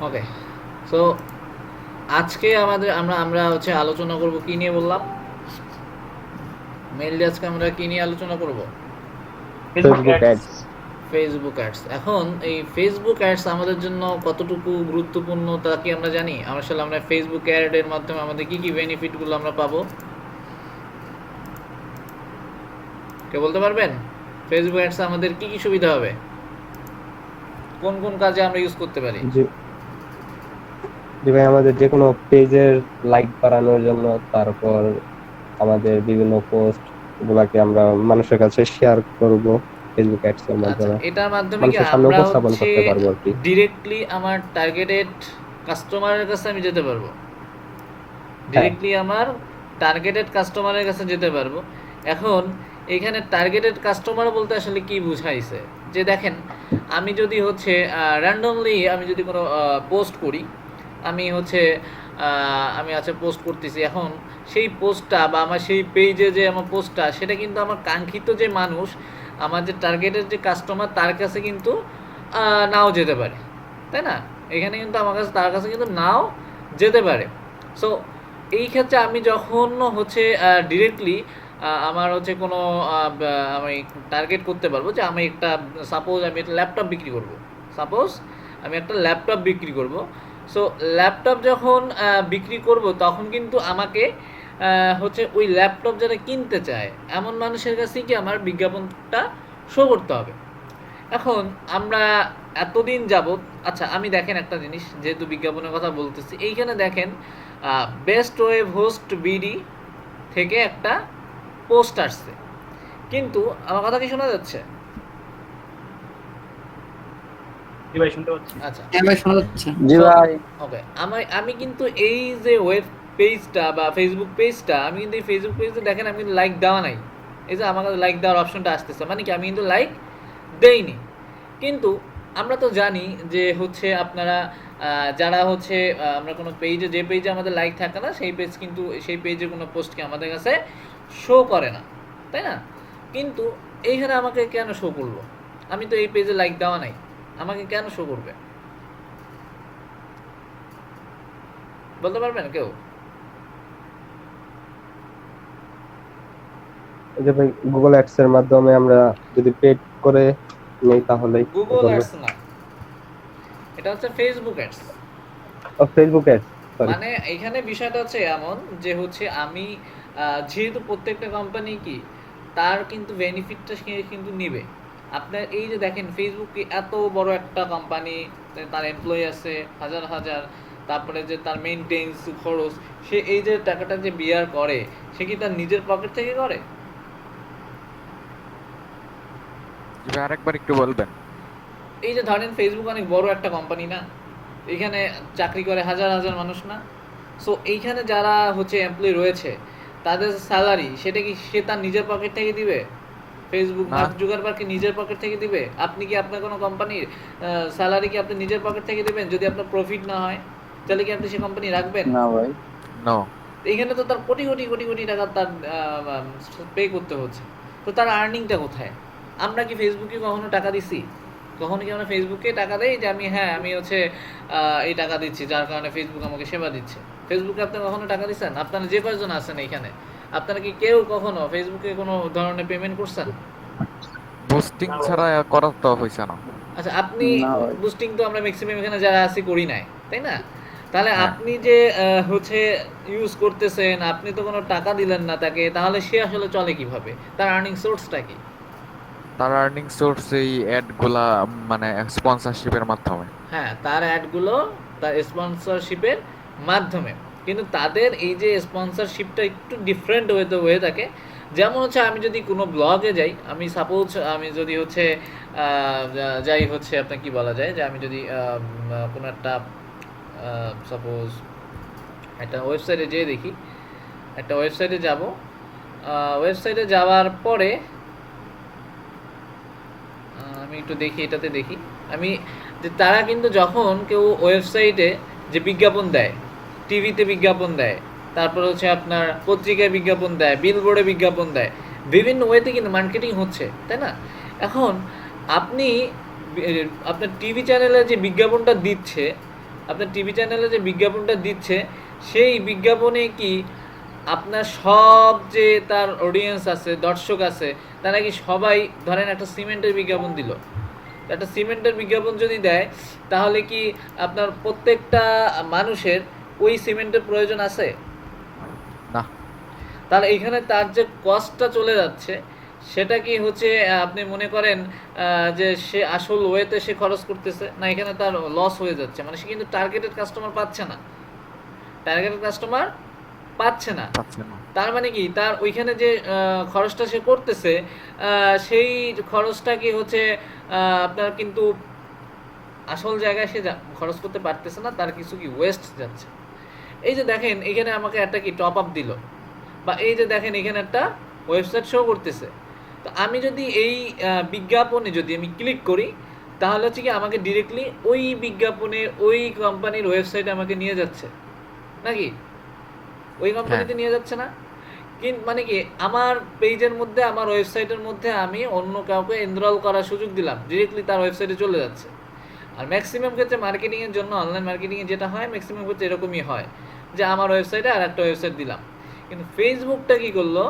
ওকে, so আজকে আমরা আমরা হচ্ছে আলোচনা করব কি নিয়ে বললাম? মেইনলি আজকে আমরা কি নিয়ে আলোচনা করব? Facebook Facebook ads. Ads. Facebook ads. এখন এই ফেসবুক অ্যাডস আমাদের জন্য কতটুকু গুরুত্বপূর্ণ তা কি আমরা জানি? আসলে আমরা ফেসবুক অ্যাডের মাধ্যমে আমাদের কি কি বেনিফিটগুলো আমরা পাবো? কেউ বলতে পারবেন? ফেসবুক অ্যাডস আমাদের কি কি সুবিধা হবে? কোন কোন কাজে আমরা ইউজ করতে পারি? যে যে ভাই আমাদের যে কোনো পেজের লাইক বাড়ানোর জন্য, তারপর আমাদের বিভিন্ন পোস্ট গুলাকে আমরা মানুষের কাছে শেয়ার করব ফেসবুক অ্যাডস এর আচ্ছা, মাধ্যমে, এটার মাধ্যমে কি মানুষের সামনে আমরা উপস্থাপন হচ্ছে করতে পারবো আর কি। ডিরেক্টলি আমার টার্গেটেড কাস্টমারের কাছে আমি যেতে পারবো? হ্যাঁ, ডিরেক্টলি আমার টার্গেটেড কাস্টমারের কাছে যেতে পারবো। এখন এখানে টার্গেটেড কাস্টমার বলতে আসলে কি বুঝাইছে? যে দেখেন, আমি যদি হচ্ছে র্যান্ডমলি আমি যদি কোনো পোস্ট করি, আমি হচ্ছে আমি আচ্ছা পোস্ট করতেছি, এখন সেই পোস্টটা বা আমার সেই পেজে যে আমার পোস্টটা, সেটা কিন্তু আমার কাঙ্ক্ষিত যে মানুষ, আমার যে টার্গেটেড যে কাস্টমার, তার কাছে কিন্তু নাও যেতে পারে, তাই না? এখানে কিন্তু আমার কাছে, তার কাছে কিন্তু নাও যেতে পারে। সো এই ক্ষেত্রে আমি যখন হচ্ছে ডিরেক্টলি আমার হচ্ছে কোনো আমি টার্গেট করতে পারবো যে আমি একটা, সাপোজ আমি একটা ল্যাপটপ বিক্রি করব, সাপোজ আমি একটা ল্যাপটপ বিক্রি করব। সো ল্যাপটপ যখন বিক্রি করব, তখন কিন্তু আমাকে হচ্ছে ওই ল্যাপটপ যারা কিনতে চায় এমন মানুষের কাছেই কি আমার বিজ্ঞাপনটা শো করতে হবে। এখন আমরা এতদিন যাবৎ, আচ্ছা আমি দেখেন একটা জিনিস, যেহেতু বিজ্ঞাপনের কথা বলতেছি, এইখানে দেখেন বেস্ট ওয়েব হোস্ট বিডি থেকে একটা পোস্ট আসছে, কিন্তু আমার কথা কি শোনা যাচ্ছে? জি ভাই, শুনতে পাচ্ছি। আচ্ছা, হ্যাঁ ভাই, শোনা যাচ্ছে। জি সো ভাই। ওকে, আমি কিন্তু এই যে ওয়েব পেজটা বা ফেসবুক পেজটা, আমি কিন্তু এই ফেসবুক পেজটা দেখেন আমি কিন্তু লাইক দেওয়া নাই। এই যে আমার কাছে লাইক দেওয়ার অপশনটা আসতেছে, মানে কি আমি কিন্তু লাইক দেইনি। কিন্তু আমরা তো জানি যে হচ্ছে আপনারা যারা হচ্ছে আমরা কোনো পেজে, যে পেজে আমাদের লাইক থাকে না, সেই পেজ কিন্তু, সেই পেজে কোনো পোস্টকে আমাদের কাছে শো করে না, তাই না? কিন্তু এইখানে আমাকে কেন শো করলো? আমি তো এই পেজে লাইক দেওয়া নাই, আমাকে কেন শো করবে? বলতে পারবেন কেউ? এই যে ভাই, গুগল অ্যাডস এর মাধ্যমে আমরা যদি পেড করে নেই তাহলেই গুগল করবে। অ্যাডস না, এটা হচ্ছে Facebook ads. Facebook ads, sorry. মানে এখানে বিষয়টা হচ্ছে এমন যে হচ্ছে আমি যেহেতু প্রত্যেকটা কোম্পানি কি তার কিন্তু বেনিফিটটা সে কিন্তু নিবে। আপনার এই যে দেখেন ফেসবুক এত বড় একটা কোম্পানি, তার এমপ্লয়ি আছে হাজার হাজার, তারপরে যে তার মেনটেন্স খরচ, সে এই যে টাকাটা যে বিয়ার করে, সে কি তার নিজের পকেট থেকে করে? জি ভাই, আরেকবার একটু বলবেন? এই যে ধরেন ফেসবুক অনেক বড় একটা কোম্পানি না, এখানে চাকরি করে হাজার হাজার মানুষ না? সো এইখানে যারা হচ্ছে এমপ্লয়ি রয়েছে, তাদের স্যালারি সেটা কি সে তার নিজের পকেট থেকে দিবে? ফেসবুক না। মার্ক জুকারবার্গ কি নিজের পকেট থেকে দিবে? আপনি কি আপনার কোনো কোম্পানির স্যালারি কি আপনি নিজের পকেট থেকে দিবেন? যদি আপনার প্রফিট না হয়, তাহলে কি আপনি সে কোম্পানি রাখবেন? না ভাই। নো। এইখানে তো তার কোটি কোটি কোটি কোটি টাকা তার পে করতে হচ্ছে। তো তার আর্নিংটা কোথায়? আমরা কি ফেসবুকে কখনো টাকা দিছি? কখনো কি আমরা ফেসবুকে টাকা দেই যে আমি, হ্যাঁ আমি হচ্ছে এই টাকা দিচ্ছি, যার কারণে ফেসবুক আমাকে সেবা দিচ্ছে? ফেসবুকে আপনি কখনো টাকা দিচ্ছেন? আপনারা যে কয়জন আছেন এইখানে, আপনারা কি কেউ কখনো ফেসবুকে কোনো ধরনের পেমেন্ট করছেন? বুস্টিং ছাড়া করা তো হয়েছে না। আচ্ছা, আপনি না ভাই। বুস্টিং তো আমরা ম্যাক্সিমাম এখানে যারা আছি করি নাই, তাই না? তাহলে হ্যাঁ। আপনি যে হচ্ছে ইউজ করতেছেন, আপনি তো কোনো টাকা দিলেন না তাকে, তাহলে সে আসলে চলে কিভাবে? তার আর্নিং সোর্সটা কি? তার আর্নিং সোর্স এই অ্যাড গুলা, মানে স্পন্সরশিপের মাধ্যমে। হ্যাঁ, তার অ্যাডগুলো তার স্পন্সরশিপের মাধ্যমে। কিন্তু তাদের এই যে স্পন্সরশিপটা একটু ডিফারেন্ট ওয়েতে হয়ে থাকে। যেমন হচ্ছে আমি যদি কোনো ব্লগে যাই, আমি সাপোজ আমি যদি হচ্ছে যাই হচ্ছে আপনার কি বলা যায়, যে আমি যদি কোনো একটা সাপোজ একটা ওয়েবসাইটে যেয়ে দেখি, একটা ওয়েবসাইটে যাব, ওয়েবসাইটে যাওয়ার পরে আমি একটু দেখি, এটাতে দেখি আমি যে তারা কিন্তু যখন কেউ ওয়েবসাইটে যে বিজ্ঞাপন দেয়, টিভিতে বিজ্ঞাপন দেয়, তারপর হচ্ছে আপনার পত্রিকায় বিজ্ঞাপন দেয়, বিলবোর্ডে বিজ্ঞাপন দেয়, বিভিন্ন ওয়েতে কিন্তু মার্কেটিং হচ্ছে, তাই না? এখন আপনি আপনার টিভি চ্যানেলে যে বিজ্ঞাপনটা দিচ্ছে, আপনার টিভি চ্যানেলে যে বিজ্ঞাপনটা দিচ্ছে সেই বিজ্ঞাপনে কি আপনার সব যে তার অডিয়েন্স আছে, দর্শক আছে, তারা কি সবাই ধরেন একটা সিমেন্টের বিজ্ঞাপন দিল, একটা সিমেন্টের বিজ্ঞাপন যদি দেয় তাহলে কি আপনার প্রত্যেকটা মানুষের ওই সিমেন্টের প্রয়োজন আছে? না। তাহলে এইখানে তার যে কস্টটা চলে যাচ্ছে সেটা কি হচ্ছে আপনি মনে করেন যে সে আসল ওয়েতে সে খরচ করতেছে না, এখানে তার লস হয়ে যাচ্ছে, মানে সে কিন্তু টার্গেটেড কাস্টমার পাচ্ছে না, টার্গেটেড কাস্টমার পাচ্ছে না। পাচ্ছে না। তার মানে কি তার ওইখানে যে খরচটা সে করতেছে সেই খরচটা কি হচ্ছে আপনার কিন্তু আসল জায়গায় সে খরচ করতে পারতেছে না, তার কিছু কি ওয়েস্ট যাচ্ছে। এই যে দেখেন এখানে আমাকে একটা কি টপ আপ দিল, বা এই যে দেখেন এখানে একটা ওয়েবসাইট শো করতেছে, তো আমি যদি এই বিজ্ঞাপনে যদি আমি ক্লিক করি তাহলে হচ্ছে কি আমাকে ডিরেক্টলি ওই বিজ্ঞাপনের ওই কোম্পানির ওয়েবসাইটে আমাকে নিয়ে যাচ্ছে নাকি? ওই কোম্পানিতে নিয়ে যাচ্ছে না? কিন্তু মানে কি আমার পেজের মধ্যে, আমার ওয়েবসাইটের মধ্যে আমি অন্য কাউকে এনরোল করার সুযোগ দিলাম, ডিরেক্টলি তার ওয়েবসাইটে চলে যাচ্ছে। আর ম্যাক্সিমাম ক্ষেত্রে মার্কেটিংয়ের জন্য, অনলাইন মার্কেটিংয়ে যেটা হয় ম্যাক্সিমাম ক্ষেত্রে এরকমই হয় যে আমার ওয়েবসাইটে আর একটা ওয়েবসাইট দিলাম। কিন্তু ফেসবুকটা কি করলো,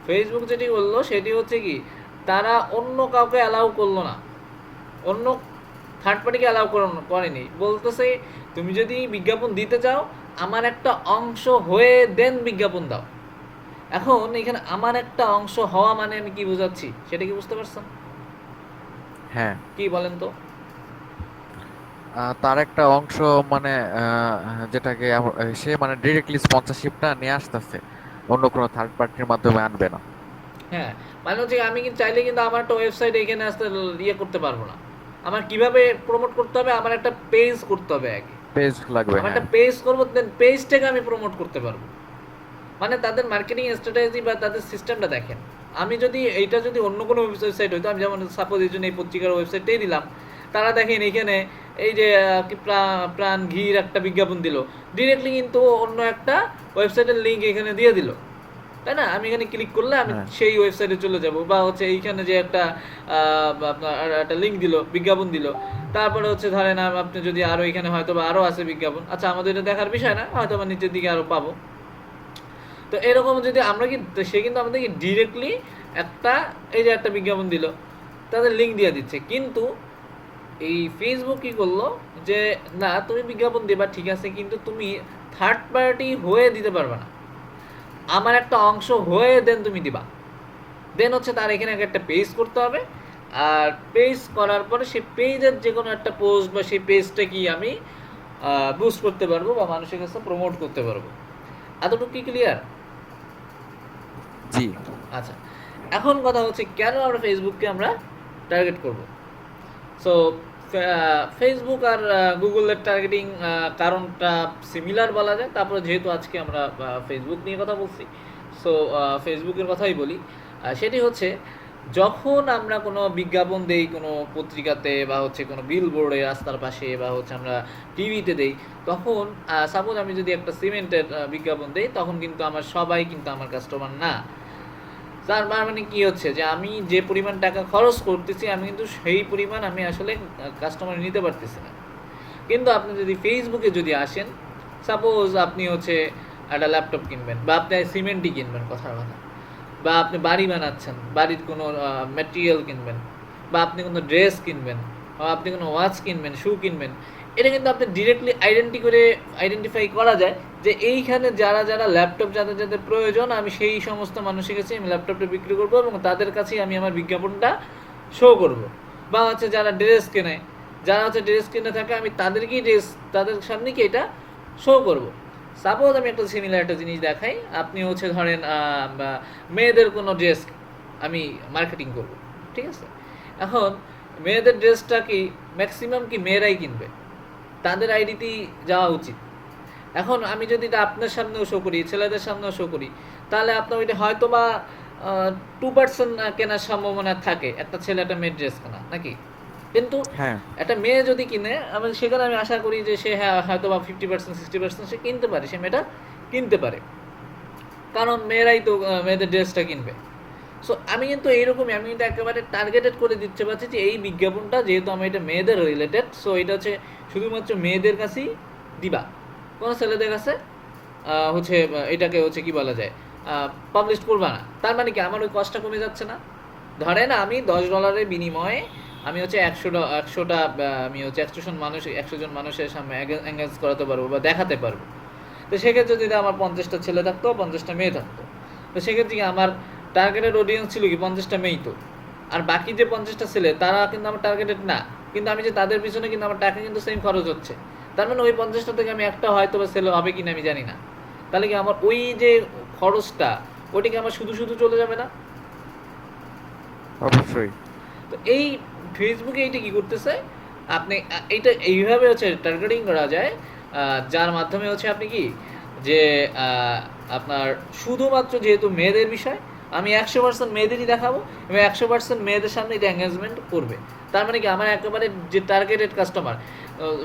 ফেসবুক যেটি করলো সেটি হচ্ছে কি তারা অন্য কাউকে অ্যালাউ করলো না, অন্য থার্ড পার্টিকে অ্যালাউ করেনি, বলতেছে তুমি যদি বিজ্ঞাপন দিতে চাও আমার একটা অংশ হয়ে দেন বিজ্ঞাপন দাও। এখন এখানে আমার একটা অংশ হওয়া মানে আমি কি বোঝাচ্ছি সেটা কি বুঝতে পারছেন? হ্যাঁ। কি বলেন তো? তার একটা অংশ মানে যেটাকে সে মানে ডিরেক্টলি স্পন্সরশিপটা নিয়ে আসতেছে, অন্য কোনো থার্ড পার্টির মাধ্যমে আনবে না। হ্যাঁ, মানে হচ্ছে আমি কিন্তু চাইলে কিন্তু আমার একটা ওয়েবসাইট এখানে আসতে ইয়ে করতে পারবো না। আমার কিভাবে প্রমোট করতে হবে, আমার একটা পেজ করতে হবে আগে, পেজ লাগবে। আমার হ্যাঁ। একটা পেজ করবো, দেন পেজটাকে আমি প্রমোট করতে পারবো। মানে তাদের মার্কেটিং স্ট্র্যাটেজি বা তাদের সিস্টেমটা দেখেন। আমি যদি এইটা যদি অন্য কোনো ওয়েবসাইট হইতো, আমি যেমন সাপোজ এই জন্য এই পত্রিকার ওয়েবসাইটটাই দিলাম, তারা দেখেন এখানে এই যে কি প্রাণ ঘির একটা বিজ্ঞাপন দিল, ডিরেক্টলি কিন্তু অন্য একটা ওয়েবসাইটের লিঙ্ক এখানে দিয়ে দিল, তাই না? আমি এখানে ক্লিক করলে আমি হ্যাঁ। সেই ওয়েবসাইটে চলে যাব, বা হচ্ছে এইখানে যে একটা আপনার একটা লিঙ্ক দিল, বিজ্ঞাপন দিল, তারপরে হচ্ছে ধরেন আপনি যদি আরও এখানে হয়তো বা আরও আছে বিজ্ঞাপন, আচ্ছা আমাদের এটা দেখার বিষয় না, হয়তো বা নিচের দিকে আরও পাবো। তো এরকম যদি আমরা কি, সে কিন্তু আমাদেরকে ডিরেক্টলি একটা এই যে একটা বিজ্ঞাপন দিল তাদের লিঙ্ক দিয়ে দিচ্ছে, কিন্তু এই ফেসবুক কি করলো যে না তুমি বিজ্ঞাপন দেবা ঠিক আছে, কিন্তু তুমি থার্ড পার্টি হয়ে দিতে পারবে না, আমার একটা অংশ হয়ে দেন তুমি দিবা। দেন হচ্ছে তার এখানে একটা পেজ করতে হবে, আর পেজ করার পরে সেই পেজের যে কোনো একটা পোস্ট বা সেই পেজটা কি আমি বুস্ট করতে পারবো বা মানুষের কাছে প্রমোট করতে পারবো। এতটুকু কি ক্লিয়ার? জি। আচ্ছা, এখন কথা হচ্ছে কেন আমরা ফেসবুককে আমরা টার্গেট করব। সো ফেসবুক আর গুগলের টার্গেটিং কারণটা সিমিলার বলা যায়। তারপরে যেহেতু আজকে আমরা ফেসবুক নিয়ে কথা বলছি, সো ফেসবুকের কথাই বলি। সেটি হচ্ছে যখন আমরা কোনো বিজ্ঞাপন দেই কোনো পত্রিকাতে, বা হচ্ছে কোনো বিলবোর্ডে রাস্তার পাশে, বা হচ্ছে আমরা টিভিতে দেই, তখন সাপোজ আমি যদি একটা সিমেন্টের বিজ্ঞাপন দেই, তখন কিন্তু আমার সবাই কিন্তু আমার কাস্টমার না। তার মানে কি হচ্ছে যে আমি যে পরিমাণ টাকা খরচ করতেছি আমি কিন্তু সেই পরিমাণ আমি আসলে কাস্টমার নিতে পারতেছি না। কিন্তু আপনি যদি ফেসবুকে যদি আসেন, সাপোজ আপনি হচ্ছে একটা ল্যাপটপ কিনবেন, বা আপনি সিমেন্টই কিনবেন কথার কথা, বা আপনি বাড়ি বানাচ্ছেন, বাড়ির কোনো ম্যাটেরিয়াল কিনবেন, বা আপনি কোনো ড্রেস কিনবেন, বা আপনি কোনো ওয়াচ কিনবেন, শু কিনবেন, এটা কিন্তু আপনি ডিরেক্টলি আইডেন্টিফাই করা যায় যে এইখানে যারা যারা ল্যাপটপ যাদের যাদের প্রয়োজন, আমি সেই সমস্ত মানুষের কাছে আমি ল্যাপটপটা বিক্রি করবো এবং তাদের কাছেই আমি আমার বিজ্ঞাপনটা শো করব। বা হচ্ছে যারা ড্রেস কেনে, যারা হচ্ছে ড্রেস কিনে থাকে, আমি তাদেরকেই তাদের সামনে কি এটা শো করব। সাপোজ আমি একটা সিমিলার একটা জিনিস দেখাই, আপনি হচ্ছে ধরেন মেয়েদের কোনো ড্রেস আমি মার্কেটিং করব, ঠিক আছে? এখন মেয়েদের ড্রেসটা কি ম্যাক্সিমাম কি মেয়েরাই কিনবে, তাদের আইডিতেই যাওয়া উচিত। এখন আমি যদি এটা আপনার সামনেও শো করি, ছেলেদের সামনেও শো করি, তাহলে আপনার ওইটা হয়তো বা 2% কেনার সম্ভাবনা থাকে, একটা ছেলে একটা মেয়ের ড্রেস কেনা নাকি? কিন্তু হ্যাঁ। একটা মেয়ে যদি কিনে, আমি সেখানে আমি আশা করি যে সে হয়তো বা 50% 60% সে কিনতে পারে, সে মেয়েটা কিনতে পারে, কারণ মেয়েরাই তো মেয়েদের ড্রেসটা কিনবে। সো আমি কিন্তু এইরকমই, আমি কিন্তু একেবারে টার্গেটেড করে দিতে পারছি যে এই বিজ্ঞাপনটা যেহেতু আমি এটা মেয়েদের রিলেটেড, সো এটা হচ্ছে শুধুমাত্র মেয়েদের কাছেই দিবা, কোনো ছেলেদের কাছে হচ্ছে এটাকে হচ্ছে কি বলা যায়, পাবলিশ করবা না। তার মানে কি আমার ওই কষ্টটা কমে যাচ্ছে না? ধরেন আমি $10 বিনিময়ে আমি হচ্ছে 100টা আমি হচ্ছে 100 জন মানুষের সামনে এঙ্গেজ করাতে পারবো বা দেখাতে পারবো। তো সেক্ষেত্রে যদি আমার 50টা ছেলে থাকতো, 50টা মেয়ে থাকতো, তো সেক্ষেত্রে কি আমার টার্গেটেড অডিয়েন্স ছিল কি 50টা মেয়েই তো। আর বাকি যে 50টা ছেলে তারা কিন্তু আমার টার্গেটেড না, কিন্তু আমি যে তাদের পিছনে কিন্তু আমার টাকা কিন্তু সেম খরচ হচ্ছে। তার মানে ওই 50টা থেকে আমি একটা হয়তো বা ছেলে হবে কিনা আমি জানি না। তাহলে কি আমার ওই যে খরচটা ওইটা কি আমার শুধু শুধু চলে যাবে না? অবশ্যই। তো এই ফেসবুকে এইটা কি করতেছে, আপনি এইটা এইভাবে হচ্ছে টার্গেটিং করা যায়, যার মাধ্যমে হচ্ছে আপনি কি যে আপনার শুধুমাত্র যেহেতু মেয়েদের বিষয়, আমি 100% মেয়েদেরই দেখাবো এবং 100% মেয়েদের সামনে এটা এঙ্গেজমেন্ট করবে। তার মানে কি আমার একেবারে যে টার্গেটেড কাস্টমার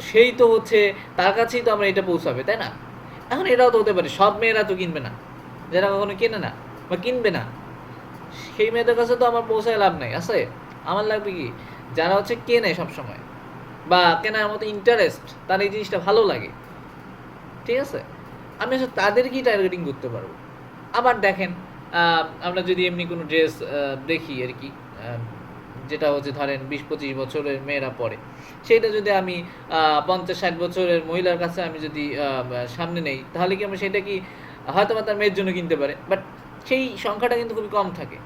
সেই তো হচ্ছে তার কাছেই তো আমরা এটা পৌঁছাবে, তাই না? এখন এটাও তো হতে পারে সব মেয়েরা তো কিনবে না, যারা কখনো কেনে না বা কিনবে না, সেই মেয়েদের কাছে তো আমার পৌঁছায় লাভ নাই আছে। আমার লাগবে কি যারা হচ্ছে কেনে সবসময় বা কেনার মতো ইন্টারেস্ট, তার এই জিনিসটা ভালো লাগে, ঠিক আছে, আমি আসলে তাদেরকেই টার্গেটিং করতে পারবো। আবার দেখেন আমরা যদি এমনি কোনো ড্রেস দেখি আর কি, যেটা হচ্ছে ধরেন 20-25 বছরের মেয়েরা পরে, সেইটা যদি আমি 50-60 বছরের মহিলার কাছে আমি যদি সামনে নেই, তাহলে কি আমি সেটা কি হয়তো বা তার মেয়ের জন্য কিনতে পারে, বাট সেই সংখ্যাটা কিন্তু খুবই কম থাকে।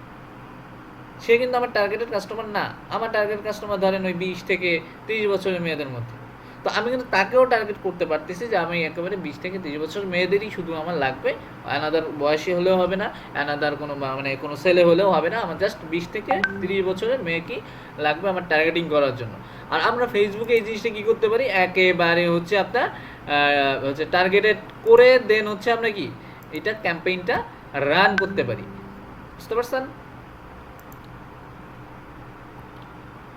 সে কিন্তু আমার টার্গেটেড কাস্টমার না। আমার টার্গেট কাস্টমার ধরেন ওই 20-30 বছরের মেয়েদের মধ্যে। তো আমি কিন্তু তাকেও টার্গেট করতে পারতেছি যে আমি একেবারে 20-30 বছর মেয়েদেরই শুধু আমার লাগবে, অ্যানাদার বয়সী হলেও হবে না, অ্যানাদার কোনো মানে কোনো ছেলে হলেও হবে না, আমার জাস্ট 20-30 বছরের মেয়েকেই লাগবে আমার টার্গেটিং করার জন্য। আর আমরা ফেসবুকে এই জিনিসটা কী করতে পারি, একেবারে হচ্ছে আপনার হচ্ছে টার্গেটেড করে দেন হচ্ছে আমরা কি এটা ক্যাম্পেইনটা রান করতে পারি। বুঝতে পারছেন?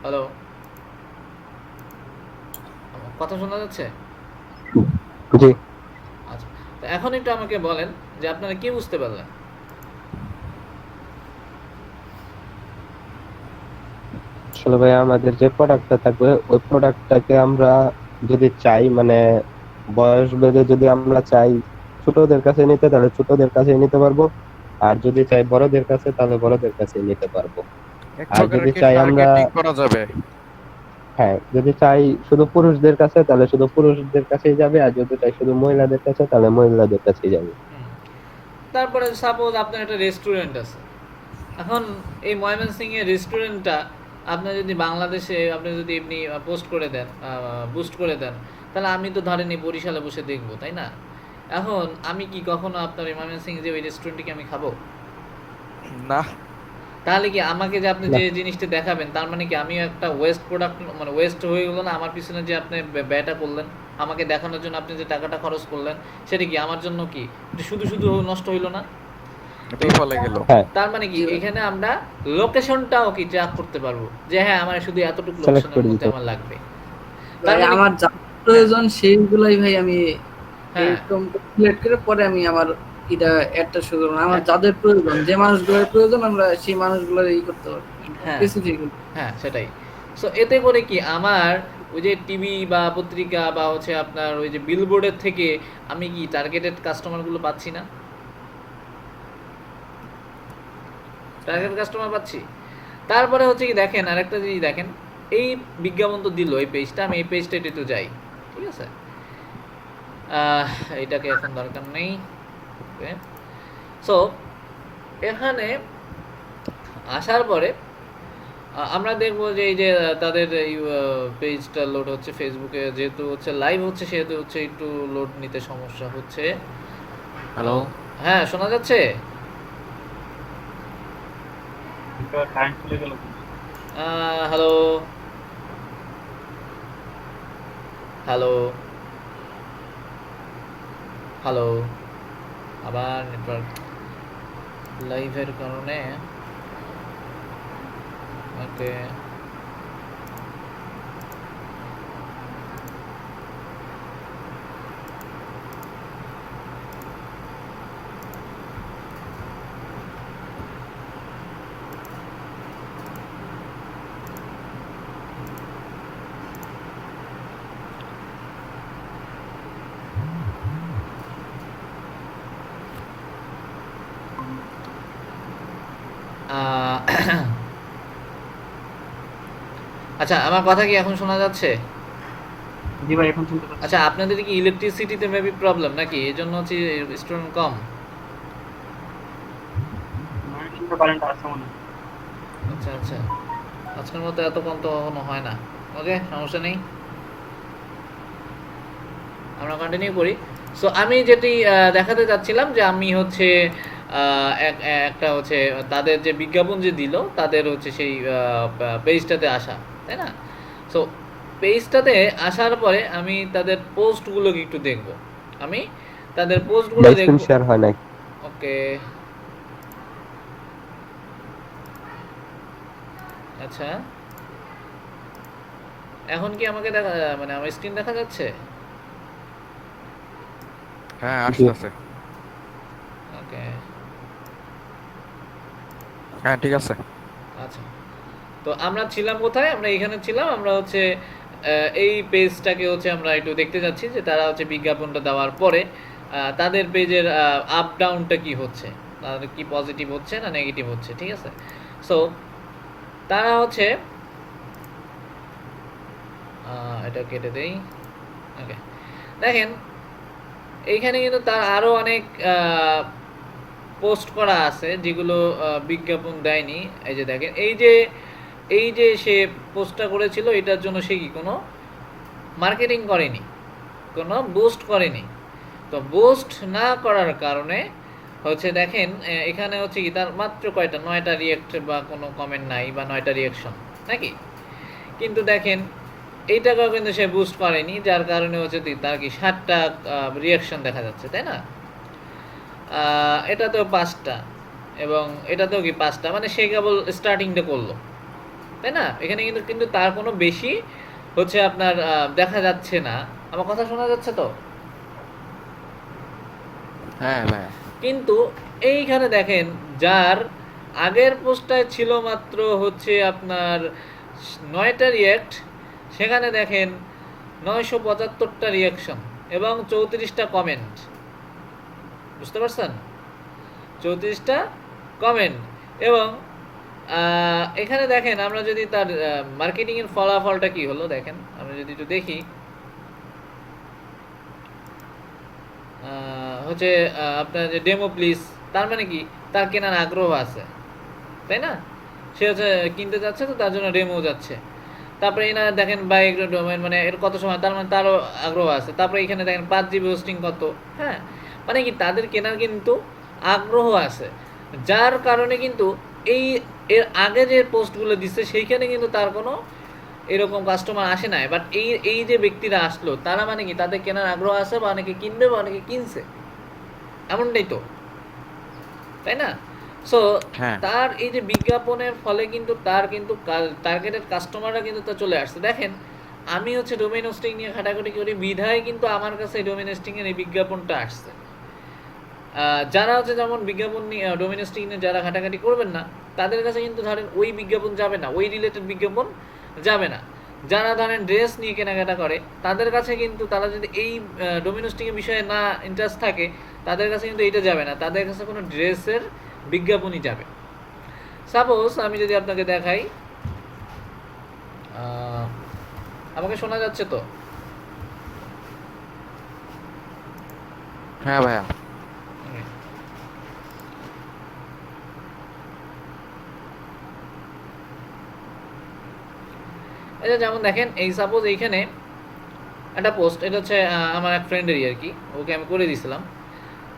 হ্যালো, কথা শোনা যাচ্ছে? জি। আচ্ছা, তো এখন একটু আমাকে বলেন যে আপনারা কি বুঝতে পারলেন? আসলে ভাই আমাদের যে প্রোডাক্টটা থাকবে ওই প্রোডাক্টটাকে আমরা যদি চাই মানে বয়স ভেদে যদি আমরা চাই ছোটদের কাছে নিতে তাহলে ছোটদের কাছে নিতে পারবো, আর যদি চাই বড়দের কাছে তাহলে বড়দের কাছে নিতে পারবো। এক আর প্রকারের যদি কি চাই আমরা টার্গেটিং করা যাবে। হ্যাঁ যদি চাই শুধু পুরুষদের কাছে তাহলে শুধু পুরুষদের কাছেই যাবে, আর যদি চাই শুধু মহিলাদের কাছে তাহলে মহিলাদের কাছেই যাবে। হুম। তারপরে সাপোজ আপনার একটা রেস্টুরেন্ট আছে। এখন এই ময়মনসিংহের রেস্টুরেন্টটা আপনার যদি বাংলাদেশে আপনি যদি এমনি পোস্ট করে দেন, বুস্ট করে দেন, তাহলে আমি তো ধরেন এই বরিশালে বসে দেখবো, তাই না? এখন আমি কি কখনো আপনার এই ময়মনসিংহে যে ওই রেস্টুরেন্টে কি আমি খাবো? না, তাহলে কি আমাকে যে আপনি না। যে জিনিসটা দেখাবেন তার মানে কি আমি একটা ওয়েস্ট প্রোডাক্ট মানে ওয়েস্ট হয়ে গেলো না? আমার পিছনে যে আপনি ব্যয়টা করলেন আমাকে দেখানোর জন্য, আপনি যে টাকাটা খরচ করলেন, সেটা কি আমার জন্য কি এটা শুধু শুধু নষ্ট হইলো না? তো বিফলে গেল। হ্যাঁ, তার মানে কি এখানে আমরা লোকেশনটাও কি ট্র্যাক করতে পারবো যে হ্যাঁ আমার শুধু এতটুকু সিলেক্ট লোকেশনের করে মধ্যে দিতে। আমার লাগবে। তার ভাই মানে আমার যা প্রয়োজন সেইগুলাই ভাই আমি হ্যাঁ এরকম সিলেক্ট করে পরে আমি আমার এটা একটা শুরু করব। আমার হ্যাঁ। যাদের প্রয়োজন যে মানুষগুলোর প্রয়োজন আমরা সেই মানুষগুলোর ই করতে পারবো হ্যাঁ। স্পেসিফিক। হ্যাঁ সেটাই। সো এতে করে কি আমার ওই যে টিভি বা পত্রিকা বা হচ্ছে আপনার ওই যে বিলবোর্ডের থেকে আমি কি টার্গেটেড কাস্টমারগুলো পাচ্ছি না? টার্গেট কাস্টমার পাচ্ছি। তারপরে হচ্ছে কি দেখেন আরেকটা জিনিস দেখেন, এই বিজ্ঞাপন তো দিল এই পেজটা, আমি এই পেজটা একটু যাই, ঠিক আছে? এটাকে এখন দরকার নেই। ওকে, সো এখানে আসার পরে আমরা দেখবো যে এই যে তাদের এই পেজটা লোড হচ্ছে ফেসবুকে, যেহেতু হচ্ছে লাইভ হচ্ছে সেহেতু হচ্ছে একটু লোড নিতে সমস্যা হচ্ছে। হ্যালো, হ্যাঁ শোনা যাচ্ছে? কারেন্ট চলে গেল। হ্যালো হ্যালো হ্যালো, আবার নেটওয়ার্ক লাইভের কারণে ওকে। আচ্ছা, আমার কথা কি এখন শোনা যাচ্ছে? জি ভাই এখন শুনতে পাচ্ছি। আচ্ছা, আপনাদের কি ইলেকট্রিসিটিতে মেবি প্রবলেম নাকি, এই জন্য হচ্ছে স্টুডেন্ট কম? মনিটর কারেন্ট আছে মনে হয়। আচ্ছা আচ্ছা, আজকের মতো এত কম তো কখনো হয় না। ওকে, সমস্যা নেই, আমরা কন্টিনিউ করি। সো আমি যেটি দেখাতে চাচ্ছিলাম যে আমি হচ্ছে একটা হচ্ছে তাদের যে বিজ্ঞাপন যে দিল তাদের হচ্ছে সেই পেজটাতে আসা, তাই না? সো পেজটাতে আসার পরে আমি তাদের পোস্টগুলোকে একটু দেখব। আমি তাদের পোস্টগুলো ভাই স্ক্রিন দেখব। শেয়ার হয় নাকি? ওকে, আচ্ছা, এখন কি আমাকে দেখা, মানে আমার স্ক্রিন দেখা যাচ্ছে? হ্যাঁ জি। আসতেছে। ওকে, হ্যাঁ ঠিক আছে। আচ্ছা। তো আমরা ছিলাম কোথায়? আমরা এখানে ছিলাম, আমরা হচ্ছে এই পেজটাকে হচ্ছে আমরা একটু দেখতে যাচ্ছি যে তারা হচ্ছে বিজ্ঞাপনটা দেওয়ার পরে তাদের পেজের আপ ডাউনটা কি হচ্ছে, তাদের কি পজিটিভ হচ্ছে না নেগেটিভ হচ্ছে, ঠিক আছে? সো তারা হচ্ছে এটা কেটে দেই। ওকে, দেখেন এইখানে কিন্তু তার আরও অনেক পোস্ট করা আছে যেগুলো বিজ্ঞাপন দেয়নি। এই যে দেখেন, এই যে সে পোস্টটা করেছিল এটার জন্য সে কি কোনো মার্কেটিং করেনি, কোনো বুস্ট করেনি। তো বুস্ট না করার কারণে হচ্ছে দেখেন এখানে হচ্ছে কি তার মাত্র কয়টা 9টা রিয়েক্ট বা কোনো কমেন্ট নাই বা 9টা রিয়াকশন নাকি। কিন্তু দেখেন এইটাকেও কিন্তু সে বুস্ট করেনি, যার কারণে হচ্ছে তার কি 7টা রিয়াকশন দেখা যাচ্ছে, তাই না? এটাতেও 5টা এবং এটাতেও কি 5টা, মানে সে কেবল স্টার্টিংটা করলো, তাই না? এখানে কিন্তু কিন্তু তার কোনো বেশি হচ্ছে আপনার দেখা যাচ্ছে না। আমার কথা শোনা যাচ্ছে তো? হ্যাঁ ভাই। কিন্তু এইখানে দেখেন যার আগের পোস্টটায় ছিল মাত্র হচ্ছে আপনার 9টা রিয়াক্ট, সেখানে দেখেন 975টা রিয়াকশন এবং 34টা কমেন্ট। বুঝতে পারছেন? 34টা কমেন্ট এবং এখানে দেখেন আমরা যদি তার মার্কেটিংয়ের ফলাফলটা কি হলো দেখেন, আমরা যদি একটু দেখি হচ্ছে আপনার যে ডেমো প্লিজ, তার মানে কি তার কেনার আগ্রহ আছে, তাই না? সে হচ্ছে কিনতে যাচ্ছে, তো তার জন্য ডেমো যাচ্ছে। তারপরে এনারা দেখেন বাই ডোমেন, মানে এর কত সময়, তার মানে তারও আগ্রহ আছে। তারপরে এখানে দেখেন 5 GB হোস্টিং কত, হ্যাঁ, মানে কি তাদের কেনার কিন্তু আগ্রহ আছে, যার কারণে কিন্তু এই এর আগে যে পোস্টগুলো দিচ্ছে সেইখানে কিন্তু তার কোনো এরকম কাস্টমার আসে নাই। বাট এই এই যে ব্যক্তিরা আসলো তারা মানে কি তাদের কেনার আগ্রহ আছে বা অনেকে কিনবে বা অনেকে কিনছে, এমনটাই তো, তাই না? সো হ্যাঁ তার এই যে বিজ্ঞাপনের ফলে কিন্তু তার কিন্তু টার্গেটেড কাস্টমাররা কিন্তু তা চলে আসছে। দেখেন আমি হচ্ছে ডোমেইন হোস্টিং নিয়ে ঘাটাঘাটি করি বিধায় কিন্তু আমার কাছে এই ডোমেইন হোস্টিংয়ের এই বিজ্ঞাপনটা আসছে। যারা হচ্ছে যেমন বিজ্ঞাপন নিয়ে ডোমেইন হোস্টিং নিয়ে যারা ঘাটাঘাটি করবেন না তাদের কাছে কিন্তু ধরেন ওই বিজ্ঞাপন যাবে না, ওই রিলেটেড বিজ্ঞাপন যাবে না। যারা ধরেন ড্রেস নিয়ে কেনাকাটা করে তাদের কাছে কিন্তু, তারা যদি এই ডোমেইন হোস্টিংয়ের বিষয়ে না ইন্টারেস্ট থাকে তাদের কাছে কিন্তু এইটা যাবে না, তাদের কাছে কোনো ড্রেসের বিজ্ঞাপনই যাবে। সাপোজ আমি যদি আপনাকে দেখাই, আমাকে শোনা যাচ্ছে তো? হ্যাঁ ভাইয়া। এটা যেমন দেখেন, এই সাপোজ এইখানে একটা পোস্ট, এটা হচ্ছে আমার এক ফ্রেন্ডেরই আর কি, ওকে আমি করে দিয়েছিলাম।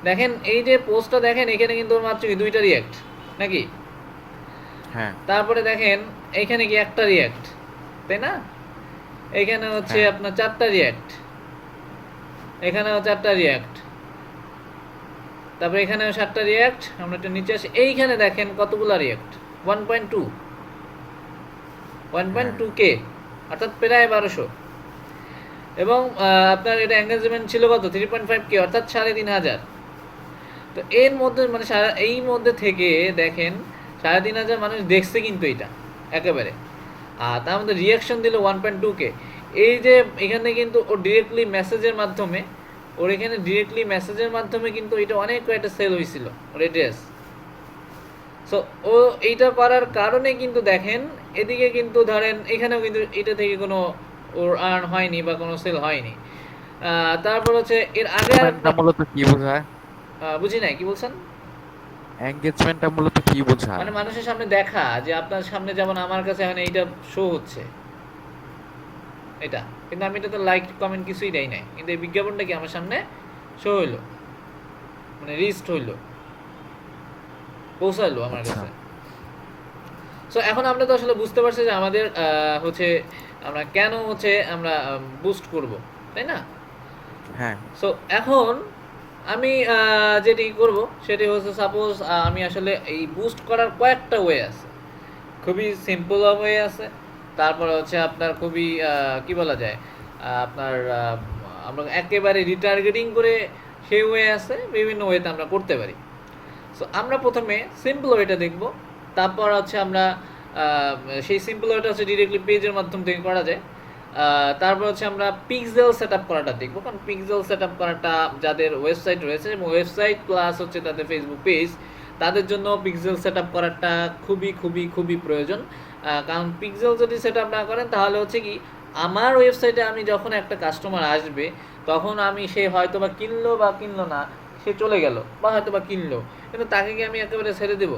দেখেন এই যে পোস্টটা দেখেন এখানে কিন্তু ওর মাত্র কি 2টা রিয়াক্ট নাকি। হ্যাঁ তারপরে দেখেন এইখানে কি একটা রিয়াক্ট, তাই না? এইখানে হচ্ছে হ্যাঁ। আপনার 4টা রিয়াক্ট, এখানেও 4টা রিয়াক্ট, তারপরে এখানেও 7টা রিয়াক্ট। আমরা একটু নিচে আসি, এইখানে দেখেন কতগুলো রিয়াক্ট, 1.2 কে, অর্থাৎ প্রায় 1200। এবং আপনার এটা এঙ্গেজমেন্ট ছিল কত, 3.5 কে, অর্থাৎ 3,500। তো এর মধ্যে মানে এই মধ্যে থেকে দেখেন 3,500 মানুষ দেখছে কিন্তু এটা একেবারে, আর তার মধ্যে রিয়াকশন দিল 1.2 কে। এই যে এখানে কিন্তু ও ডিরেক্টলি মেসেজের মাধ্যমে, ওর এখানে ডিরেক্টলি মেসেজের মাধ্যমে কিন্তু এটা অনেক কয়েকটা সেল হয়েছিল ওর ড্রেস। সো ও এইটা করার কারণে কিন্তু দেখেন এদিকে কিন্তু ধরেন এখানেও কিন্তু এটা থেকে কোনো ওর আর্ন হয়নি বা কোনো সেল হয়নি। তারপর হচ্ছে এর আগে আর এঙ্গেজমেন্টটা মূলত কি বোঝায়? বুঝি নাই কি বলছেন? এঙ্গেজমেন্টটা মূলত কি বোঝায়? মানে মানুষের সামনে দেখা, যে আপনার সামনে যেমন আমার কাছে এখন এইটা শো হচ্ছে এটা, কিন্তু আমি এটা তো লাইক কমেন্ট কিছুই দেই নাই, কিন্তু এই বিজ্ঞাপনটা কি আমার সামনে শো হইলো, মানে রিস্ট হইলো, পৌঁছাইলো আমার আচ্ছা। কাছে। সো এখন আমরা তো আসলে বুঝতে পারছি যে আমাদের হচ্ছে আমরা কেন হচ্ছে আমরা বুস্ট করব, তাই না? হ্যাঁ। সো এখন আমি যেটি করব সেটি হচ্ছে, সাপোজ আমি আসলে এই বুস্ট করার কয়েকটা ওয়ে আছে। খুবই সিম্পল ওয়ে আছে, তারপরে হচ্ছে আপনার খুবই কি বলা যায়, আপনার আমরা একেবারে রিটার্গেটিং করে সেই ওয়ে আছে, বিভিন্ন ওয়েতে আমরা করতে পারি। সো আমরা প্রথমে সিম্পল ওয়েটা দেখব, তারপর হচ্ছে আমরা সেই সিম্পল ওয়েটা হচ্ছে ডিরেক্টলি পেজের মাধ্যম থেকে করা যায়। তারপর হচ্ছে আমরা পিক্সেল সেট আপ করাটা দেখবো, কারণ পিক্সেল সেট আপ করাটা যাদের ওয়েবসাইট রয়েছে এবং ওয়েবসাইট প্লাস হচ্ছে তাদের ফেসবুক পেজ, তাদের জন্য পিক্সেল সেট আপ করাটা খুবই খুবই খুবই প্রয়োজন। কারণ পিক্সেল যদি সেট আপ না করেন তাহলে হচ্ছে কি, আমার ওয়েবসাইটে আমি যখন একটা কাস্টমার আসবে তখন আমি সে হয়তো বা কিনলো বা কিনলো না, সে চলে গেল বা হয়তো বা কিনলো, কিন্তু তাকে কি আমি একেবারে ছেড়ে দেবো?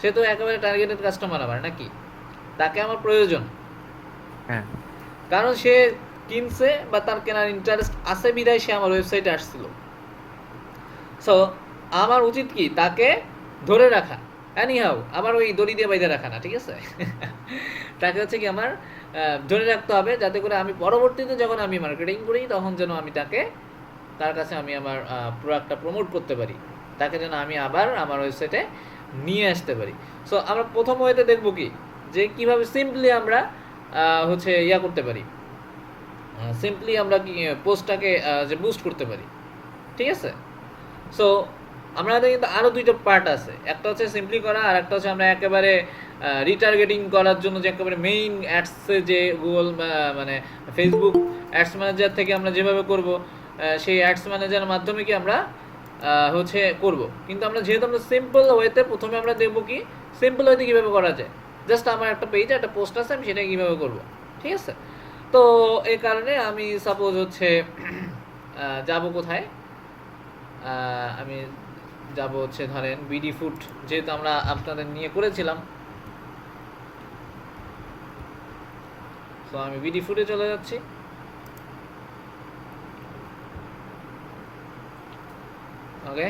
সে তো একেবারে টার্গেটেড কাস্টমার আমার, নাকি? তাকে আমার প্রয়োজন, হ্যাঁ। কারণ সে কিনছে বা তার কেনার ইন্টারেস্ট আছে বিধায় সে আমার ওয়েবসাইটে আসছিল। সো আমার উচিত কি, তাকে ধরে রাখা, এনিহাউ আমার ওই দড়ি দিয়ে বাইধে রাখা না, ঠিক আছে? তাকে হচ্ছে কি আমার ধরে রাখতে হবে, যাতে করে আমি পরবর্তীতে যখন আমি মার্কেটিং করি তখন যেন আমি তার কাছে আমি আমার প্রোডাক্টটা প্রমোট করতে পারি, তাকে যেন আমি আবার আমার ওয়েবসাইটে নিয়ে আসতে পারি। সো আমরা প্রথম ওয়েতে দেখবো কি, যে কিভাবে সিম্পলি আমরা হচ্ছে ইয়া করতে পারি, সিম্পলি আমরা কি পোস্টটাকে যে বুস্ট করতে পারি, ঠিক আছে? সো আমাদের কিন্তু আরও দুইটা পার্ট আছে, একটা হচ্ছে সিম্পলি করা, আর একটা হচ্ছে আমরা একেবারে রিটার্গেটিং করার জন্য যে একেবারে মেইন অ্যাডসে যে গুগল মানে ফেসবুক অ্যাডস ম্যানেজার থেকে আমরা যেভাবে করব, সেই অ্যাডস ম্যানেজারের মাধ্যমে কি আমরা হচ্ছে করব। কিন্তু আমরা যেহেতু আমরা সিম্পল ওয়েতে প্রথমে আমরা দেখবো কি সিম্পল ওয়েতে কীভাবে করা যায়, জাস্ট আমার একটা পেজে একটা পোস্ট আছে, আমি সেটা কীভাবে করব, ঠিক আছে? তো এই কারণে আমি সাপোজ হচ্ছে যাব কোথায়, আমি যাব হচ্ছে ধরেন বিডি ফুড, যেহেতু আমরা আপনাদের নিয়ে করেছিলাম, তো আমি বিডি ফুডে চলে যাচ্ছি। ওকে,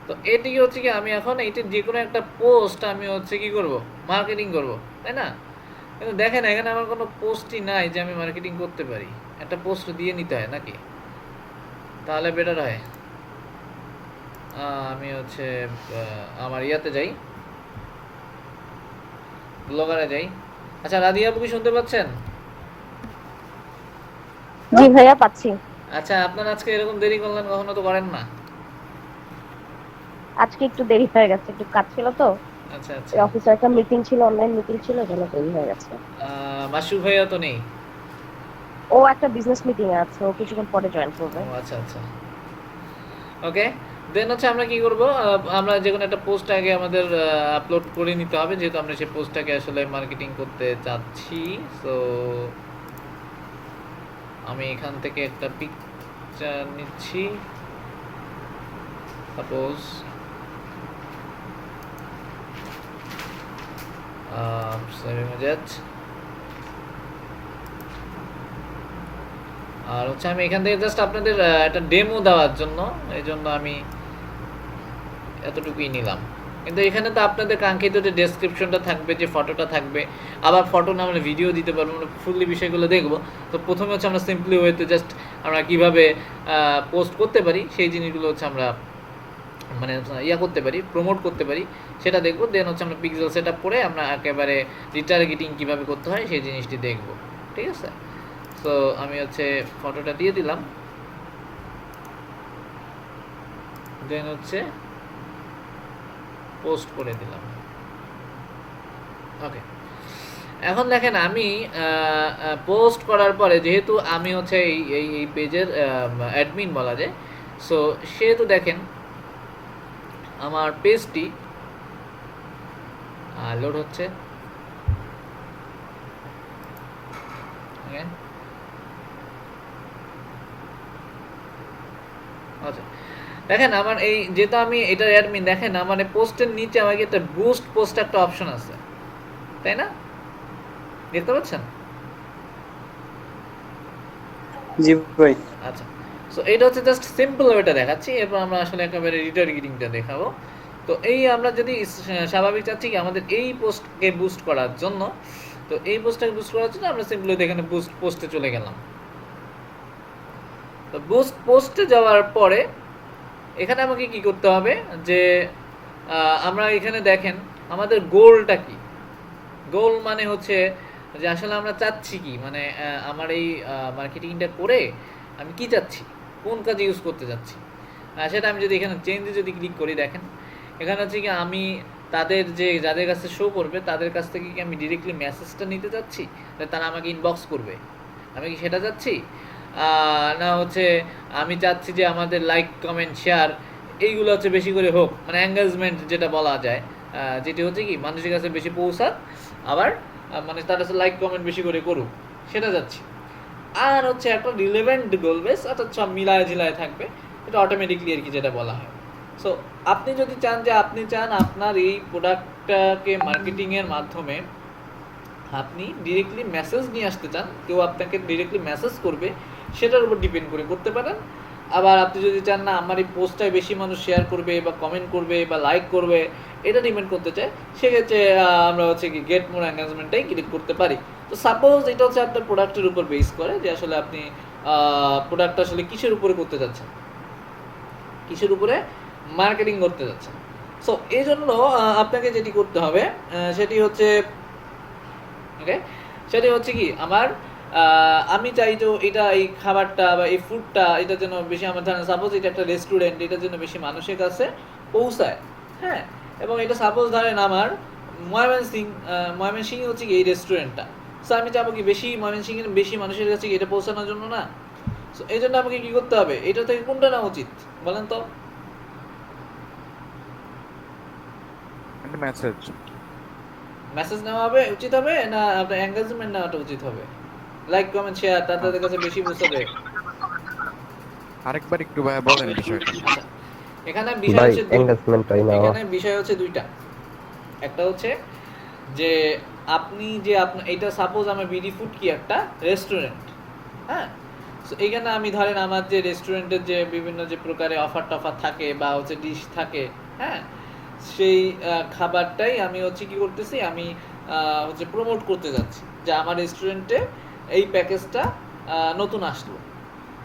তো এটিকে হচ্ছে কি আমি এখন এইটির যে কোনো একটা পোস্ট আমি হচ্ছে কি করব, মার্কেটিং করব, তাই না? কিন্তু দেখেন এখানে আমার কোনো পোস্টই নাই যে আমি মার্কেটিং করতে পারি, একটা পোস্ট দিয়ে নিতে হয় নাকি, তাহলে বেটার হয় আমি হচ্ছে আমার ইয়াতে যাই, ব্লগারে যাই। আচ্ছা রাধিয়া আপু কি শুনতে পাচ্ছেন? জি ভাইয়া পাচ্ছি। আচ্ছা আপনারা আজকে এরকম দেরি করলেন, কখনো তো করেন না। আজকে একটু দেরি হয়ে গেছে, একটু কাজ ছিল তো, আচ্ছা আচ্ছা, অফিসে একটা মিটিং ছিল, অনলাইন মিটিং ছিল, এজন্য দেরি হয়ে গেছে। মাসুক ভাইয়া তো নেই? ও একটা বিজনেস মিটিং এ আছে, ও কিছুক্ষণ পরে জয়েন করবে। ও আচ্ছা আচ্ছা, ওকে। দেন হচ্ছে আমরা কি করব, আমরা যে কোনো একটা পোস্ট আগে আমাদের আপলোড করে নিতে হবে, যেহেতু আমরা সেই পোস্টটাকে আসলে মার্কেটিং করতে চাচ্ছি। সো আমি এখান থেকে একটা পিকচার নিচ্ছি, সাপোজ আর হচ্ছে আমি এখান থেকে জাস্ট আপনাদের একটা ডেমো দেওয়ার জন্য, এই জন্য আমি এতটুকুই নিলাম। কিন্তু এখানে তো আপনাদের কাঙ্ক্ষিত যে ডেসক্রিপশনটা থাকবে, যে ফটোটা থাকবে, আবার ফটো না আমরা ভিডিও দিতে পারবো, আমরা ফুললি বিষয়গুলো দেখবো। তো প্রথমে হচ্ছে আমরা সিম্পলি ওয়েতে জাস্ট আমরা কীভাবে পোস্ট করতে পারি সেই জিনিসগুলো হচ্ছে আমরা মানে ইয়া করতে পারি, প্রমোট করতে পারি, সেটা দেখবো। দেন হচ্ছে আমরা পিক্সেল সেট আপ করে আমরা একেবারে রিটার্গেটিং কীভাবে করতে হয় সেই জিনিসটি দেখবো, ঠিক আছে? সো আমি হচ্ছে ফটোটা দিয়ে দিলাম, দেন হচ্ছে পোস্ট করে দিলাম। ওকে, এখন দেখেন আমি পোস্ট করার পরে, যেহেতু আমি হচ্ছে এই পেজের অ্যাডমিন বলা যায়, সো সেহেতু দেখেন আমার পেজটি লোড হচ্ছে, ওকে, আচ্ছা দেখেন আমার এই যেটা আমি এটা অ্যাডমিন দেখেন আমার পোস্টের নিচে আমাকে একটা বুস্ট পোস্ট একটা অপশন আছে, তাই না? দেখতে পাচ্ছেন? জি ভাই। আচ্ছা, সো এটা হচ্ছে জাস্ট সিম্পল ওয়েটা দেখাচ্ছি, এরপর আমরা আসলে একেবারে রিটার্গেটিংটা দেখাবো। তো এই আমরা যদি স্বাভাবিক চাচ্ছি কি আমাদের এই পোস্টকে বুস্ট করার জন্য, তো এই পোস্টটাকে বুস্ট করার জন্য আমরা সিম্পলি এখানে বুস্ট পোস্টে চলে গেলাম। তো বুস্ট পোস্টে যাওয়ার পরে এখানে আমাকে কি করতে হবে যে আমরা এখানে দেখেন আমাদের গোলটা কি। গোল মানে হচ্ছে যে আসলে আমরা চাচ্ছি কি, মানে আমার এই মার্কেটিংটা করে আমি কি চাচ্ছি, কোন কাজে ইউজ করতে চাচ্ছি, সেটা আমি যদি এখানে চেঞ্জে যদি ক্লিক করি, দেখেন এখানে হচ্ছে কি আমি তাদের যে যাদের কাছে শো করবে তাদের কাছ থেকে কি আমি ডিরেক্টলি মেসেজটা নিতে চাচ্ছি, তারা আমাকে ইনবক্স করবে, আমি কি সেটা চাচ্ছি, না হচ্ছে আমি চাচ্ছি যে আমাদের লাইক কমেন্ট শেয়ার এইগুলো হচ্ছে বেশি করে হোক, মানে এঙ্গেজমেন্ট যেটা বলা যায়, যেটি হচ্ছে কি মানুষের কাছে বেশি পৌঁছাক, আবার মানে তার কাছে লাইক কমেন্ট বেশি করে করুক, সেটা যাচ্ছি। আর হচ্ছে একটা রিলেভেন্ট গোল বেস, অর্থাৎ সব মিলায় ঝিলায় থাকবে, এটা অটোমেটিকলি আর কি যেটা বলা হয়। সো আপনি যদি চান যে আপনি চান আপনার এই প্রোডাক্টটাকে মার্কেটিংয়ের মাধ্যমে আপনি ডিরেক্টলি মেসেজ নিয়ে আসতে চান, কেউ আপনাকে ডিরেক্টলি মেসেজ করবে, সেটার উপর ডিপেন্ড করে করতে পারেন। আবার আপনি যদি চান না আমার এই পোস্টটায় বেশি মানুষ শেয়ার করবে বা কমেন্ট করবে বা লাইক করবে, এটা ডিপেন্ড করতে চায়, সেক্ষেত্রে আমরা হচ্ছে কি গেট মোর এঙ্গেজমেন্টটাই ক্লিক করতে পারি। তো সাপোজ এটা হচ্ছে আপনার প্রোডাক্টের উপর বেস করে যে আসলে আপনি প্রোডাক্টটা আসলে কিসের উপরে করতে যাচ্ছেন, কিসের উপরে মার্কেটিং করতে যাচ্ছেন। সো এই জন্য আপনাকে যেটি করতে হবে সেটি হচ্ছে ওকে, সেটি হচ্ছে কি আমার আমি চাই তো এটা এই খাবারটা বা এই ফুডটা এটা যেন বেশি আমার ধরেন সাপোজ এটা একটা রেস্টুরেন্ট, এটা যেন বেশি মানুষের কাছে পৌঁছায়, হ্যাঁ, এবং এটা সাপোজ ধরেন আমার ময়মনসিংহ হচ্ছে কি এই রেস্টুরেন্টটা, সো আমি চাবো কি বেশি ময়মনসিংহের বেশি মানুষের কাছে এটা পৌঁছানোর জন্য না। সো এই জন্য আমাকে কি করতে হবে, এটা থেকে কোনটা নেওয়া উচিত বলেন তো? মেসেজ মেসেজ নেওয়া হবে উচিত হবে না আপনার এঙ্গেজমেন্ট নেওয়াটা উচিত হবে, লাইক কমেন্ট শেয়ার তাদের কাছে বেশি পৌঁছাবে? আরেকবার একটু ভাই বলেন বিষয়টা। আচ্ছা, এখানে বিষয় ভাই হচ্ছে এঙ্গেজমেন্টটাই নাও। এখানে বিষয় হচ্ছে দুইটা। একটা হচ্ছে যে আপনি যে আপনার এটা সাপোজ আমার বিডি ফুড কি একটা রেস্টুরেন্ট, হ্যাঁ, সো এইখানে আমি ধরেন আমার যে রেস্টুরেন্টের যে বিভিন্ন যে প্রকারে অফার টফার থাকে বা হচ্ছে ডিশ থাকে, হ্যাঁ, সেই খাবারটাই আমি হচ্ছে কি করতেছি, আমি হচ্ছে প্রমোট করতে যাচ্ছি যে আমার রেস্টুরেন্টে এই প্যাকেজটা নতুন আসলো।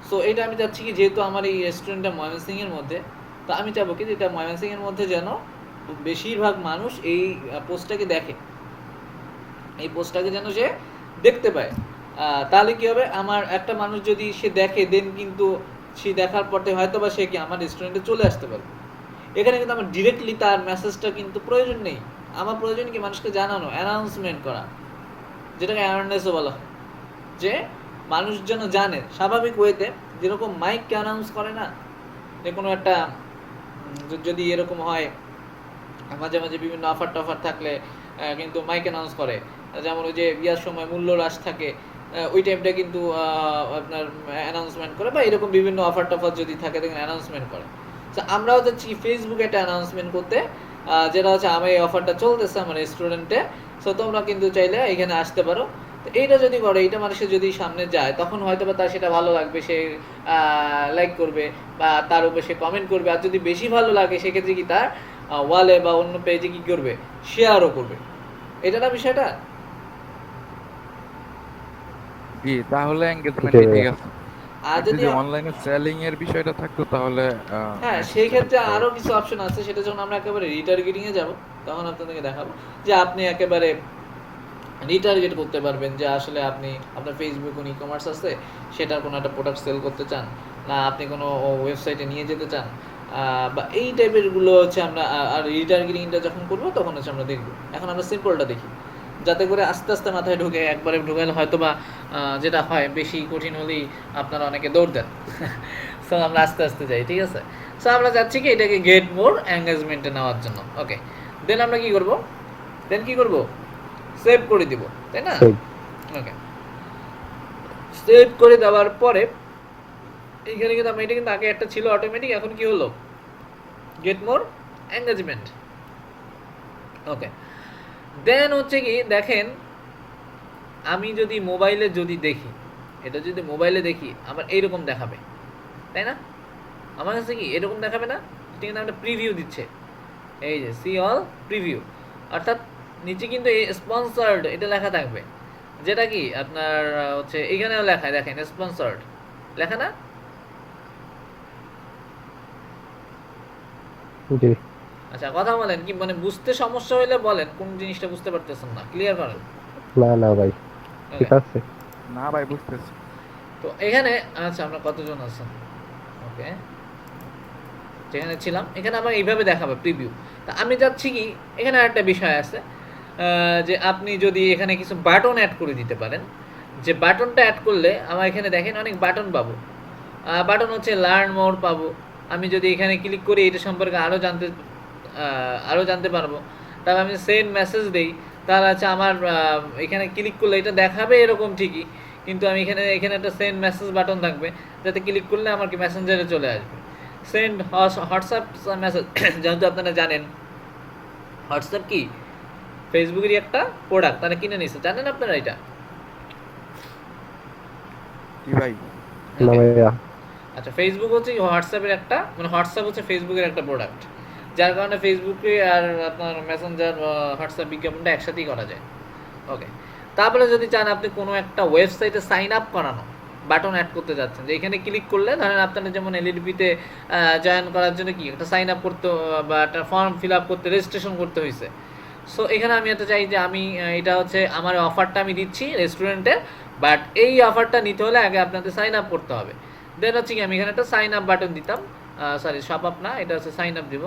সো এটা আমি চাচ্ছি কি যেহেতু আমার এই রেস্টুরেন্টটা ময়মনসিংহের মধ্যে, তো আমি চাবো কি যেটা ময়মনসিংহের মধ্যে যেন বেশিরভাগ মানুষ এই পোস্টটাকে দেখে, এই পোস্টটাকে যেন সে দেখতে পায়। তাহলে কি হবে, আমার একটা মানুষ যদি সে দেখে দেন কিন্তু সে দেখার পরে হয়তো বা সে কি আমার রেস্টুরেন্টে চলে আসতে পারবে। এখানে কিন্তু আমার ডিরেক্টলি তার মেসেজটা কিন্তু প্রয়োজন নেই, আমার প্রয়োজন কি মানুষকে জানানো, অ্যানাউন্সমেন্ট করা, যেটাকে অ্যাওয়ারনেসও বলা হয়, যে মানুষ যেন জানে স্বাভাবিক ওয়েতে, যেরকম মাইককে অ্যানাউন্স করে না, যে কোনো একটা যদি এরকম হয় মাঝে মাঝে বিভিন্ন অফার টফার থাকলে কিন্তু মাইক অ্যানাউন্স করে, যেমন ওই যে বিয়ার সময় মূল্য হ্রাস থাকে, ওই টাইমটা কিন্তু আপনার অ্যানাউন্সমেন্ট করে, বা এরকম বিভিন্ন অফার টফার যদি থাকে দেখেন অ্যানাউন্সমেন্ট করে। তো আমরাও যাচ্ছি ফেসবুকে একটা অ্যানাউন্সমেন্ট করতে, যেটা হচ্ছে আমার এই অফারটা চলতেছে আমার রেস্টুরেন্টে, সো তোমরা কিন্তু চাইলে এখানে আসতে পারো। তো এইটা যদি করে, এইটা মানুষের যদি সামনে যায়, তখন হয়তো বা তার সেটা ভালো লাগবে, সে লাইক করবে বা তার উপরে সে কমেন্ট করবে, আর যদি বেশি ভালো লাগে সেক্ষেত্রে কি তার ওয়ালে বা অন্য পেজে কি করবে, শেয়ারও করবে। এটা না বিষয়টা? জি, তাহলে এঙ্গেজমেন্ট জি। ঠিক আছে। আর যদি যদি অনলাইনে সেলিং এর বিষয়টা থাকতো তাহলে হ্যাঁ, সেই ক্ষেত্রে আরো কিছু অপশন আছে, সেটা যখন আমরা একেবারে রিটার্গেটিং এ যাব তখন আপনাদেরকে দেখাবো যে আপনি একেবারে রিটার্গেট করতে পারবেন, যে আসলে আপনি আপনার ফেসবুক কোন ই-কমার্স আছে সেটার কোনো একটা প্রোডাক্ট সেল করতে চান, না আপনি কোনো ওয়েবসাইটে নিয়ে যেতে চান, বা এই টাইপের গুলো হচ্ছে আমরা আর রিটার্গেটিংটা যখন করবো তখন হচ্ছে আমরা দেখবো। এখন আমরা সিম্পলটা দেখি, যাতে করে আস্তে আস্তে মাথায় ঢুকে, একবারে ঢুকালে হয়তো বা যেটা হয় বেশি কঠিন হলেই আপনারা অনেকে দৌড় দেন। সো আমরা আস্তে আস্তে যাই, ঠিক আছে? সো আমরা যাচ্ছি কি এটাকে গেট মোর এঙ্গেজমেন্টে নেওয়ার জন্য। ওকে, দেন আমরা কি করব, সেভ করে দিব, তাই না? Save। ওকে, সেভ করে দেওয়ার পরে এইখানে কিন্তু এটা কিন্তু আগে একটা ছিল অটোমেটিক, এখন কি হলো গেট মোর এঙ্গেজমেন্ট। ওকে, দেন হচ্ছে কি দেখেন, আমি যদি মোবাইলে যদি দেখি, এটা যদি মোবাইলে দেখি আমার এইরকম দেখাবে, তাই না? আমার কাছে কি এরকম দেখাবে না? এটা কিন্তু একটা প্রিভিউ দিচ্ছে, এই যে সি অল প্রিভিউ, অর্থাৎ নিচে কিন্তু এই স্পন্সর্ড এটা লেখা থাকবে, যেটা কি আপনার হচ্ছে এখানেও লেখা, দেখেন স্পন্সর্ড লেখা না? জি আচ্ছা কথা বলেন, কি মানে বুঝতে সমস্যা হলে বলেন, কোন জিনিসটা বুঝতে পারতেছেন না, ক্লিয়ার করেন। না ভাই ঠিক আছে। না ভাই বুঝতেছি। তো এখানে আচ্ছা আমরা কতজন আছেন? ওকে, যেখানে ছিলাম এখানে আমার এইভাবে দেখাবে প্রিভিউ। তা আমি যাচ্ছি কি, এখানে আরেকটা বিষয় আছে, যে আপনি যদি এখানে কিছু বাটন অ্যাড করে দিতে পারেন, যে বাটনটা অ্যাড করলে আমার এখানে দেখেন অনেক বাটন পাবো। বাটন হচ্ছে লার্ন মোর পাবো, আমি যদি এখানে ক্লিক করি এটা সম্পর্কে আরও জানতে পারবো। তারপর আমি সেন্ড মেসেজ দিই, তাহলে হচ্ছে আমার এখানে ক্লিক করলে এটা দেখাবে এরকম ঠিকই, কিন্তু আমি এখানে একটা সেন্ড মেসেজ বাটন থাকবে, যাতে ক্লিক করলে আমার কি মেসেঞ্জারে চলে আসবে। সেন্ড হোয়াটসঅ্যাপ মেসেজ, যেহেতু আপনারা জানেন হোয়াটসঅ্যাপ কি ফেসবুকেরই একটা প্রোডাক্ট, তারা কিনে নিয়েছে, জানেন আপনারা এটা? কি ভাই? না ভাইয়া আচ্ছা, ফেসবুক হচ্ছে হোয়াটসঅ্যাপের একটা, মানে হোয়াটসঅ্যাপ হচ্ছে ফেসবুকের একটা প্রোডাক্ট, যার কারণে ফেসবুকে আর আপনার মেসেঞ্জার হোয়াটসঅ্যাপ বিজ্ঞাপনটা একসাথেই করা যায়। ওকে, তারপরে যদি চান আপনি কোনো একটা ওয়েবসাইটে সাইন আপ করানো বাটন অ্যাড করতে যাচ্ছেন, যে এখানে ক্লিক করলে ধরেন আপনার যেমন এলইডিপিতে জয়েন করার জন্য কি একটা সাইন আপ করতে বা একটা ফর্ম ফিল আপ করতে, রেজিস্ট্রেশন করতে হয়েছে। সো এখানে আমি এটা চাই যে আমি এটা হচ্ছে আমার অফারটা আমি দিচ্ছি রেস্টুরেন্টের, বাট এই অফারটা নিতে হলে আগে আপনাদের সাইন আপ করতে হবে। দেন হচ্ছে কি আমি এখানে একটা সাইন আপ বাটন দিতাম, সরি শপ আপ না, এটা হচ্ছে সাইন আপ দিব।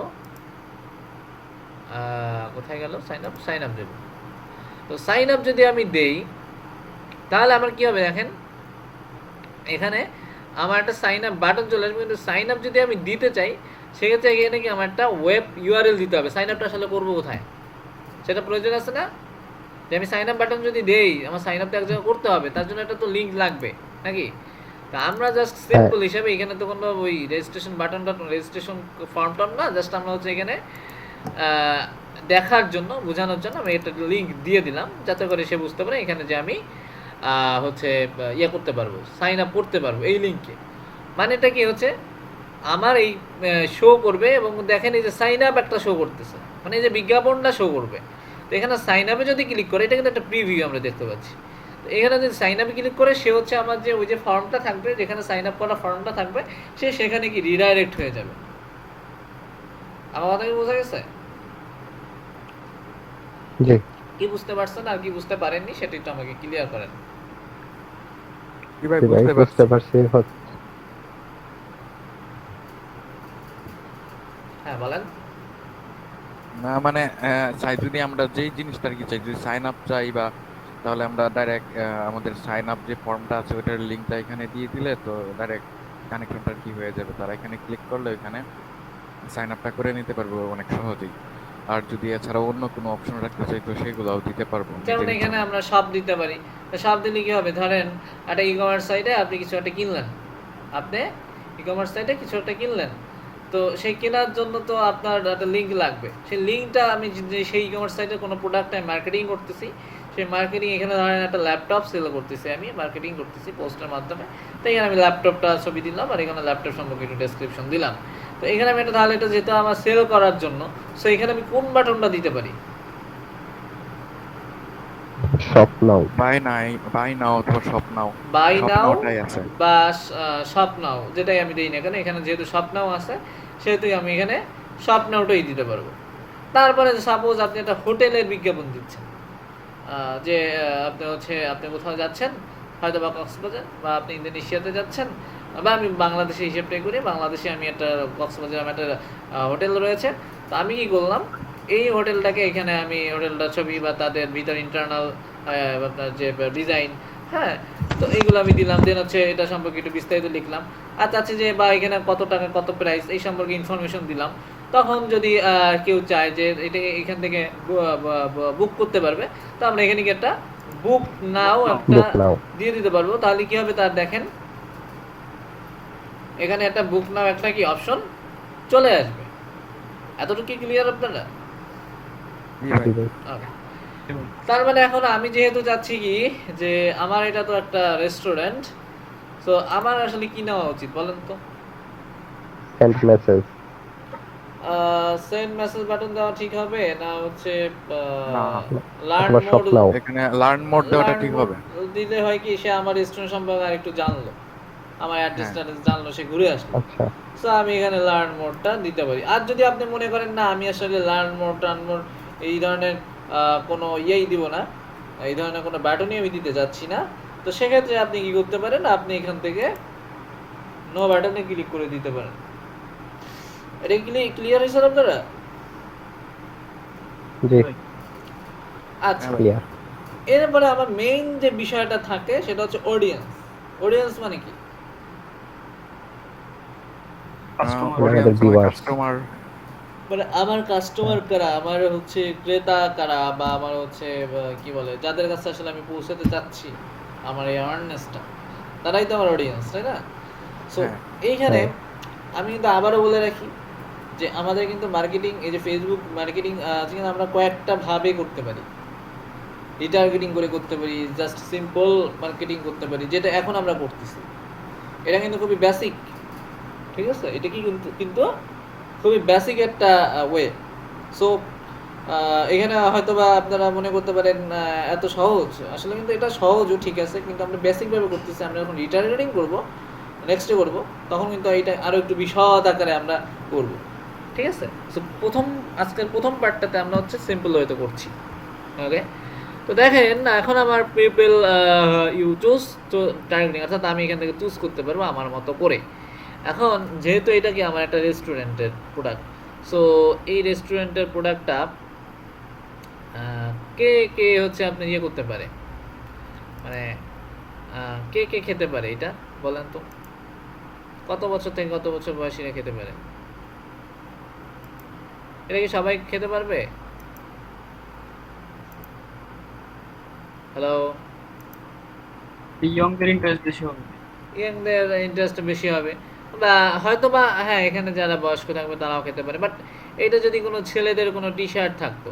কোথায় গেল সাইন আপ দেব। তো সাইন আপ যদি আমি দেই তাহলে আমার কি হবে দেখেন, এখানে আমার একটা সাইন আপ বাটন চলে আসবে, কিন্তু সাইন আপ যদি আমি দিতে চাই সেক্ষেত্রে এখানে কি আমার একটা ওয়েব ইউআরএল দিতে হবে। সাইন আপটা আসলে করবো কোথায়, সেটা প্রয়োজন আছে না? যে আমি সাইন আপ বাটন যদি দেই, আমার সাইন আপটা এক জায়গায় করতে হবে, তার জন্য একটা তো লিঙ্ক লাগবে নাকি? তা আমরা জাস্ট সিম্পল হিসাবে এখানে তো কোনো ওই রেজিস্ট্রেশন বাটনটা, রেজিস্ট্রেশন ফর্ম টর্ম না, জাস্ট আমরা হচ্ছে এখানে দেখার জন্য, বোঝানোর জন্য আমি একটা লিঙ্ক দিয়ে দিলাম, যাতে করে সে বুঝতে পারে এখানে যে আমি হচ্ছে ইয়ে করতে পারবো, সাইন আপ করতে পারবো এই লিঙ্কে। মানে এটা কি হচ্ছে আমার এই শো করবে, এবং দেখেন এই যে সাইন আপ একটা শো করতেছে, মানে এই যে বিজ্ঞাপনটা শো করবে। তো এখানে সাইন আপে যদি ক্লিক করে, এটা কিন্তু একটা প্রিভিউ আমরা দেখতে পাচ্ছি। তো এখানে যদি সাইন আপে ক্লিক করে, সে হচ্ছে আমার যে ওই যে ফর্মটা থাকবে, যেখানে সাইন আপ করা ফর্মটা থাকবে, সে সেখানে কি রিডাইরেক্ট হয়ে যাবে। আমার কথা কি বোঝা গেছে? জি কি বুঝতে পারছেন আর কি বুঝতে পারেননি সেটা একটু আমাকে ক্লিয়ার করেন। কি ভাই জি ভাই বুঝতে বুঝতে পারছি। পারছি। হ্যাঁ বলেন। না মানে চাই যদি আমরা যেই জিনিসটা আর কি চাই, যদি সাইন আপ চাই বা, তাহলে আমরা ডাইরেক্ট আমাদের সাইন আপ যে ফর্মটা আছে ওটার লিঙ্কটা এখানে দিয়ে দিলে তো ডাইরেক্ট কানেকশনটা কি হয়ে যাবে, তারা এখানে ক্লিক করলে ওইখানে সাইন আপটা করে নিতে পারবো অনেক সহজেই। আর যদি এছাড়া অন্য কোনো অপশন রাখতে চাই তো সেগুলোও দিতে পারবো। যেমন এখানে আমরা সব দিতে পারি, তো সব দিলে কি হবে, ধরেন একটা ই কমার্স সাইটে আপনি কিছু একটা কিনলেন, আপনি ই কমার্স সাইটে কিছু একটা কিনলেন, তো সেই কেনার জন্য তো আপনার একটা লিঙ্ক লাগবে। সেই লিঙ্কটা আমি যে সেই ই কমার্স সাইটে কোনো প্রোডাক্টে মার্কেটিং করতেছি, সেই মার্কেটিং এখানে ধরেন একটা ল্যাপটপ সেল করতেছি, আমি মার্কেটিং করতেছি পোস্টের মাধ্যমে, তো এখানে আমি ল্যাপটপটা ছবি দিলাম আর এখানে ল্যাপটপ সম্পর্কে একটু ডেসক্রিপশন দিলাম। তো এখানে আমি এটা তাহলে এটা যেটা আমার সেল করার জন্য, সো এখানে আমি কোন বাটনটা দিতে পারি? শপ নাও, বাই নাও অথবা shop now. Buy shop now নাওটাই আছে। বা শপ নাও, যেটাই আমি দিই না কেন, এখানে যেহেতু শপ নাও আছে সেহেতু আমি এখানে শপ নাওটাই দিতে পারবো। তারপরে সাপোজ আপনি একটা হোটেলের বিজ্ঞাপন দিচ্ছেন, যে আপনি হচ্ছে আপনি কোথাও যাচ্ছেন, হয়তো বা কক্সবাজার বা আপনি ইন্দোনেশিয়াতে যাচ্ছেন, বা আমি বাংলাদেশে হিসেবটাই করি, বাংলাদেশে আমি একটা কক্সবাজার আমার একটা হোটেল রয়েছে। তো আমি কি করলাম, এই হোটেলটাকে এখানে আমি হোটেলটার ছবি বা তাদের ভিতর ইন্টারনাল আপনার যে ডিজাইন, হ্যাঁ, তো এইগুলো আমি দিলাম। দেন হচ্ছে এটা সম্পর্কে একটু বিস্তারিত লিখলাম, আর চাচ্ছি যে বা এখানে কত টাকা কত প্রাইস এই সম্পর্কে ইনফরমেশন দিলাম। তখন যদি কেউ চায় যে এটা এখান থেকে বুক করতে পারবে, তো আমরা এখানে একটা বুক নাও একটা বুক নাও দিয়ে দিতে পারবো, তাহলে কি হবে তার দেখেন এখানে একটা বুক নাও একটা কি অপশন চলে আসবে। এতটুকু কি ক্লিয়ার আপনারা? জি ভাই। জি ভাই। Okay. তার মানে এখন আমি যেহেতু চাচ্ছি কি যে আমার এটা তো একটা রেস্টুরেন্ট, তো আমার আসলে কি নেওয়া উচিত বলেন তো? Send message send message button দেওয়া ঠিক হবে না হচ্ছে না, লার্ন অথবা মোড? শপ নাও। এখানে লার্ন মোড দেওয়াটা ঠিক হবে। দিলে হয় কি সে আমার রেস্টুরেন্ট সম্পর্কে আর একটু জানলো, আমার অ্যাড্রেস হ্যাঁ। ট্যাড্রেস জানলো, সে ঘুরে আসলো। আচ্ছা সো আমি এখানে লার্ন মোডটা দিতে পারি। আর যদি আপনি মনে করেন না আমি আসলে লার্ন মোড টার্ন মোড এই ধরনের কোনো ইয়েই দিব না, এই ধরনের কোনো বাটনই আমি দিতে যাচ্ছি না, তো সেক্ষেত্রে আপনি কি করতে পারেন, আপনি এখান থেকে নো বাটনে ক্লিক করে দিতে পারেন। এটা ক্লিয়ার হয়েছে আপনারা? জি আচ্ছা, হ্যাঁ ভাই। ক্লিয়ার। এরপরে আমার মেইন যে বিষয়টা থাকে সেটা হচ্ছে অডিয়েন্স। অডিয়েন্স মানে কি? আমাদের viewers। কাস্টমার মানে আমার কাস্টমার কারা, আমার হচ্ছে ক্রেতা কারা, বা আমার হচ্ছে কি বলে যাদের কাছে আসলে আমি পৌঁছাতে চাচ্ছি আমার এই অ্যাওয়ারনেসটা, তারাই তো আমার অডিয়েন্স, তাই না? সো হ্যাঁ। এইখানে হ্যাঁ। আমি কিন্তু আবারও বলে রাখি যে আমাদের কিন্তু মার্কেটিং, এই যে ফেসবুক মার্কেটিং কিন্তু আমরা কয়েকটা ভাবে করতে পারি। রিটার্গেটিং করে করতে পারি, জাস্ট সিম্পল মার্কেটিং করতে পারি, যেটা এখন আমরা করতেছি। এটা কিন্তু খুবই বেসিক, ঠিক আছে? এটা কি কিন্তু খুবই বেসিক একটা ওয়ে। সো এখানে হয়তোবা আপনারা মনে করতে পারেন এত সহজ, আসলে কিন্তু এটা সহজও ঠিক আছে, কিন্তু আমরা বেসিকভাবে করতেছি। আমরা যখন রিটার্গেটিং করব, নেক্সটে করব, তখন কিন্তু এটা আরও একটু বিশদ আকারে আমরা করব, ঠিক আছে? সো আজকের প্রথম পার্টটাতে আমরা হচ্ছে সিম্পল ওয়েতে করছি। ওকে, তো দেখেন এখন আমার পিপল ইউ চুজ তো টার্গেটিং, অর্থাৎ আমি এখান থেকে চুজ করতে পারবো আমার মতো করে। এখন যেহেতু এটা কি আমার একটা রেস্টুরেন্টের প্রোডাক্ট, সো এই রেস্টুরেন্টের প্রোডাক্টটা কে কে হচ্ছে আপনি ইয়ে করতে পারে, মানে কে কে খেতে পারে এটা বলেন তো? কত বছর থেকে কত বছর বয়সীরা খেতে পারে? এটা কি সবাই খেতে পারবে? হ্যালো? ইয়ংদের ইন্টারেস্ট বেশি হবে। ইয়াংদের ইন্টারেস্ট বেশি হবে, বা হয়তো বা হ্যাঁ এখানে যারা বয়স্ক থাকবে তারাও খেতে পারে। বাট এইটা যদি কোনো ছেলেদের কোনো টি শার্ট থাকতো,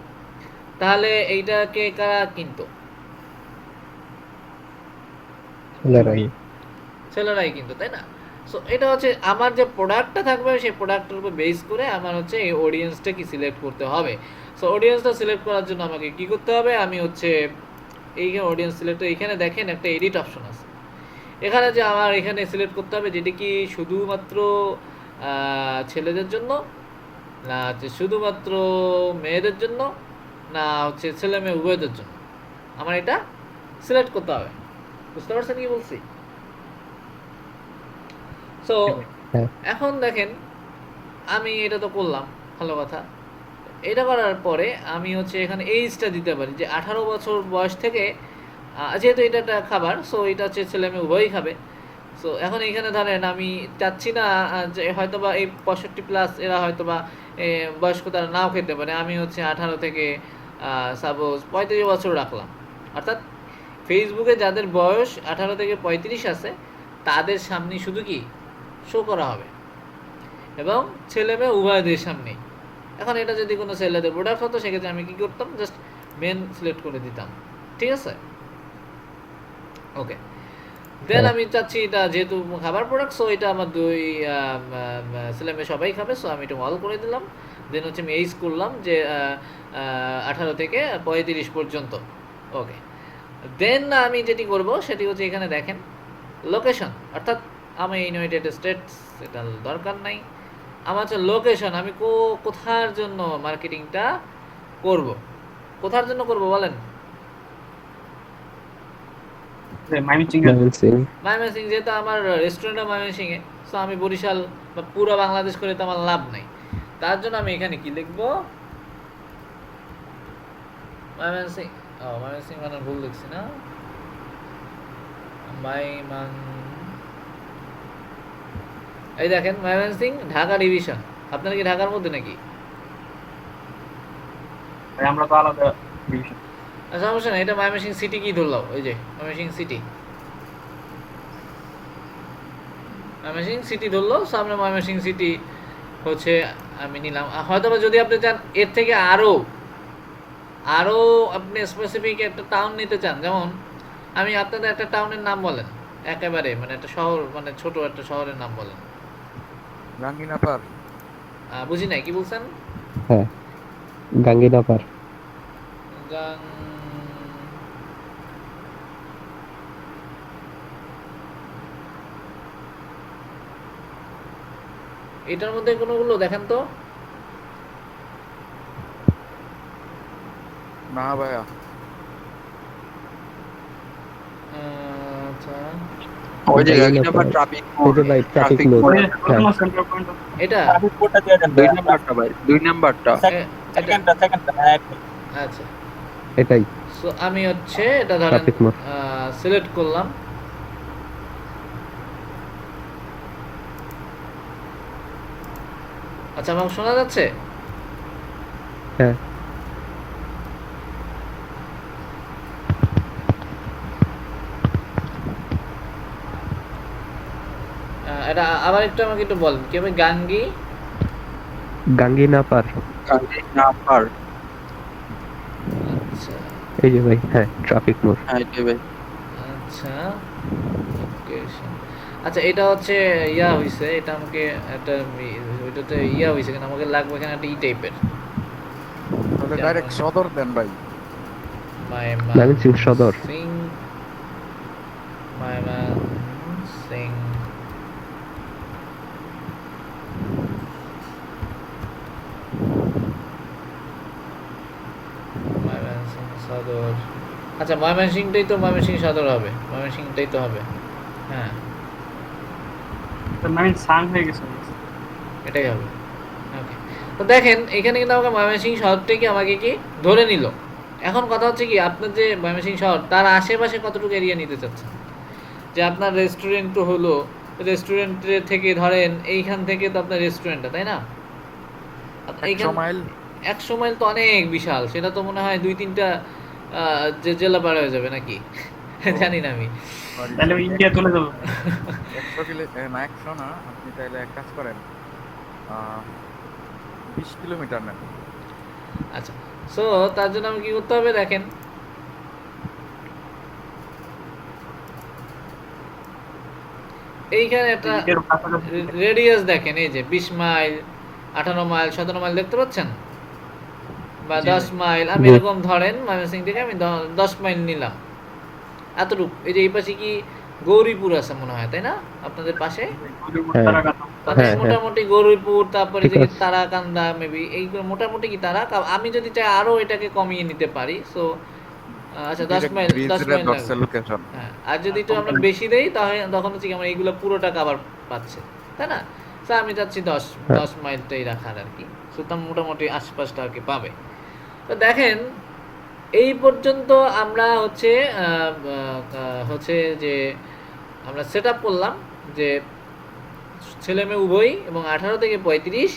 তাহলে এইটাকে কারা কিনতো? ছেলেরাই। ছেলেরাই কিনতো, তাই না? সো এটা হচ্ছে আমার যে প্রোডাক্টটা থাকবে সেই প্রোডাক্টের উপর বেস করে আমার হচ্ছে এই অডিয়েন্সটা কি সিলেক্ট করতে হবে। সো অডিয়েন্সটা সিলেক্ট করার জন্য আমাকে কি করতে হবে, আমি হচ্ছে এইখানে অডিয়েন্স সিলেক্ট, এইখানে দেখেন একটা এডিট অপশন আছে। এখানে যে আমার এখানে সিলেক্ট করতে হবে যেটা কি শুধুমাত্র ছেলেদের জন্য, না হচ্ছে শুধুমাত্র মেয়েদের জন্য, না হচ্ছে ছেলে মেয়ে উভয়দের জন্য, আমার এটা সিলেক্ট করতে হবে। বুঝতে পারছেন কি বলছি? সো হ্যাঁ। এখন দেখেন আমি এটা তো করলাম, ভালো কথা। এটা করার পরে আমি হচ্ছে এখানে এইজটা দিতে পারি যে 18 বছর বয়স থেকে, যেহেতু এটা একটা খাবার, সো এটা হচ্ছে ছেলে মেয়ে উভয়ই খাবে। সো এখন এইখানে ধরেন আমি চাচ্ছি না যে হয়তোবা এই 65 প্লাস এরা হয়তোবা বয়স্ক তারা নাও খেতে পারে, আমি হচ্ছে 18 থেকে সাপোজ 35 বছর রাখলাম। অর্থাৎ ফেসবুকে যাদের বয়স 18 থেকে 35 আছে তাদের সামনে শুধু কি শো করা হবে, এবং ছেলে মেয়ে উভয়দের সামনেই। এখন এটা যদি কোনো ছেলেদের প্রোডাক্ট হতো সেক্ষেত্রে আমি কি করতাম, জাস্ট মেন সিলেক্ট করে দিতাম, ঠিক আছে? ওকে, দেন আমি চাচ্ছি এটা যেহেতু খাবার প্রোডাক্ট, সো এটা আমার দুই ছেলে মেয়ে সবাই খাবে, সো আমি এটা অল করে দিলাম। দেন হচ্ছে আমি এইজ করলাম যে 18 থেকে 35 পর্যন্ত। ওকে, দেন আমি যেটি করব সেটি হচ্ছে এখানে দেখেন লোকেশন, অর্থাৎ আমি ইউনাইটেড স্টেটস এটা দরকার নাই, আমার হচ্ছে লোকেশন, আমি কোথার জন্য মার্কেটিংটা করব, কোথার জন্য করব বলেন? ময়মনসিং, যেহেতু আমার রেস্টুরেন্টও ময়মনসিংয়ে, সো আমি বরিশাল বা পুরো বাংলাদেশ করে তো আমার লাভ নাই, তার জন্য আমি এখানে কি লিখবো, ময়মনসিং। ময়মনসিং মানে ভুল লিখছি না, এই দেখেন ময়মনসিং ঢাকা ডিভিশন। আপনারা কি ঢাকার মধ্যে নাকি? আমরা তো আলাদা ডিভিশন। আচ্ছা সমস্যা নেই, এটা ময়মনসিংহ সিটি কি ধরলাম, ওই যে ময়মনসিংহ সিটি, ময়মনসিংহ সিটি ধরলো, সামনে ময়মনসিংহ সিটি হচ্ছে আমি নিলাম। হয়তো বা যদি আপনি চান এর থেকে আরও আপনি স্পেসিফিক একটা টাউন নিতে চান, যেমন আমি আপনাদের একটা টাউনের নাম বলেন একেবারে, মানে একটা শহর, মানে ছোট একটা শহরের নাম বলেন। গাঙ্গিনাপার। বুঝি নাই, কি বলছেন? হ্যাঁ, গাঙ্গিনাপার। গাং এটার মধ্যে কোনোগুলো দেখেন তো। না ভাইয়া, আচ্ছা ওই যে গাঙ্গিনাপার। ট্রাফিক এই যে ভাই ট্রাফিক মোড়। হ্যাঁ, এটা দুই নাম্বারটা ভাই, দুই নাম্বারটা। এটা আচ্ছা, এটাই সো আমি হচ্ছে এটা ধরেন ট্রাফিক মোড়। সিলেক্ট করলাম। আচ্ছা আমাকে শোনা যাচ্ছে? হ্যাঁ, এটা আবার একটু আমাকে একটু বলেন কি হবে, গাঙ্গিনাপার। নাম্বার, আচ্ছা এই যে ভাই, হ্যাঁ ট্রাফিক মোড়। হ্যাঁ এটাই ভাই। আচ্ছা লোকেশন। আচ্ছা এটা হচ্ছে ইয়া হইছে, এটা আমাকে একটা ওইটাতে ইয়া হইছে, কিন্তু আমাকে লাগবে এখানে একটা ই টাইপের তাহলে ডাইরেক্ট সদর দেন ভাই। ময়মনসিংহ সদর। ময়মনসিংহ ময়মনসিংহ সদর। আচ্ছা ময়মনসিংহটাই তো, ময়মনসিংহ সদর হবে, ময়মনসিংহটাই তো হবে। হ্যাঁ এটাই হবে। ওকে, তো দেখেন এখানে কিন্তু আমাকে ময়মনসিংহ শহরটাকে আমাকে কি ধরে নিল। এখন কথা হচ্ছে কি, আপনার যে ময়মনসিংহ শহর তার আশেপাশে কতটুকু এরিয়া নিতে চাচ্ছেন, যে আপনার রেস্টুরেন্ট তো হলো, রেস্টুরেন্টের থেকে ধরেন এইখান থেকে তো আপনার রেস্টুরেন্টটা, তাই না? আপনার 100 এইখান মাইল। 100 মাইল তো অনেক বিশাল, সেটা তো মনে হয় 2-3টা যে জেলা পার হয়ে যাবে নাকি জানি না আমি। তাহলে ইন্ডিয়া চলে যাবো। 100 কিলো না, 100 না, আপনি তাহলে এক কাজ করেন, 20 কিলোমিটার নেন। আচ্ছা, সো তার জন্য আমি কি করতে হবে দেখেন, এইখানে একটা রেডিয়াস দেখেন, এই যে 20 মাইল, 18 মাইল, 17 মাইল দেখতে পাচ্ছেন, বা 10 মাইল। আমি জি। এরকম ধরেন ময়মনসিংহ থেকে আমি 10 মাইল নিলাম এতটুকু। এই যে এই পাশে কি গৌরীপুর আছে মনে হয়, তাই না আপনাদের পাশে? তাহলে হ্যাঁ, মোটামুটি গৌরীপুর, তারপরে ঠিক যে আছে। তারাকান্দা, মেবি এইগুলো মোটামুটি কি তারা, আমি যদি চাই আরো এটাকে কমিয়ে নিতে পারি। সো আচ্ছা 10 মাইল, 10 মাইল লাগবে। লোকেশন। হ্যাঁ, আর যদি একটু আমরা বেশি দেই তাহলে তখন হচ্ছে কি আমরা এইগুলো পুরোটা কভার পাচ্ছে, তাই না? তো আমি চাচ্ছি 10 হ্যাঁ। 10 মাইলটাই রাখার আর কি, সুতরাং মোটামুটি আশপাশটা আর কি পাবে। তো দেখেন এই পর্যন্ত আমরা হচ্ছে হচ্ছে যে আমরা সেট আপ করলাম যে ছেলে মেয়ে উভয়ই এবং 18 থেকে 35,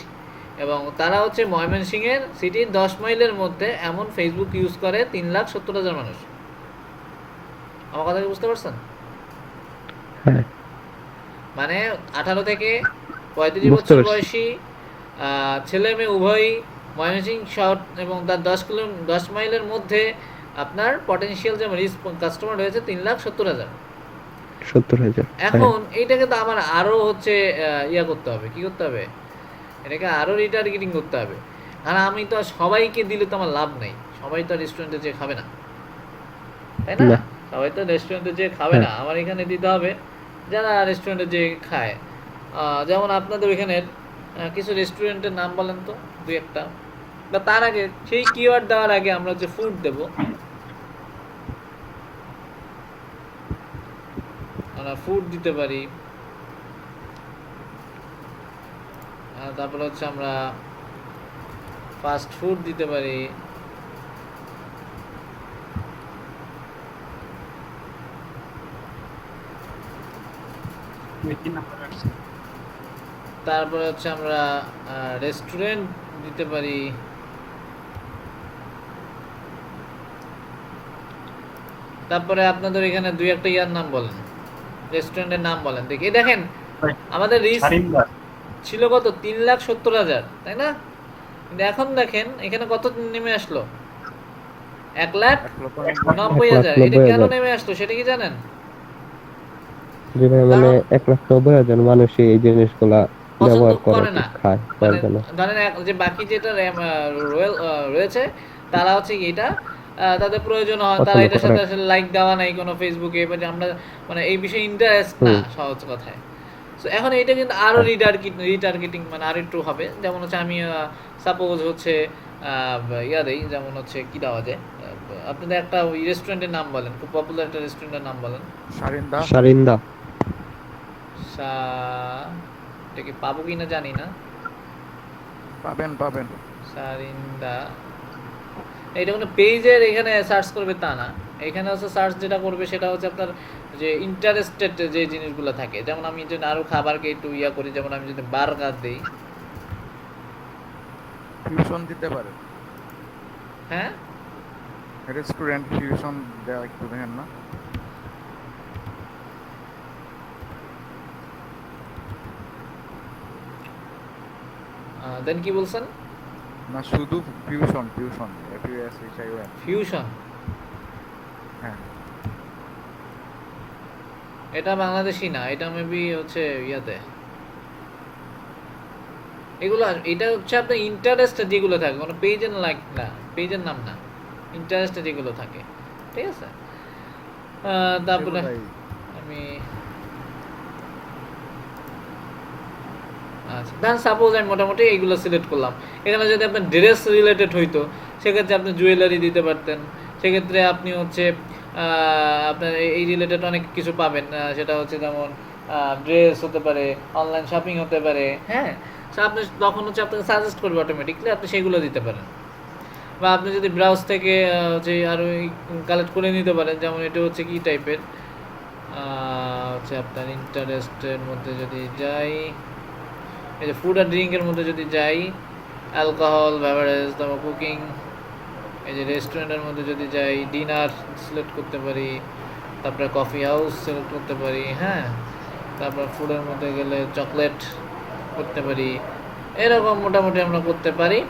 এবং তারা হচ্ছে ময়মনসিংহের সিটির 10 মাইলের মধ্যে এমন ফেসবুক ইউজ করে 3,70,000 মানুষ। আমার কথা কি বুঝতে পারছেন? হ্যাঁ, মানে 18 থেকে 35 বুঝতে বছর পারছি। বয়সী ছেলে মেয়ে উভয়ই ময়মনসিংহ শহর এবং তার 10 মাইলের মধ্যে আপনার পটেনশিয়াল যে কাস্টমার রয়েছে 3,70,000। 70,000। এখন এইটাকে তো আমার আরো হচ্ছে ইয়া করতে হবে, কি করতে হবে, এটাকে আরো রিটার্গেটিং করতে হবে। আর আমি তো আর সবাইকে দিলে তো আমার লাভ নেই, সবাই তো রেস্টুরেন্টে যেয়ে খাবে না, তাই না? না। সবাই তো রেস্টুরেন্টে যেয়ে খাবে হ্যাঁ। না, আমার এখানে দিতে হবে যারা রেস্টুরেন্টে যেয়ে খায়। যেমন আপনাদের ওইখানের কিছু রেস্টুরেন্টের নাম বলেন তো, দুই একটা, বা তার আগে সেই কিওয়ার্ড দেওয়ার আগে আমরা যে ফুড দেব, আমরা ফুড দিতে পারি। তারপরে হচ্ছে আমরা ফাস্ট ফুড দিতে পারি, তারপরে হচ্ছে আমরা রেস্টুরেন্ট দিতে পারি, তারপরে আপনাদের এখানে দুই একটা ইয়ার নাম বলেন, রেস্টুরেন্টের নাম বলেন দেখি। এই দেখেন আমাদের রিচ ছিল কত 3,70,000, তাই না? কিন্তু এখন দেখেন এখানে কত নেমে আসলো, 1,90,000। এটা কেন 1,90,000 নেমে আসলো সেটা কি জানেন? জি ভাই, মানে কারণ 1,90,000 মানুষই এই জিনিসগুলা পছন্দ ব্যবহার করে, করে না। খায় মানে তার জন্য। ধরেন যে বাকি যেটা রয়েল রয়েছে তারা হচ্ছে কি এটা তাদের প্রয়োজন হয়, তারা পছন্দ এটার করে। সাথে আসলে লাইক দেওয়া নাই কোনো ফেসবুকে, মানে আমরা মানে এই বিষয়ে ইন্টারেস্ট না, সহজ কথায়। সো এখন এটা কিন্তু আরো রিটার্গেটিং মানে আরো একটু হবে। যেমন হচ্ছে আমি সাপোজ হচ্ছে ইয়া দেই, যেমন হচ্ছে কি দেওয়া যায়, আপনাদের একটা ওই রেস্টুরেন্টের নাম বলেন, খুব পপুলার একটা রেস্টুরেন্টের নাম বলেন। সারিন্দা। সারিন্দা। এটা কি পাবো কিনা জানি না। পাবেন। সারিন্দা, এটা কোনো পেজের এখানে সার্চ করবে তা না। এখানে হচ্ছে সার্চ যেটা করবে সেটা হচ্ছে আপনার যে ইন্টারেস্টেড যে জিনিসগুলো থাকে। যেমন আমি যদি আরো খাবারকে একটু ইয়া করি, যেমন আমি যদি বার্গার দিই, ফিউশন দিতে পারে, হ্যাঁ রেস্টুরেন্ট ফিউশন দেওয়া একটু দেখেন না। দেন কি বলছেন? না শুধু ফিউশন ফিউশন, হ্যাঁ। এটা বাংলাদেশি না, এটা মেবি হচ্ছে ইয়াতে। এগুলো এটা হচ্ছে আপনার ইন্টারেস্ট যেগুলো থাকে, কোনো পেজের লাইক না, পেজের নাম না, ইন্টারেস্ট যেগুলো থাকে, ঠিক আছে? তারপরে আমি আচ্ছা দেন সাপোজ আমি মোটামুটি এইগুলো সিলেক্ট করলাম। এখানে যদি আপনার ড্রেস রিলেটেড হইতো সেক্ষেত্রে আপনি জুয়েলারি দিতে পারতেন। সেক্ষেত্রে আপনি হচ্ছে আপনার এই রিলেটেড অনেক কিছু পাবেন, সেটা হচ্ছে যেমন ড্রেস হতে পারে, অনলাইন শপিং হতে পারে, হ্যাঁ। সো আপনি তখন হচ্ছে আপনাকে সাজেস্ট করবে অটোমেটিকলি, আপনি সেগুলো দিতে পারেন। বা আপনি যদি ব্রাউজ থেকে হচ্ছে আরও কালেক্ট করে নিতে পারেন, যেমন এটা হচ্ছে কি টাইপের হচ্ছে আপনার ইন্টারেস্টের মধ্যে যদি যাই, এই যে ফুড আর ড্রিঙ্কের মধ্যে যদি যাই, অ্যালকোহল বেভারেজ, তারপর কুকিং, এই যে রেস্টুরেন্টের মধ্যে যদি যাই, ডিনার সিলেক্ট করতে পারি, তারপরে কফি হাউস সিলেক্ট করতে পারি, হ্যাঁ। তারপর ফুডের মধ্যে গেলে চকলেট করতে পারি, এরকম মোটামুটি আমরা করতে পারি।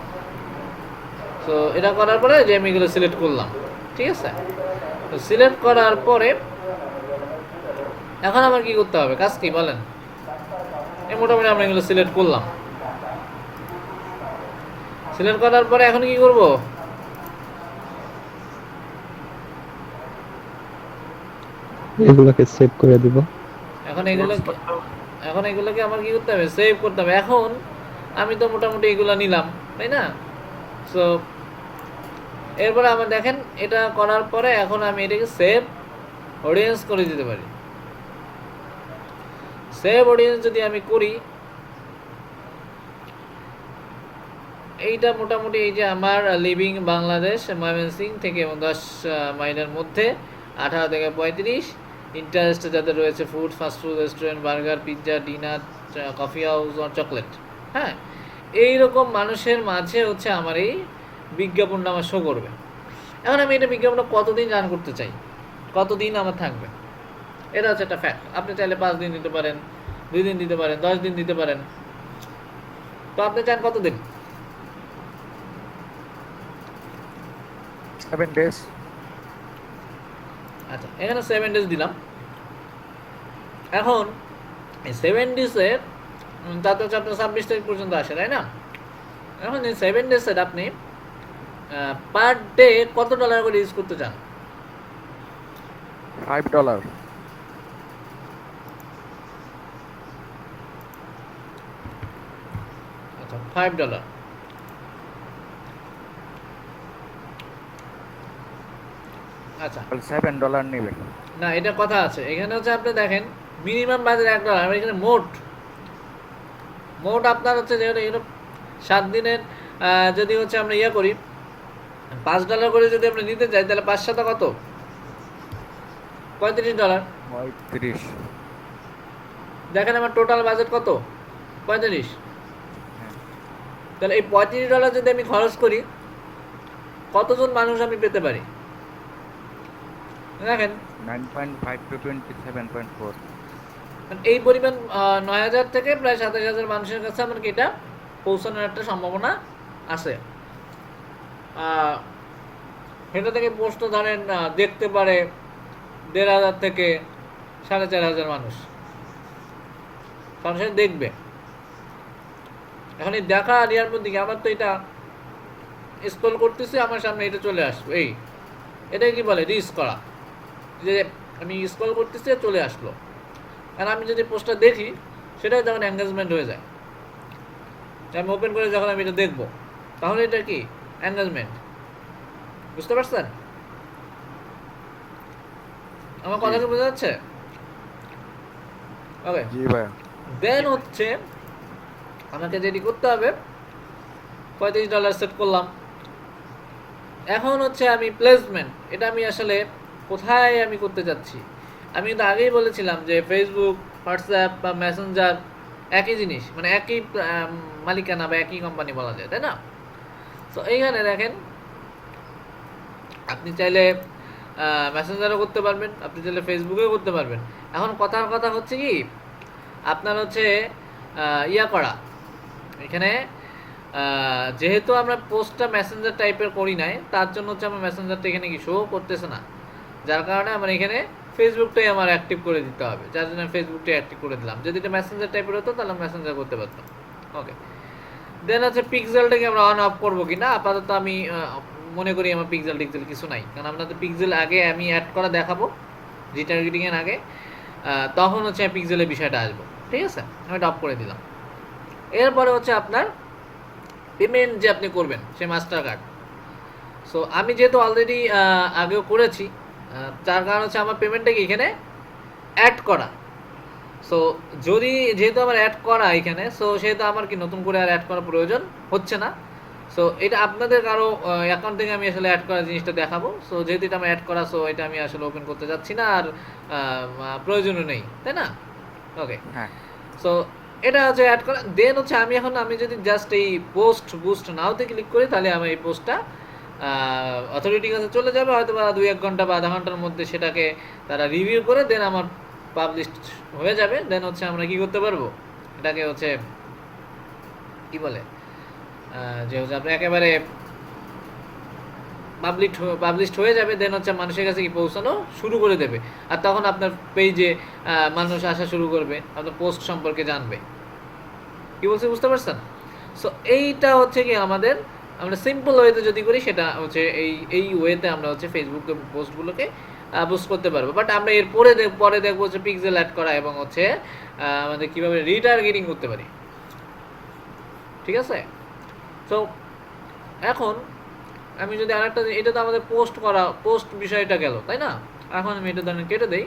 তো এটা করার পরে যে আমি এগুলো সিলেক্ট করলাম, ঠিক আছে? তো সিলেক্ট করার পরে এখন আমার কি করতে হবে, কাজ কি বলেন? এই মোটামুটি আমরা এগুলো সিলেক্ট করলাম। সিলেক্ট করার পরে এখন কি করব? এগুলোকে সেভ করে দিব। এখন এগুলোকে আমার কি করতে হবে, সেভ করতে হবে। এখন আমি তো মোটামুটি এগুলো নিলাম, তাই না? সো এরপরে আমার দেখেন এটা করার পরে এখন আমি এটাকে সেভ অডিয়েন্স করে দিতে পারি। সেভ অডিয়েন্স যদি আমি করি, এইটা মোটামুটি এই যে আমার লিভিং বাংলাদেশ ময়মনসিংহ থেকে 10 মাইলের মধ্যে 18 থেকে 35, ইন্টারেস্ট যাদের রয়েছে food, fast food, restaurant, burger, pizza, dinner, coffee house আর চকলেট, হ্যাঁ, এইরকম মানুষের মাঝে হচ্ছে আমার এই বিজ্ঞাপনটা আমার শো করবে। এখন আমি এটা বিজ্ঞাপনটা কতদিন রান করতে চাই, কতদিন আমার থাকবে, এটা হচ্ছে একটা ফ্যাক্ট। আপনি চাইলে 5 দিন দিতে পারেন, 2 দিন দিতে পারেন, 10 দিন দিতে পারেন। তো আপনি চান কতদিন? 7 days। আচ্ছা এখানে 7 ডেজ দিলাম। এখন এই 7 ডেজের তাতে হচ্ছে আপনার 26 তারিখ পর্যন্ত আসে, তাই না? এখন এই 7 ডেজের আপনি পার ডে কত ডলার করে ইউজ করতে চান? $5। আচ্ছা $5। আচ্ছা $7 নেবে না, এটা কথা আছে এখানে হচ্ছে আপনি দেখেন মিনিমাম বাজেট $1। আর এখানে মোট আপনার হচ্ছে যেহেতু এগুলো 7 দিনের যদি হচ্ছে আমরা ইয়া করি $5 করে যদি আমরা নিতে চাই, তাহলে 5 সাথে কত, $35। 35। দেখেন আমার টোটাল বাজেট কত, 35। তাহলে এই $35 যদি আমি খরচ করি, কতজন মানুষ আমি পেতে পারি? দেখেন 9.5 to 27.4। এই পরিমাণ 9,000 থেকে প্রায় 27,000 মানুষের কাছে আমার কি এটা পৌঁছানোর একটা সম্ভাবনা আছে। সেটা থেকে পোস্ট ধরেন দেখতে পারে 1,500 থেকে 4,500 মানুষ সরাসরি দেখবে। এখন এই দেখা আর ইয়ার মধ্যে কি আমার তো এটা স্ক্রল করতেছি, আমার সামনে এটা চলে আসলো, এটাকে কি বলে রিচ করা, যে আমি স্ক্রল করতেছি চলে আসলো। আর আমি যদি পোস্টটা দেখি সেটাই যখন এঙ্গেজমেন্ট হয়ে যায়, আমি ওপেন করে যখন আমি এটা দেখবো তাহলে এটা কি এঙ্গেজমেন্ট। বুঝতে পারছেন আমার কথা কি বোঝা যাচ্ছে? ওকে, জি ভাইয়া। দেন হচ্ছে আমাকে যেটি করতে হবে, $35 সেট করলাম। এখন হচ্ছে আমি প্লেসমেন্ট, এটা আমি আসলে কোথায় আমি করতে যাচ্ছি। আমি কিন্তু আগেই বলেছিলাম যে ফেসবুক, হোয়াটসঅ্যাপ বা মেসেঞ্জার একই জিনিস, মানে একই মালিকানা বা একই কোম্পানি বলা যায়, তাই না? তো এইখানে দেখেন আপনি চাইলে মেসেঞ্জারও করতে পারবেন, আপনি চাইলে ফেসবুকেও করতে পারবেন। এখন কথার কথা হচ্ছে কি আপনার হচ্ছে ইয়া করা, এখানে যেহেতু আমরা পোস্টটা মেসেঞ্জার টাইপের করি নাই, তার জন্য হচ্ছে আমার মেসেঞ্জারটা এখানে কি শো করতেছে না, যার কারণে আমার এখানে ফেসবুকটাই আমার অ্যাক্টিভ করে দিতে হবে, যার জন্য ফেসবুকটাই অ্যাক্টিভ করে দিলাম। যদি এটা মেসেঞ্জার টাইপের হতো তাহলে মেসেঞ্জার করতে পারতাম। ওকে, দেন হচ্ছে পিক্সেলটাকে আমরা অন অফ করবো কিনা। আপাতত আমি মনে করি আমার পিক্সেল টিক্সেল কিছু নাই, কারণ আপনাদের পিক্সেল আগে আমি অ্যাড করা দেখাবো রিটার্গেটিংয়ের আগে, তখন হচ্ছে পিক্সেলের বিষয়টা আসবো। ঠিক আছে, আমি এটা অফ করে দিলাম। এরপরে হচ্ছে আপনার পেমেন্ট যে আপনি করবেন সে মাস্টার কার্ড। সো আমি যেহেতু অলরেডি আগেও করেছি, যার কারণ হচ্ছে আমার পেমেন্টটাকে এখানে অ্যাড করা। সো যদি যেহেতু আমার অ্যাড করা এখানে, সো সেহেতু আমার কি নতুন করে আর অ্যাড করার প্রয়োজন হচ্ছে না। সো এটা আপনাদের কারো অ্যাকাউন্ট থেকে আমি আসলে অ্যাড করা জিনিসটা দেখাবো। সো যেহেতু এটা আমার অ্যাড করা, সো এটা আমি আসলে ওপেন করতে যাচ্ছি না, আর প্রয়োজনও নেই, তাই না? ওকে, হ্যাঁ। সো এটা হচ্ছে অ্যাড করা। দেন হচ্ছে আমি যদি জাস্ট এই পোস্ট বুস্ট নাওতে ক্লিক করি, তাহলে আমার এই পোস্টটা অথরিটির কাছে চলে যাবে, হয়তো বা 2-1 ঘন্টা বা আধা ঘন্টার মধ্যে সেটাকে তারা রিভিউ করে দেন আমার পাবলিশ হয়ে যাবে। দেন হচ্ছে আমরা কি করতে পারবো, এটাকে হচ্ছে কি বলে, যে হচ্ছে আপনি একেবারে পাবলিশড হয়ে যাবে। দেন হচ্ছে মানুষের কাছে কি পৌঁছানো শুরু করে দেবে, আর তখন আপনার পেজে মানুষ আসা শুরু করবে, আপনার পোস্ট সম্পর্কে জানবে। কি বলছি বুঝতে পারছেন? সো এইটা হচ্ছে কি আমরা সিম্পল ওয়েতে যদি করি, সেটা হচ্ছে এই ওয়েতে আমরা হচ্ছে ফেসবুক পোস্টগুলোকে পোস্ট করতে পারবো। বাট আমরা এর পরে দেখবো হচ্ছে পিক্সেল অ্যাড করা এবং হচ্ছে আমাদের কীভাবে রিটার্গেটিং করতে পারি। ঠিক আছে, তো এখন আমি যদি আরেকটা, এটা তো আমাদের পোস্ট বিষয়টা গেল, তাই না? এখন আমি এটা ধরেন কেটে দেই।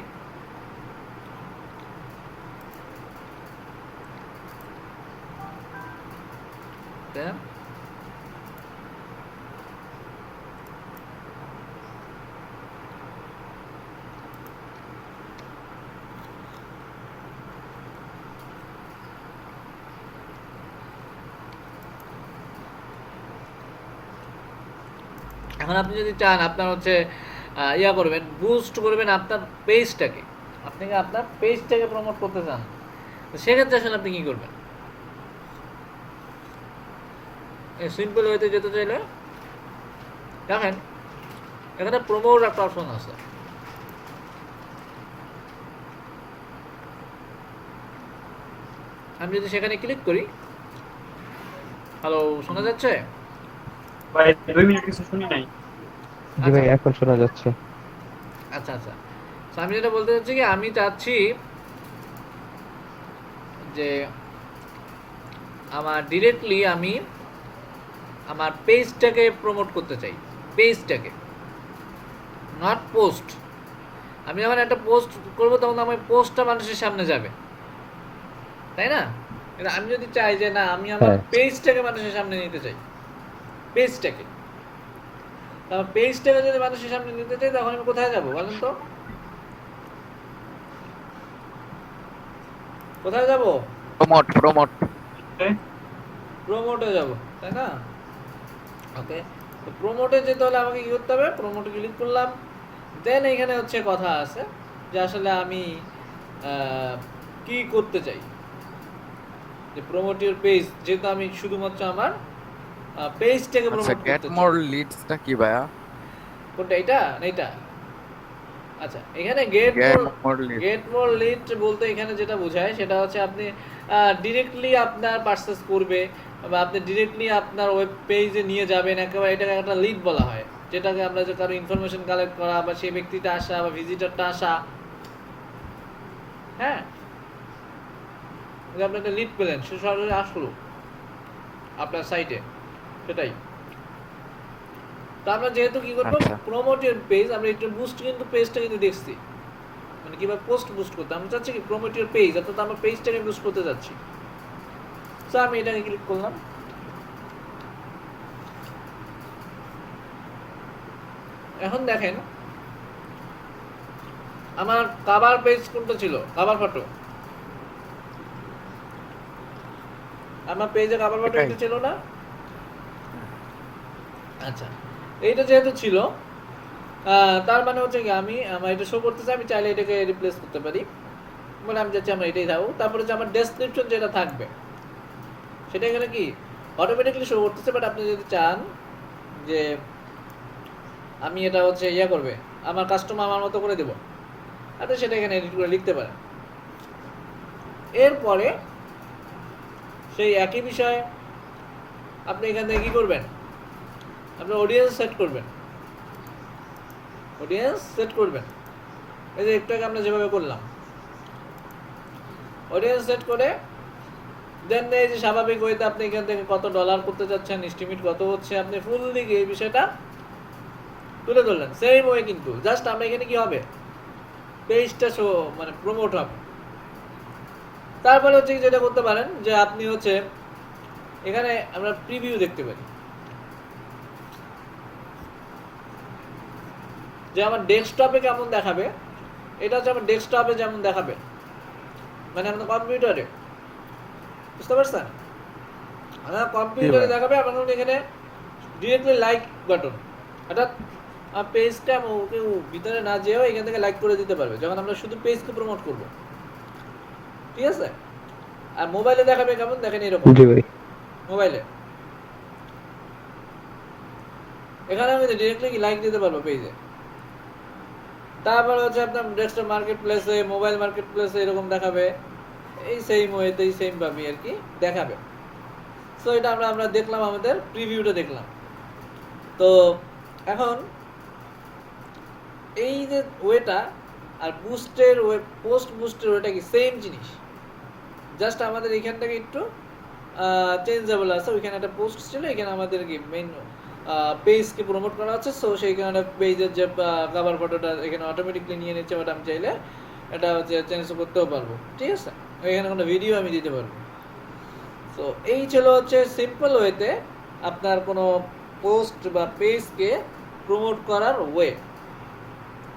এখন আপনি যদি চান আপনার হচ্ছে ইয়া করবেন, বুস্ট করবেন আপনার পেজটাকে, আপনার পেজটাকে প্রমোট করতে চান, তো সেক্ষেত্রে আসলে আপনি কী করবেন? সিম্পল ওয়েতে যেতে চাইলে দেখেন এখানে প্রমোট একটা অপশন আছে। আমি যদি সেখানে ক্লিক করি, হ্যালো, শোনা যাচ্ছে? ভাই 2 মিনিট কিছু শুনি নাই। জি ভাই, এখন শোনা যাচ্ছে। আচ্ছা আচ্ছা, তো আমি যেটা বলতে চাচ্ছি কি, আমি চাচ্ছি যে ডিরেক্টলি আমি আমার পেজটাকে প্রমোট করতে চাই, পেজটাকে, নট পোস্ট। আমি যখন একটা পোস্ট করবো তখন আমার পোস্টটা মানুষের সামনে যাবে, তাই না? কিন্তু আমি যদি চাই যে না, আমি আমার পেজটাকে মানুষের সামনে নিতে চাই, পেজটাকে যদি মানুষের সামনে নিতে চাই, তখন আমি কোথায় যাবো বলেন তো? কোথায় যাবো? প্রমোটে যাব, তাই না? ওকে, তো প্রমোটে যেতে হলে আমাকে কি করতে হবে? প্রমোটে ক্লিক করলাম, দেন এখানে হচ্ছে কথা আছে যে আসলে আমি কি করতে চাই, যে প্রমোট ইউর পেজ, যেহেতু আমি শুধুমাত্র আমার পেজটাকে আচ্ছা, প্রমোট গেট করতে মোর চাই। লিডসটা কি ভাইয়া? কোনটা, এটা না এটা? আচ্ছা, এখানে get more lead. Get more lead বলতে এখানে যেটা বোঝায় সেটা হচ্ছে আপনি ডিরেক্টলি আপনার পারচেস করবে বা আপনি ডিরেক্টলি আপনার ওয়েব পেজে নিয়ে যাবেন, একেবারে এটাকে একটা লিড বলা হয়, যেটাকে আমরা যে কারো ইনফরমেশন কালেক্ট করা বা সেই ব্যক্তিটা আসা বা ভিজিটরটা আসা। হ্যাঁ, যে আপনি একটা লিড পেলেন, সে সরাসরি আসলো আপনার সাইটে, সেটাই। তো আমরা যেহেতু কি করবো, আচ্ছা। প্রমোট ইউর পেজ, আমরা একটু বুস্ট কিন্তু পেজটা কিন্তু দেখছি, মানে কিভাবে পোস্ট বুস্ট করতে, আমরা চাচ্ছি কি প্রমোট ইউর পেজ, অর্থাৎ আমরা পেজটাকে বুস্ট করতে যাচ্ছি। সো আমি এটাকে ক্লিক করলাম। এখন দেখেন আমার কভার পেজ কোনটা ছিল, কভার ফটো, আমার পেজে কভার ফটো এটাই। এটা ছিল না? আচ্ছা, এইটা যেহেতু ছিল, তার মানে হচ্ছে কি আমি আমার এটা শো করতেছে, আমি চাইলে এটাকে রিপ্লেস করতে পারি, বলে আমি চাচ্ছি আমরা এটাই থাকুক। তারপরে যে আমার ডেসক্রিপশন যেটা থাকবে সেটা এখানে কি অটোমেটিক্যালি শো করতেছে, বাট আপনি যদি চান যে আমি এটা হচ্ছে ইয়া করবে, আমার কাস্টমার আমার মতো করে দেব, আপনি সেটা এখানে এডিট করে লিখতে পারেন। এরপরে সেই একই বিষয়ে আপনি এখান থেকে কি করবেন, আপনি অডিয়েন্স সেট করবেন, অডিয়েন্স সেট করবেন, এই যে একটু আগে আমরা যেভাবে করলাম, অডিয়েন্স সেট করে দেন এই যে স্বাভাবিক ওয়েতে আপনি এখান থেকে কত ডলার করতে যাচ্ছেন, এস্টিমেট কত হচ্ছে, আপনি ফুল দিকে এই বিষয়টা তুলে ধরলেন। সেম ওয়ে কিন্তু জাস্ট আমরা এখানে কি হবে, পেজটা শো মানে প্রমোট হবে। তারপরে হচ্ছে কি যেটা করতে পারেন যে আপনি হচ্ছে এখানে আমরা প্রিভিউ দেখতে পারি, যে আমার ডেস্কটপে কেমন দেখাবে, এটা হচ্ছে আমার ডেস্কটপে যেমন দেখাবে, মানে আমাদের কম্পিউটারে, বুঝতে পারছেন? আমার কম্পিউটারে দেখাবে, আপনার এখানে ডিরেক্টলি লাইক বাটন, অর্থাৎ পেজটা কেউ ভিতরে না যেও এখান থেকে লাইক করে দিতে পারবে যখন আমরা শুধু পেজকে প্রমোট করব, ঠিক আছে? আর মোবাইলে দেখাবে কেমন, দেখেন এরকম জি ভাই। মোবাইলে এখানে আমি ডিরেক্টলি কি লাইক দিতে পারবো পেজে। তারপর হচ্ছে আপনার ডেস্কটপ মার্কেট প্লেসে, মোবাইল মার্কেট প্লেসে এরকম দেখাবে, এই সেম ওয়েতেই সেম ভাবে আর কি দেখাবে। সো এটা আমরা দেখলাম, আমাদের প্রিভিউটা দেখলাম। তো এখন এই যে ওয়েটা আর বুস্টের ওয়ে, পোস্ট বুস্টের ওয়েটা কি সেম জিনিস, জাস্ট আমাদের এখান থেকে একটু চেঞ্জেবল আছে। ওইখানে একটা পোস্ট ছিল, এখানে আমাদের কি মেইন পেজকে প্রমোট করা হচ্ছে, সো সেইখানে পেজের যে কভার ফটোটা এখানে অটোমেটিকলি নিয়ে নিচ্ছে, বাট আমি চাইলে এটা হচ্ছে চেঞ্জ করতেও পারবো, ঠিক আছে? এখানে কোনো ভিডিও আমি দিতে পারবো। সো এই ছিল হচ্ছে সিম্পল ওয়েতে আপনার কোনো পোস্ট বা পেজকে প্রমোট করার ওয়ে,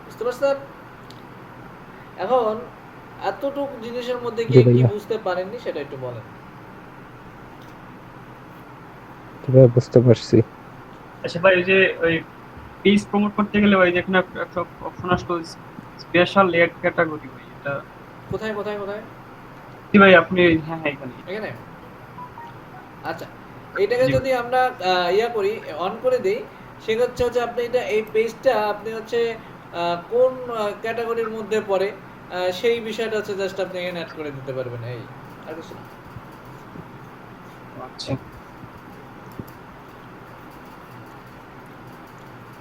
বুঝতে পারছেন? এখন এতটুকু জিনিসের মধ্যে জি গিয়ে কি ভাইয়া। বুঝতে পারেননি সেটা একটু বলেন। তবে বুঝতে পারছি। আচ্ছা ভাই, ওই যে ওই পেজ প্রমোট করতে গেলে ওই যে এখানে একটা অপশন আসলো স্পেশাল এড ক্যাটাগরি, ভাই এটা কোথায় কোথায় কোথায়? কি ভাই আপনি? হ্যাঁ হ্যাঁ, এখানে। এখানে? আচ্ছা, এটাকে জি। যদি আমরা ইয়া করি, অন করে দেই, সেক্ষেত্রে হচ্ছে আপনি এটা এই পেজটা আপনি হচ্ছে কোন ক্যাটাগরির মধ্যে পড়ে সেই বিষয়টা হচ্ছে জাস্ট আপনি এখানে অ্যাড করে দিতে পারবেন, এই আর কিছু না। আচ্ছা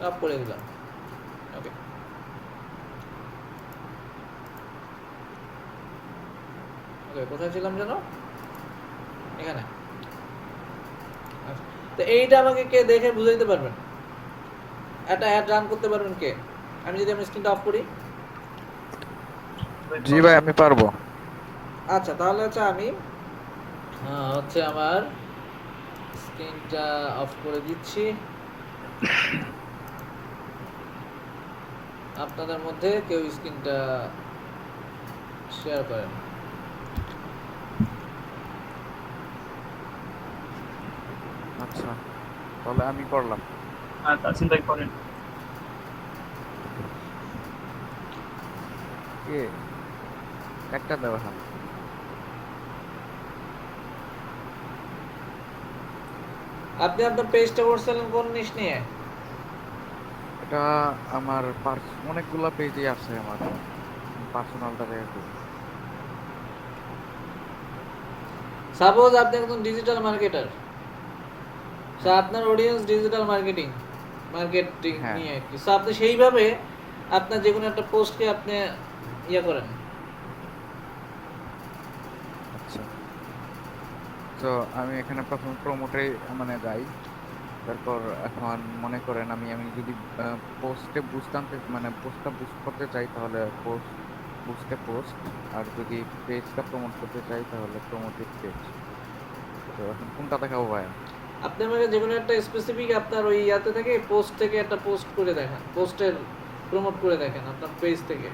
অফ করে দিলাম, ওকে। ওকে, কোথায় ছিলাম যেন? এখানে। আচ্ছা, তো এইটা আমাকে কে দেখে বুঝাইতে পারবেন? একটা অ্যাড রান করতে পারবেন কে? আমি যদি আমি স্ক্রিনটা অফ করি। জি ভাই, আমি পারবো। আচ্ছা, তাহলে হচ্ছে আমি হচ্ছে আমার স্ক্রিনটা অফ করে দিচ্ছি। আপনাদের মধ্যে কেউ স্ক্রিনটা শেয়ার করেন। আচ্ছা, তাহলে আমি করলাম। তার চিন্তাই করেন। কে একটা দেওয়া হয়। আপনি আপনার পেজটা করছিলেন কোন নিশ নিয়ে? এটা আমার অনেকগুলা পেজে আছে আমার, পার্সোনালটা দেখে করি। সাপোজ আপনি একজন ডিজিটাল মার্কেটার, সো আপনার অডিয়েন্স ডিজিটাল মার্কেটিং হ্যাঁ নিয়ে আর কি। সো আপনি সেইভাবে আপনার যে কোনো একটা পোস্টকে আপনি ইয়ে করেন। আচ্ছা, তো আমি এখানে প্রথম প্রমোটে মানে যাই। তারপর এখন মনে করেন আমি আমি যদি পোস্টে বুস্ট আনতে মানে পোস্টটা বুস্ট করতে চাই তাহলে পোস্ট, আর যদি পেজটা প্রমোট করতে চাই তাহলে প্রমোটেড পেজ। তো এখন কোনটা দেখাবো ভাইয়া? আপনি আমাকে যে কোনো একটা স্পেসিফিক আপনার ওই ইয়াতে থেকে পোস্ট থেকে একটা পোস্ট করে দেখেন, পোস্টের প্রমোট করে দেখেন আপনার পেজ থেকে।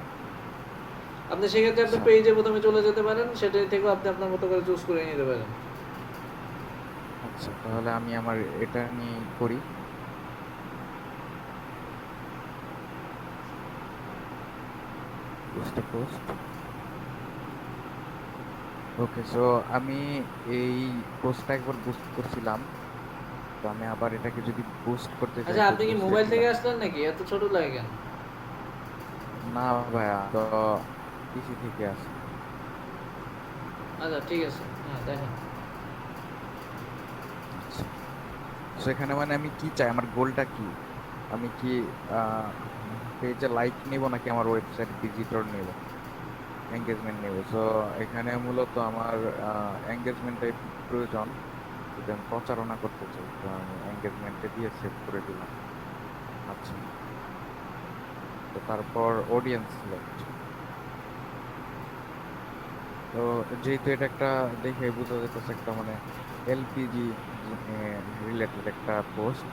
আপনি সেক্ষেত্রে আপনার আচ্ছা পেজে প্রথমে চলে যেতে পারেন, সেটাই থেকেও আপনি আপনার মতো করে চুজ করে নিতে পারেন। আচ্ছা, তাহলে আমি আমার এটা নিয়ে করি। পোস্ট। ওকে, সো আমি এই পোস্টটা একবার বুস্ট করছিলাম, তো আমি আবার এটাকে যদি বুস্ট করতে চাই আচ্ছা, তো আপনি কি বুস্টে মোবাইল থেকে দিলাম। আসলেন নাকি? এত ছোট লাগে কেন? না ভাইয়া, তো পিসি থেকে আসে। আচ্ছা ঠিক আছে, হ্যাঁ দেখেন। আচ্ছা, সেখানে মানে আমি কি চাই, আমার গোলটা কি? আমি কি পেজে লাইক নেব নাকি আমার ওয়েবসাইট ভিজিটর নেব, এঙ্গেজমেন্ট নেব? সো এখানে মূলত আমার এঙ্গেজমেন্টের প্রয়োজন, যদি আমি প্রচারণা করতে চাই তো আমি এঙ্গেজমেন্টে দিয়ে সেভ করে দিলাম। আচ্ছা, তো তারপর অডিয়েন্স সিলেক্ট। তো যেহেতু এটা একটা দেখে বোঝা যাচ্ছে একটা মানে এলপিজি রিলেটেড একটা পোস্ট,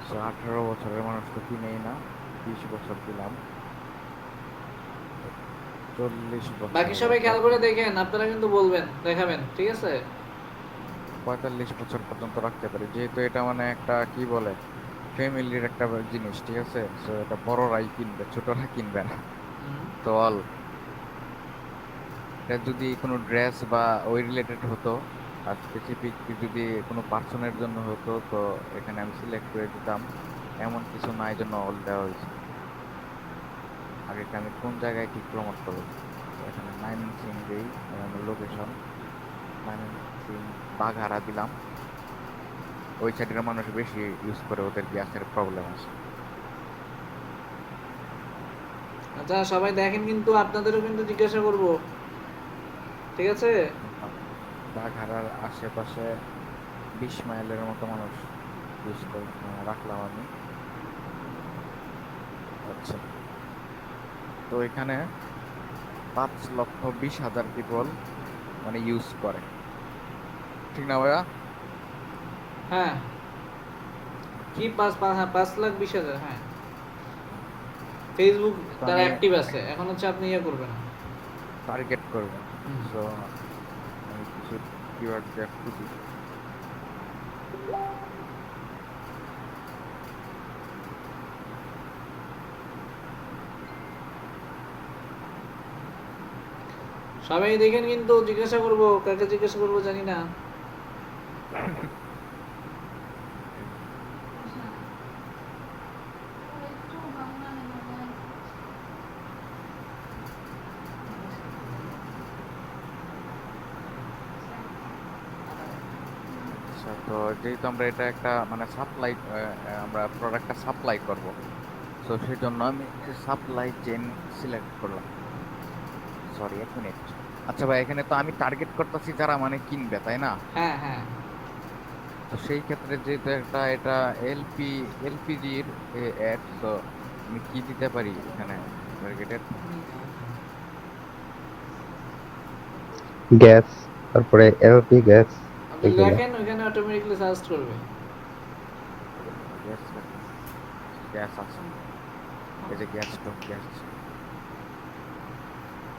সো 18 বছরের মানুষ তো কিনেই না, 20 বছর দিলাম, 40 বছর, বাকি সবাই খেয়াল করে দেখেন, আপনারা কিন্তু বলবেন, দেখাবেন, ঠিক আছে? 45 বছর পর্যন্ত রাখতে পারি, যেহেতু এটা মানে একটা কি বলে ফ্যামিলির একটা জিনিস, ঠিক আছে? সো এটা বড়রাই কিনবে, ছোটরা কিনবে না। হুম। তো অল এটা যদি কোনো ড্রেস বা ওই রিলেটেড হতো, আর স্পেসিফিক যদি কোনো পার্সনের জন্য হতো, তো এখানে আমি সিলেক্ট করে দিতাম। এমন কিছু না, এই জন্য অল দেওয়া হয়েছে। আর এটা আমি কোন জায়গায় ঠিক প্রমোট করবো, তো এখানে ময়মনসিং দেই, লোকেশন ময়মনসিং, বাঘারা দিলাম। ওই সাইডের মানুষ বেশি ইউজ করে, ওদের গ্যাসের প্রবলেম আছে। আচ্ছা সবাই দেখেন, কিন্তু আপনাদেরও কিন্তু জিজ্ঞাসা করব, ঠিক আছে? বাঘারার আশেপাশে 20 মাইলের মতো মানুষ ইউজ করে, রাখলাম আমি। আচ্ছা, তো এখানে 5,20,000 পিপল মানে ইউজ করে, ঠিক না ভাইয়া? হ্যাঁ, কি 5,20,000, হ্যাঁ। ফেসবুক তো তার আমি অ্যাক্টিভ আছে, এখন হচ্ছে আপনি ইয়ে করবেন। টার্গেট করব, হুম। সো আমি কিছু কিওয়ার্ড দিয়ে খুঁজি। সবাই দেখেন, কিন্তু জিজ্ঞাসা করব, কাকে জিজ্ঞাসা করব জানি না। আচ্ছা, তো যেহেতু আমরা এটা একটা মানে সাপ্লাই, আমরা প্রোডাক্টটা সাপ্লাই করব, তো সেই জন্য আমি সাপ্লাই চেইন সিলেক্ট করলাম। Sorry, 1 minute. আচ্ছা ভাই, এখানে তো আমি টার্গেট করতেছি যারা মানে কিনবে, তাই না? হ্যাঁ হ্যাঁ। তো সেই ক্ষেত্রে যেহেতু এটা এলপিজির অ্যাড, তো আমি কি দিতে পারি এখানে টার্গেটেড? গ্যাস, তারপরে এলপি গ্যাস, আপনি এগুলো। লেখেন, ওইখানে অটোমেটিক্যালি সার্চ করবে। গ্যাস, গ্যাস আছে, এই যে গ্যাস তো গ্যাস,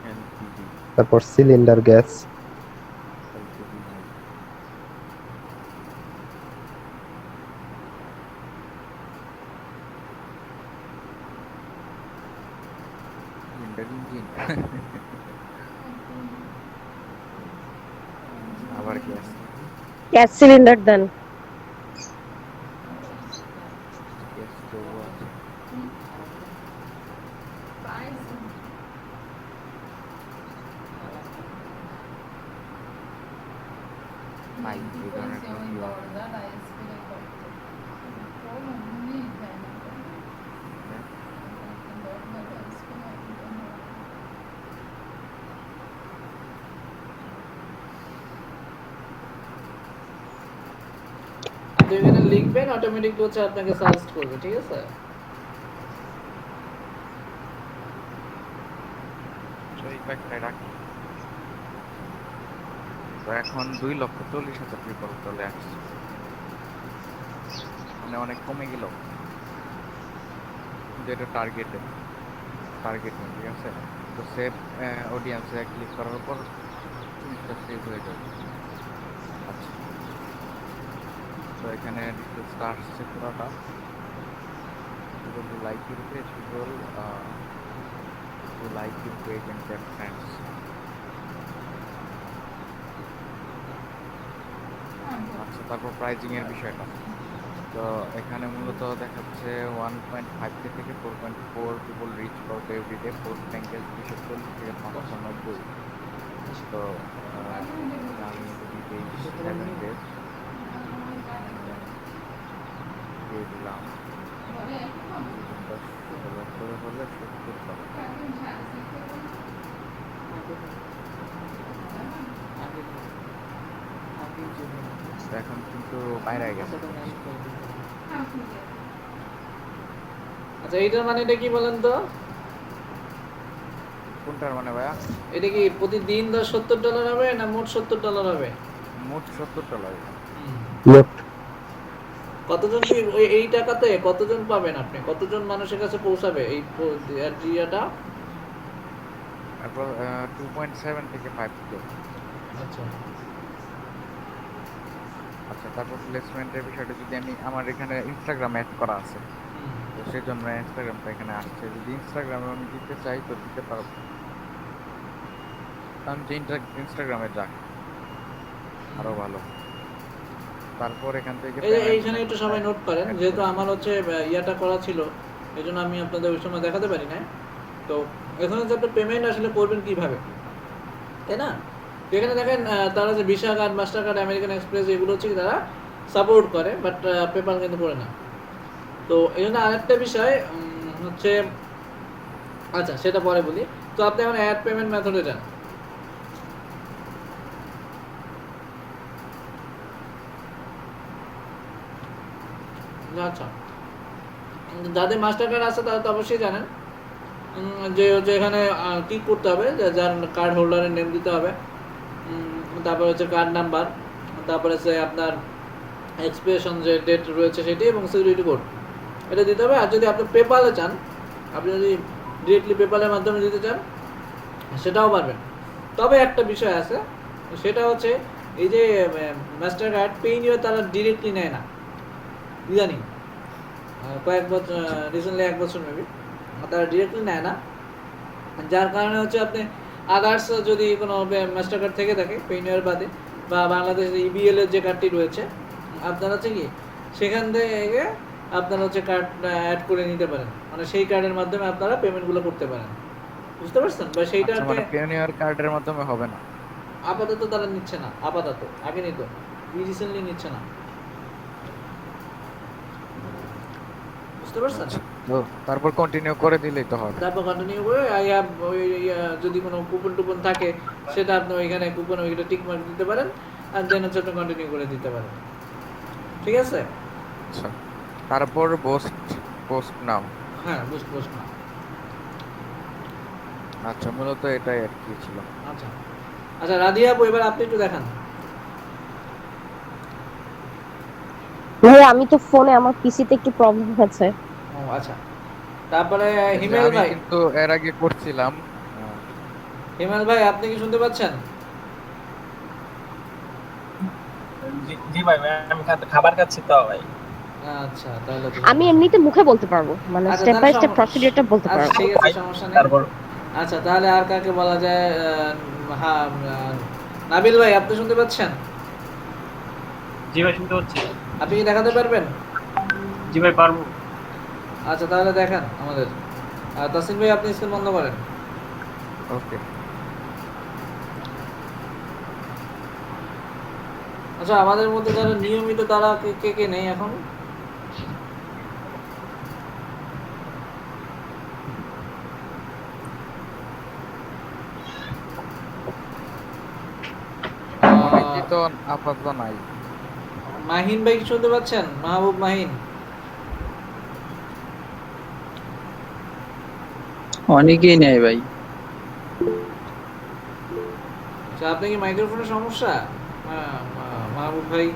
এলপিজি, তারপর সিলিন্ডার গ্যাস। এলপিজি নাই, cylinder engine gas gas cylinder দেন। গ্যাস স্টোভ আছে। নাই এই ধরনের কোনো কি আপনি এখানে লিখবেন, অটোমেটিকলি হচ্ছে আপনাকে সাজেস্ট করবে, ঠিক আছে? এই প্যাকটাই রাখি। তো এখন 2,40,000 পিপল চলে আসছে, মানে অনেক কমে গেল, যেটা টার্গেট, ঠিক আছে? তো সেভ অডিয়েন্সে ক্লিক করার পর জিনিসটা সেভ হয়ে যাবে। আচ্ছা, তো এখানে ডিটেলসটা আসছে পুরোটা। people who like your page, people who like your page and their friends. আচ্ছা, তারপর প্রাইজিং এর বিষয়টা, তো এখানে মূলত দেখাচ্ছে 1.5 থেকে 4.4 people reach per day everyday, post package 240 থেকে 590। তো আমি যদি এই 7 ডেজ দিয়ে দিলাম, 10 করে হলে 70 টাকা। এখন কিন্তু বাইরে গেছে। আচ্ছা, এইটার মানে এটা কি বলেন তো? কোনটার মানে ভাইয়া? এটা কি প্রতিদিন $70 হবে না মোট $70 হবে? মোট $70। মোট কতজন কি এই টাকাতে কতজন পাবেন আপনি? কতজন মানুষের কাছে পৌঁছাবে এই ইয়াটা? তারপর 2.7 থেকে 5 কিলো। আচ্ছা, আচ্ছা, তারপর প্লেসমেন্টের বিষয়টা যদি আমি, আমার এখানে ইনস্টাগ্রাম অ্যাড করা আছে, তো সেই জন্য ইনস্টাগ্রামটা এখানে আসছে। যদি ইনস্টাগ্রামে আমি দিতে চাই তো দিতে পারবো, কারণ যে ইনস্টাগ্রামে যাক আরো ভালো। তারপর এখান থেকে এইখানে একটু সবাই নোট করেন, যেহেতু আমার হচ্ছে ইয়াটা করা ছিল, এই জন্য আমি আপনাদের ওই সময় দেখাতে পারি না। তো এখানে যে আপনি পেমেন্ট আসলে করবেন কিভাবে, তাই না? তো এখানে দেখেন তারা যে visa card, master card, American express এগুলো হচ্ছে তারা সাপোর্ট করে, বাট পেপাল কিন্তু করে না। তো এই জন্য আরেকটা বিষয় হচ্ছে, আচ্ছা সেটা পরে বলি। তো আপনি এখন অ্যাড পেমেন্ট মেথডে যান। আচ্ছা, যাদের মাস্টার কার্ড আছে তারা তো অবশ্যই জানেন যে হচ্ছে এখানে ক্লিক করতে হবে, যার কার্ড হোল্ডারের নেম দিতে হবে, তারপর হচ্ছে কার্ড নাম্বার, তারপরে হচ্ছে আপনার এক্সপিরেশন যে ডেট রয়েছে সেটি, এবং সিকিউরিটি কোড এটা দিতে হবে। আর যদি আপনি পেপালে চান, আপনি যদি ডিরেক্টলি পেপালের মাধ্যমে দিতে চান সেটাও পারবেন। তবে একটা বিষয় আছে, সেটা হচ্ছে এই যে মাস্টার কার্ড পেইনিও তারা ডিরেক্টলি নেয় না ইদানিং, কয়েক বছর রিসেন্টলি 1 বছর মেবি তারা ডিরেক্টলি নেয় না, যার কারণে হচ্ছে আপনি আদার্স যদি কোনো মাস্টার কার্ড থেকে থাকে পেইনিয়ার বাদে, বা বাংলাদেশের ইবিএল এর যে কার্ডটি রয়েছে, আপনারা হচ্ছে কি সেখান থেকে আপনারা হচ্ছে কার্ড অ্যাড করে নিতে পারেন, মানে সেই কার্ডের মাধ্যমে আপনারা পেমেন্টগুলো করতে পারেন, বুঝতে পারছেন? বা সেইটাতে মানে পিওনিয়ার কার্ডের মাধ্যমে হবে না আপাতত তারা নিচ্ছে না, আপাতত, আগে নিত, রিসেন্টলি নিচ্ছে না, বুঝতে পারছেন? তো তারপর কন্টিনিউ করে দিলেই তো হবে। তারপর কন্টিনিউ করে যদি কোনো কুপন টুপন থাকে সেটা আপনি ওইখানে কুপন ওইটা টিক মার্ক দিতে পারেন, আর দেন হচ্ছে আপনি কন্টিনিউ করে দিতে পারেন, ঠিক আছে? আচ্ছা, তারপর পোস্ট নাও। হ্যাঁ, বুঝতে না। আচ্ছা, মূলত এটাই আর কি ছিল। আচ্ছা আচ্ছা, রাধিয়া আপু এবার আপনি একটু দেখান। ভাই আমি তো ফোনে, আমার পিসিতে একটু প্রবলেম হচ্ছে। ও আচ্ছা, তারপরে হিমেল আমি ভাই, কিন্তু এর আগে করছিলাম। হিমেল ভাই আপনি কি শুনতে পাচ্ছেন? জি ভাই, আমি খাবার খাচ্ছি তো ভাই। আচ্ছা, তাহলে আমি এমনিতে মুখে বলতে পারবো, মানে আচ্ছা, স্টেপ বাই তাহলে স্টেপ প্রসিডিউরটা বলতে আচ্ছা পারবো। ঠিক আছে, সমস্যা নেই। তারপর আচ্ছা, তাহলে আর কাকে বলা যায়? হ্যাঁ, নাবিল ভাই আপনি শুনতে পাচ্ছেন? জি ভাই শুনতে হচ্ছে। আপনি কি দেখাতে পারবেন? জি ভাই পারবো। আচ্ছা তাহলে দেখান আমাদের। তাসিন ভাই আপনি স্ক্রিন বন্ধ করেন। ওকে। আচ্ছা আমাদের মধ্যে যারা নিয়মিত তারা কে কে কে নেই এখন? অনেকে তো আপাতত নাই। মাহিন ভাই কি শুনতে পাচ্ছেন? মাহবুব মাহিন। অনেকেই নেয় ভাই। আচ্ছা আপনি কি মাইক্রোফোনের সমস্যা? মাহবুব ভাই।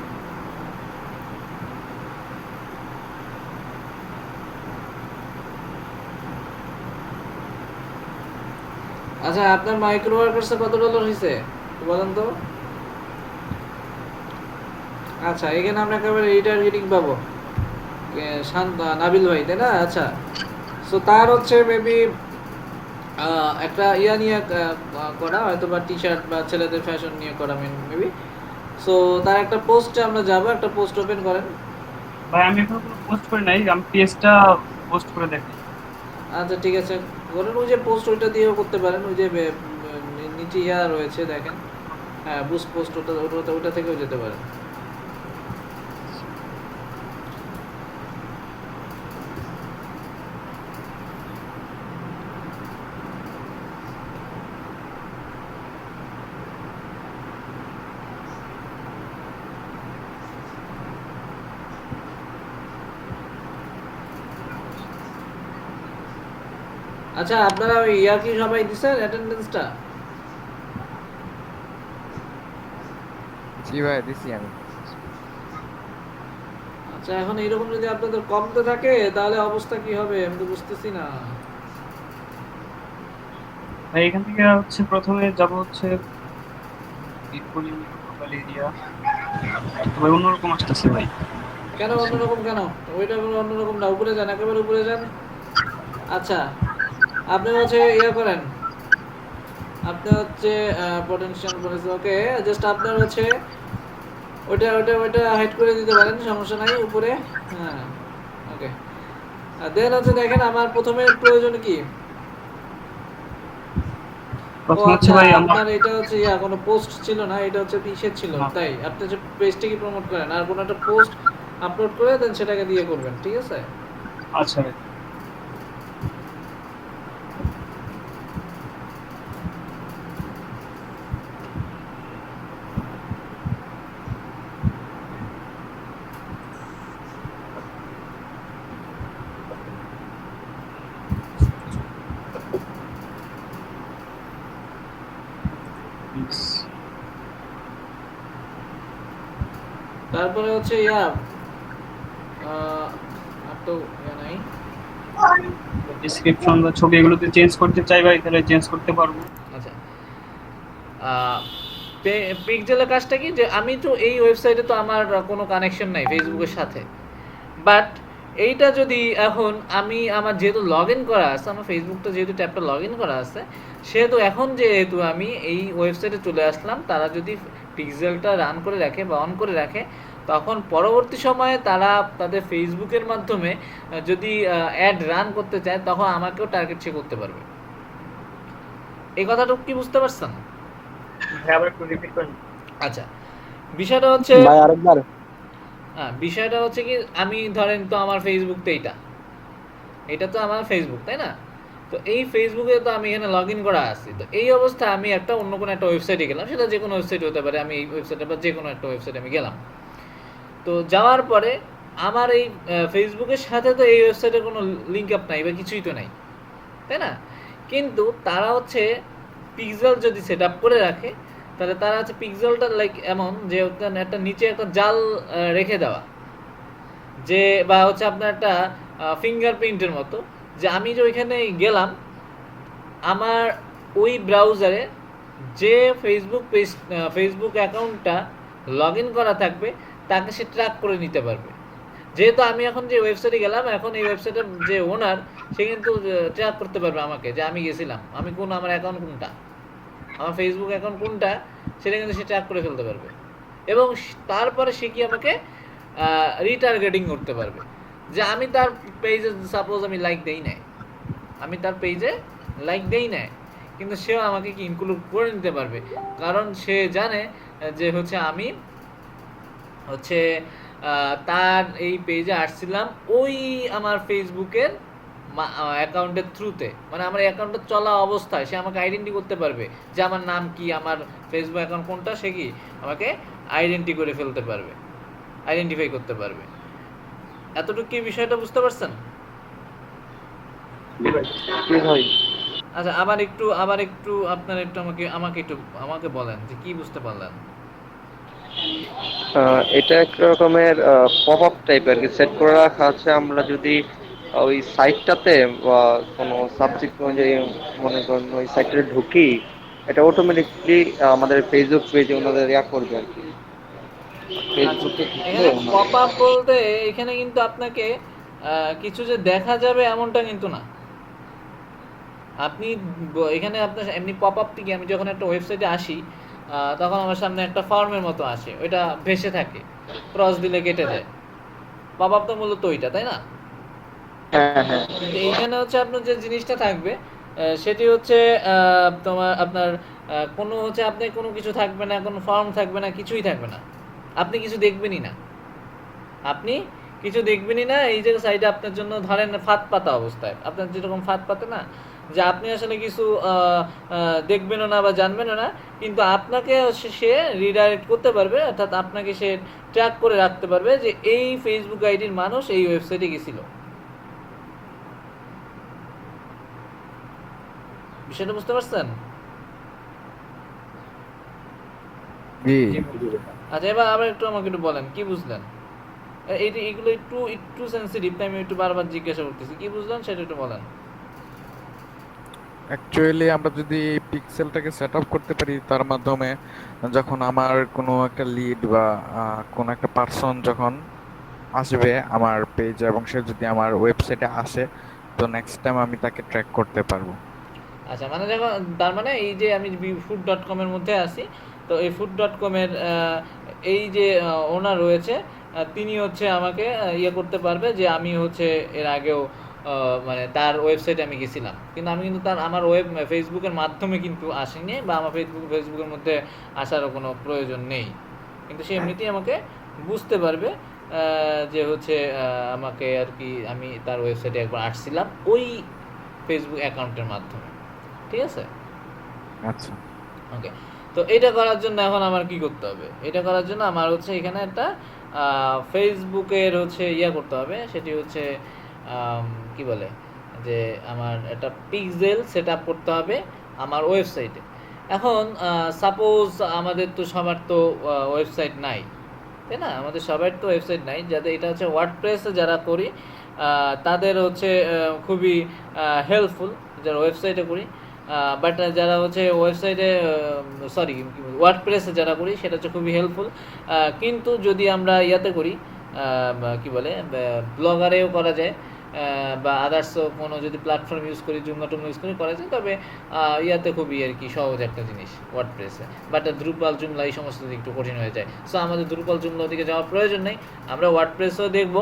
আচ্ছা আপনার মাইক্রো ওয়ার্কার্সে কত ডলার হয়েছে বলেন তো? আচ্ছা এখানে আমরা একেবারে রিটার্গেটিং পাবো। শান্ত নাবিল ভাই তাই না? আচ্ছা সো তার হচ্ছে মেবি একটা ইয়া নিয়ে করা হয়তো বা টি শার্ট বা ছেলেদের ফ্যাশন নিয়ে করা মেবি। সো তার একটা পোস্টে আমরা যাব, একটা পোস্ট ওপেন করেন। ভাই আমি এখনো কোনো পোস্ট করি নাই, আমি পেজটা পোস্ট করে দেখাই। আচ্ছা ঠিক আছে করেন, ওই যে পোস্ট ওইটা দিয়েও করতে পারেন, ওই যে নিচে ইয়া রয়েছে দেখেন, হ্যাঁ বুস্ট পোস্ট ওটা ওটা ওটা থেকেও যেতে পারেন। আচ্ছা আপনারা ওই ইয়া কি সবাই দিছেন অ্যাটেন্ডেন্সটা? জি ভাই দিছি আমি। আচ্ছা এখন এইরকম যদি আপনাদের কমতে থাকে তাহলে অবস্থা কি হবে আমি তো বুঝতেছি না। ভাই এখান থেকে হচ্ছে প্রথমে যাব হচ্ছে প্রোফাইল এরিয়া। ভাই অন্যরকম আসতেছে ভাই। কেন অন্যরকম কেন? ওইটা কোনো অন্যরকম না, উপরে যান, একেবারে উপরে যান। আচ্ছা আপনি হচ্ছে ইয়া করেন, আপনি হচ্ছে পটেনশিয়াল বলেছে ওকে, জাস্ট আপনার হচ্ছে ওইটা ওইটা ওইটা হাইড করে দিতে পারেন, সমস্যা নাই উপরে। হ্যাঁ ওকে। দেন হচ্ছে দেখেন আমার প্রথমে প্রয়োজন কি। ও প্রথম হচ্ছে আচ্ছা ভাই আমার আপনার এটা হচ্ছে ইয়া কোনো পোস্ট ছিল না, এটা হচ্ছে পিসের ছিল, না। তাই আপনি হচ্ছে পেজটাকে প্রমোট করেন আর কোনো একটা পোস্ট আপলোড করে দেন সেটাকে দিয়ে করবেন, ঠিক আছে? আচ্ছা ভাই। তারপরে হচ্ছে ইয়া আর তো ইয়া নাই। ডেসক্রিপশন বা ছবি এগুলোতে চেঞ্জ করতে চাই ভাই, তাহলে চেঞ্জ করতে পারবো। আচ্ছা পিক্সেলের কাজটা কি যে আমি তো এই ওয়েবসাইটে তো আমার কোনো কানেকশন নাই ফেসবুকের সাথে, বাট এইটা যদি এখন আমি আমার যেহেতু লগ ইন করা আছে, আমার ফেসবুকটা যেহেতু ট্যাবটা লগ ইন করা আছে, সেহেতু এখন যেহেতু আমি এই ওয়েবসাইটে চলে আসলাম, তারা যদি পিক্সেলটা রান করে রাখে বা অন করে রাখে, তখন পরবর্তী সময়ে তারা তাদের ফেসবুকের মাধ্যমে যদি অ্যাড রান করতে চায় তখন আমাকেও টার্গেট সে করতে পারবে। এই কথাটা কি বুঝতে পারছেন? ভাই আবার একটু রিপিট করেন। আচ্ছা বিষয়টা হচ্ছে ভাই আরেকবার। বিষয়টা হচ্ছে কি, আমি ধরেন তো আমার ফেসবুক তো এটা তো আমার ফেসবুক তাই না? তো এই ফেসবুকে তো আমি এখানে লগ ইন করা আছি, তো এই অবস্থায় আমি একটা অন্য কোনো একটা ওয়েবসাইটে গেলাম, সেটা যে কোনো ওয়েবসাইট হতে পারে, আমি এই ওয়েবসাইটে বা যে কোনো একটা ওয়েবসাইটে আমি গেলাম। তো যাওয়ার পরে আমার এই ফেসবুকের সাথে তো এই ওয়েবসাইটের কোনো লিঙ্ক আপ নাই বা কিছুই তো নাই, তাই না? কিন্তু তারা হচ্ছে পিক্সেল যদি সেট আপ করে রাখে, তাহলে তারা হচ্ছে পিক্সেলটা লাইক এমন যে একটা নিচে একটা জাল রেখে দেওয়া, যে বা হচ্ছে আপনার একটা ফিঙ্গারপ্রিন্টের মতো, যে আমি যে ওইখানে গেলাম আমার ওই ব্রাউজারে যে ফেসবুক অ্যাকাউন্টটা লগ ইন করা থাকবে তাকে সে ট্র্যাক করে নিতে পারবে। যেহেতু আমি এখন যে ওয়েবসাইটে গেলাম, এখন এই ওয়েবসাইটের যে ওনার সে কিন্তু ট্র্যাক করতে পারবে আমাকে, যে আমি গেছিলাম, আমি আমার অ্যাকাউন্ট কোনটা, আমার ফেসবুক অ্যাকাউন্ট কোনটা, সেটা কিন্তু সে ট্র্যাক করে ফেলতে পারবে। এবং তারপরে সে কি আমাকে রিটার্গেটিং করতে পারবে, যে আমি তার পেজে সাপোজ আমি লাইক দেই নাই, আমি তার পেজে লাইক দেই নাই, কিন্তু সেও আমাকে কি ইনক্লুড করে নিতে পারবে, কারণ সে জানে যে হচ্ছে আমি হচ্ছে তার এই পেজে আসছিলাম ওই আমার ফেসবুকের অ্যাকাউন্টের থ্রুতে, মানে আমার অ্যাকাউন্টটা চলা অবস্থায় সে আমাকে আইডেন্টি করতে পারবে যে আমার নাম কি, আমার ফেসবুক অ্যাকাউন্ট কোনটা, সে কি আমাকে আইডেন্টিফাই করতে পারবে। এতটুকু কি বিষয়টা বুঝতে পারছেন? জি ভাই। কি ভাই? আচ্ছা, আবার একটু আপনার একটু আমাকে বলেন যে কি বুঝতে পারলেন? এটা এক রকমের পপ আপ টাইপের কি সেট করে রাখা আছে। আমরা যদি ওই সাইটটাতে বা কোনো সাবজেক্ট অনুযায়ী মনে করেন ওই সাইটে ঢুকি, এটা অটোমেটিকলি আমাদের ফেসবুক পেজে ওনাদের করবে আর কি। আচ্ছা, ফেসবুকে ঢুকলে এখানে পপ আপ বলতে এখানে কিন্তু আপনাকে কিছু যে দেখা যাবে এমনটা কিন্তু না। আপনি এখানে আপনার এমনি পপ আপ থেকে আমি যখন একটা ওয়েবসাইটে আসি তখন আমার সামনে একটা ফর্মের মতো আসে, ওইটা ভেসে থাকে, ক্রস দিলে কেটে যায়। পপ আপ তো মূলত ওইটা, তাই না? হ্যাঁ হ্যাঁ কিন্তু এইখানে হচ্ছে আপনার যে জিনিসটা থাকবে সেটি হচ্ছে আপনার কোনো হচ্ছে আপনি কোনো কিছু থাকবে না, কোনো ফর্ম থাকবে না, কিছুই থাকবে না, আপনি কিছু দেখবেনই না, এই যে সাইডে আপনার জন্য ধরেন ফাঁদ পাতা অবস্থায়, আপনার যেরকম ফাঁদ পাতে না, যে আপনি আসলে কিছু দেখবেনও না বা জানবেনও না, কিন্তু আপনাকে সে রিডাইরেক্ট করতে পারবে, অর্থাৎ আপনাকে সে ট্র্যাক করে রাখতে পারবে যে এই ফেসবুক আইডির মানুষ এই ওয়েবসাইটে গেছিল। বিষয়টা বুঝতে পারছেন? জি। আচ্ছা, এবার আবার একটু আমাকে একটু বলেন কি বুঝলেন। এগুলো একটু সেন্সিটিভ, তাই আমি একটু বারবার জিজ্ঞাসা করতেছি, কি বুঝলেন সেটা একটু বলেন। অ্যাকচুয়ালি আমরা যদি পিক্সেলটাকে সেট আপ করতে পারি, তার মাধ্যমে যখন আমার কোনো একটা লিড বা কোনো একটা পার্সন যখন আসবে আমার পেজে এবং সে যদি আমার ওয়েবসাইটে আসে, তো নেক্সট টাইম আমি তাকে ট্র্যাক করতে পারবো। আচ্ছা, মানে যখন তার মানে এই যে আমি food.com এর মধ্যে আছি, তো এই food.com এর এই যে ওনার রয়েছে, তিনি হচ্ছে আমাকে ইয়ে করতে পারবে যে আমি হচ্ছে এর আগেও মানে তার ওয়েবসাইটে আমি গেছিলাম, কিন্তু আমি কিন্তু আমার ফেসবুকের মাধ্যমে কিন্তু আসিনি, বা আমার ফেসবুকের মধ্যে আসারও কোনো প্রয়োজন নেই, কিন্তু সে এমনিতেই আমাকে বুঝতে পারবে যে হচ্ছে আমাকে আর কি আমি তার ওয়েবসাইটে একবার আসছিলাম ওই ফেসবুক অ্যাকাউন্টের মাধ্যমে। ঠিক আছে, আচ্ছা। ওকে। তো এটা করার জন্য এখন আমার কি করতে হবে? এটা করার জন্য আমার হচ্ছে এখানে একটা ফেসবুকের হচ্ছে করতে হবে, সেটি হচ্ছে কি বলে যে আমার একটা পিক্সেল সেট আপ করতে হবে আমার ওয়েবসাইটে। এখন সাপোজ আমাদের তো সবার তো ওয়েবসাইট নাই, তাই না? আমাদের সবার তো ওয়েবসাইট নাই, যাদের এটা হচ্ছে ওয়ার্ডপ্রেসে যারা করি তাদের হচ্ছে খুবই হেল্পফুল, যারা ওয়েবসাইটে করি। বাট যারা হচ্ছে ওয়েবসাইটে ওয়ার্ডপ্রেসে যারা করি সেটা হচ্ছে খুবই হেল্পফুল, কিন্তু যদি আমরা ইয়াতে করি কি বলে ব্লগারেও করা যায়, বা আদার্সও কোনো যদি প্ল্যাটফর্ম ইউজ করি, জুমলা ইউজ করা যায়, তবে ইয়াতে খুবই আর কি সহজ একটা জিনিস ওয়ার্ডপ্রেসে। বাট দ্রুপাল জুমলা এই সমস্ত দিক একটু কঠিন হয়ে যায়। সো আমাদের দ্রুপাল জুমলা ওদিকে যাওয়ার প্রয়োজন নেই, আমরা ওয়ার্ডপ্রেসও দেখব,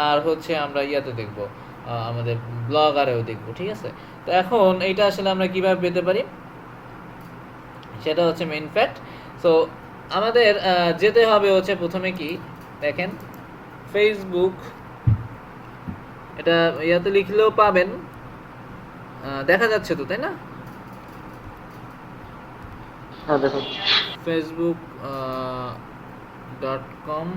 আর হচ্ছে আমরা ইয়াতে দেখব, আমাদের ব্লগারেও দেখব। ঠিক আছে, তো এখন এইটা আসলে আমরা কিভাবে পেতে পারি সেটা হচ্ছে মেইন ফ্যাক্ট। সো আমাদের যেতে হবে হচ্ছে প্রথমে কি দেখেন, ফেসবুক, এটা ইয়াতে লিখলেও পাবেন, দেখা যাচ্ছে তো, তাই না? হ্যাঁ দেখুন facebook.com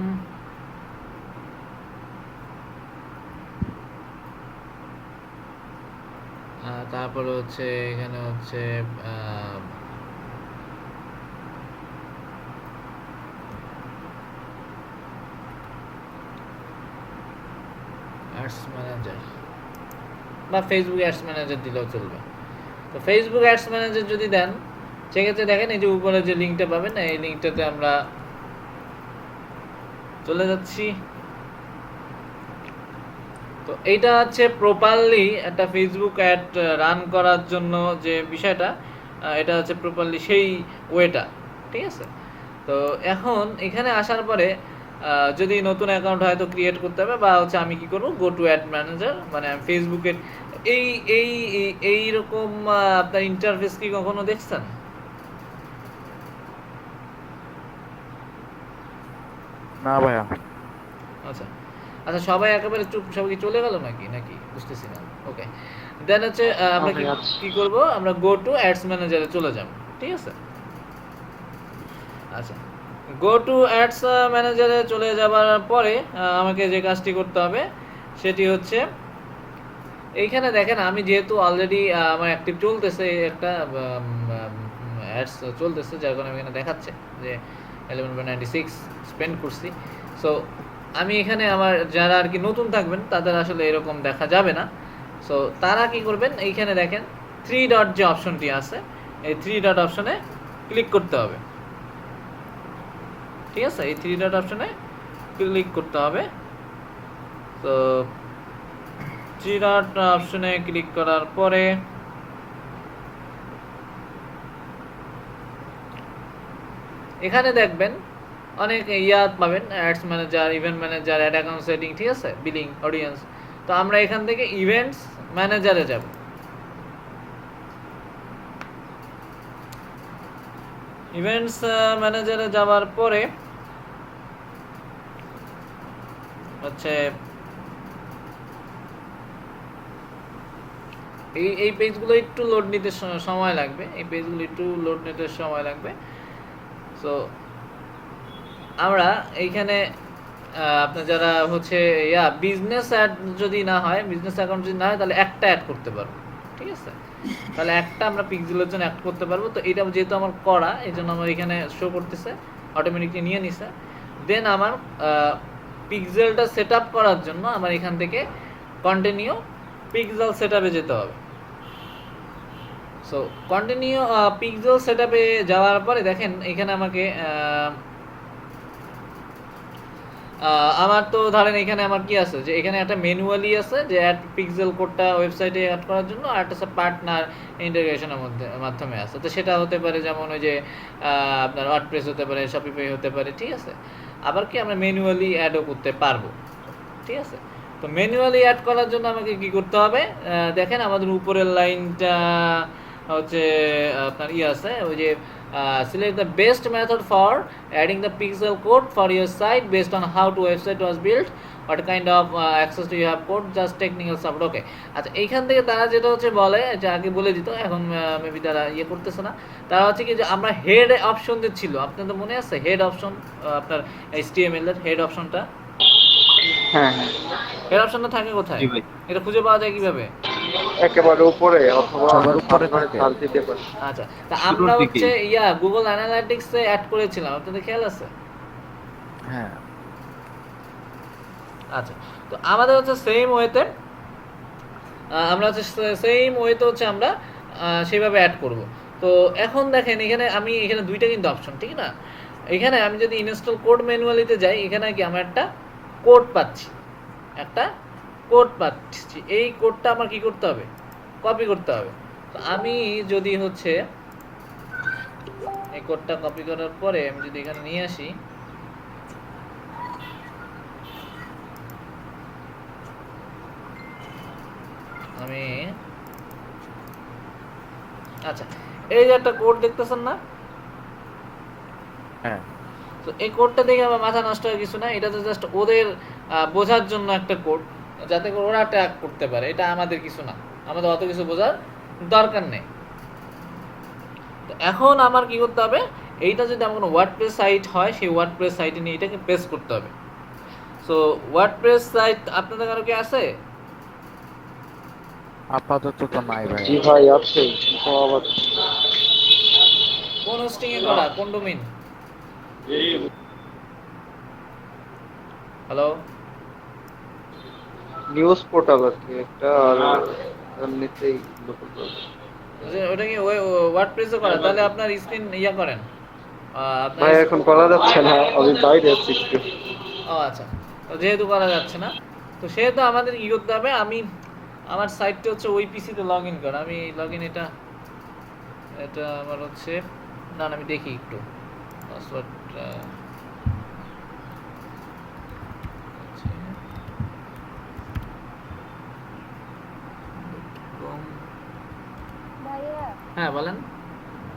তারপরে হচ্ছে এখানে হচ্ছে অ্যাডস ম্যানেজার বা ফেসবুক অ্যাডস ম্যানেজার দিলেও চলবে। তো ফেসবুক অ্যাডস ম্যানেজার যদি দেন, সেক্ষেত্রে দেখেন এই যে উপরে যে লিঙ্কটা পাবেন, এই লিঙ্কটাতে আমরা চলে যাচ্ছি। তো এইটা হচ্ছে প্রপারলি একটা ফেসবুক অ্যাড রান করার জন্য যে বিষয়টা, এটা হচ্ছে প্রপারলি সেই ওয়েটা। ঠিক আছে, তো তো এখন এখানে আসার পরে যদি নতুন অ্যাকাউন্ট হয়তো ক্রিয়েট করতে হবে, বা হচ্ছে আমি কি করব, গো টু অ্যাড ম্যানেজার, মানে আমি ফেসবুকের এই এই এইরকম আপনার ইন্টারফেস কি কখনো দেখছেন? না ভাইয়া। আচ্ছা আচ্ছা, সবাই একেবারে চুপ, সবাই কি চলে গেল নাকি নাকি বুঝতেছি না। ওকে, দেন হচ্ছে আমরা কি করব, আমরা গো টু অ্যাডস ম্যানেজারে চলে যাব, ঠিক আছে? আচ্ছা, গো টু অ্যাডস ম্যানেজারে চলে যাবার পরে আমাকে যে কাজটি করতে হবে সেটি হচ্ছে, এইখানে দেখেন আমি যেহেতু অলরেডি আমার অ্যাক্টিভ চলতেছে, একটা অ্যাডস চলতেছে, যার কারণে এখানে দেখাচ্ছে যে 11.96 স্পেন্ড করছি। সো আমি এখানে আমার যারা আর কি নতুন থাকবেন তাদের আসলে এরকম দেখা যাবে না। সো তারা কি করবেন, এইখানে দেখেন 3 ডট যে অপশনটি আছে, এই 3 ডট অপশনে ক্লিক করতে হবে, ঠিক আছে? এই 3 ডট অপশনে ক্লিক করতে হবে। তো 3 ডট অপশনে ক্লিক করার পরে এখানে দেখবেন অনেক পাবেন, ads manager, event manager, ad account setting, ঠিক আছে, বিলিং, অডিয়েন্স। তো আমরা এখান থেকে ইভেন্টস ম্যানেজারে যাব। ইভেন্টস ম্যানেজারে যাওয়ার পরে হচ্ছে এই পেজগুলো একটু লোড নিতে সময় লাগবে, এই পেজগুলো একটু লোড নিতে সময় লাগবে। সো আমরা এইখানে আপনার যারা হচ্ছে বিজনেস অ্যাড যদি না হয়, বিজনেস অ্যাকাউন্ট যদি না হয়, তাহলে একটা অ্যাড করতে পারবো, ঠিক আছে? তাহলে একটা আমরা পিক্সেলের জন্য অ্যাড করতে পারবো। তো এটা যেহেতু আমার করা, এই জন্য আমার এখানে শো করতেছে, অটোমেটিকলি নিয়ে নিছে। দেন আমার পিক্সেলটা সেট আপ করার জন্য আমার এখান থেকে কন্টিনিউ পিক্সেল সেট আপে যেতে হবে। সো কন্টিনিউ পিক্সেল সেট আপে যাওয়ার পরে দেখেন এখানে আমাকে আমার তো ধরেন এখানে আমার কি আছে, যে এখানে একটা ম্যানুয়ালি আছে যে অ্যাড পিক্সেল কোডটা ওয়েবসাইটে অ্যাড করার জন্য, আর একটা পার্টনার ইন্টিগ্রেশনের মাধ্যমে আছে। তো সেটা হতে পারে যেমন ওই যে আপনার ওয়ার্ডপ্রেস হতে পারে, শপিফাই হতে পারে, ঠিক আছে? আবার কি আমরা ম্যানুয়ালি অ্যাডও করতে পারবো, ঠিক আছে? তো ম্যানুয়ালি অ্যাড করার জন্য আমাকে কি করতে হবে, দেখেন আমাদের উপরের লাইনটা হচ্ছে আপনার আছে ওই যে select the best method for adding the pixel code for your site based on how to website was built, what kind of access do you have code, just technical support. ওকে, আচ্ছা এইখান থেকে তারা যেটা হচ্ছে বলে, যে আগে বলে দিত, এখন মেবি তারা করতেছে না। তারা হচ্ছে কি যে আমরা হেড অপশন যে ছিল, আপনাদের মনে আছে হেড অপশন, আপনার HTML এর হেড অপশনটা, হ্যাঁ হ্যাঁ, হেড অপশনটা থাকে কোথায়, জি ভাই। এটা খুঁজে পাওয়া যায় কিভাবে? একেবারে উপরে অথবা সবার উপরে থাকে। দিতে পারে। আচ্ছা, তা আমরা শুরুর হচ্ছে দিকেই। গুগল অ্যানালাইটিক্সে অ্যাড করেছিলাম, আপনাদের খেয়াল আছে? হ্যাঁ, আচ্ছা, তো আমাদের হচ্ছে সেম ওয়েতে আমরা হচ্ছে সেম ওয়েতে হচ্ছে আমরা সেইভাবে অ্যাড করব। তো এখন দেখেন এখানে আমি এখানে দুইটা কিন্তু অপশন, ঠিক না? এখানে আমি যদি ইনস্টল কোড ম্যানুয়ালিতে যাই, এখানে কি আমরা একটা কোড পাচ্ছি, একটা কোড পাচ্ছি। এই কোডটা আমার কি করতে হবে, কপি করতে হবে। তো আমি যদি হচ্ছে এই কোডটা কপি করার পরে আমি যদি এখানে নিয়ে আসি, আমি আচ্ছা এই যে একটা কোড দেখতেছেন না, হ্যাঁ, তো এই কোডটা দেখে আমার মাথা নষ্ট হয়ে কিছু না, এটা তো জাস্ট ওদের বোঝার জন্য একটা কোড, যাতে করে ওরা ট্র্যাক করতে পারে, এটা আমাদের কিছু না, আমাদের অত কিছু বোঝার দরকার নেই। তো এখন আমার কি করতে হবে, এইটা যদি আমার কোনো ওয়ার্ডপ্রেস সাইট হয়, সেই ওয়ার্ডপ্রেস সাইটে নিয়ে এটাকে পেস্ট করতে হবে। সো ওয়ার্ডপ্রেস সাইট আপনাদের কারো কি আছে? আপাতত তো নাই ভাই। জি ভাই আছে, আবার কোন হোস্টিং এ করা, কোন ডোমেইন? হ্যালো, নিউজ পোর্টাল আছে একটা, আর এমনিতেই লোকাল। ওটা কি ওয়ার্ডপ্রেসে করা? তাহলে আপনার স্ক্রিন করেন আপনার ভাই এখন করা যাচ্ছে না, আমি বাইরে আছি একটু। ও আচ্ছা, তো যেহেতু করা যাচ্ছে না, তো সেহেতু আমাদের কি করতে হবে, আমি আমার সাইটটা হচ্ছে ওই পিসিতে লগ ইন করা, আমি লগ ইন এটা আমার হচ্ছে না, আমি দেখি একটু পাসওয়ার্ডটা ভাইয়া হ্যাঁ বলেন।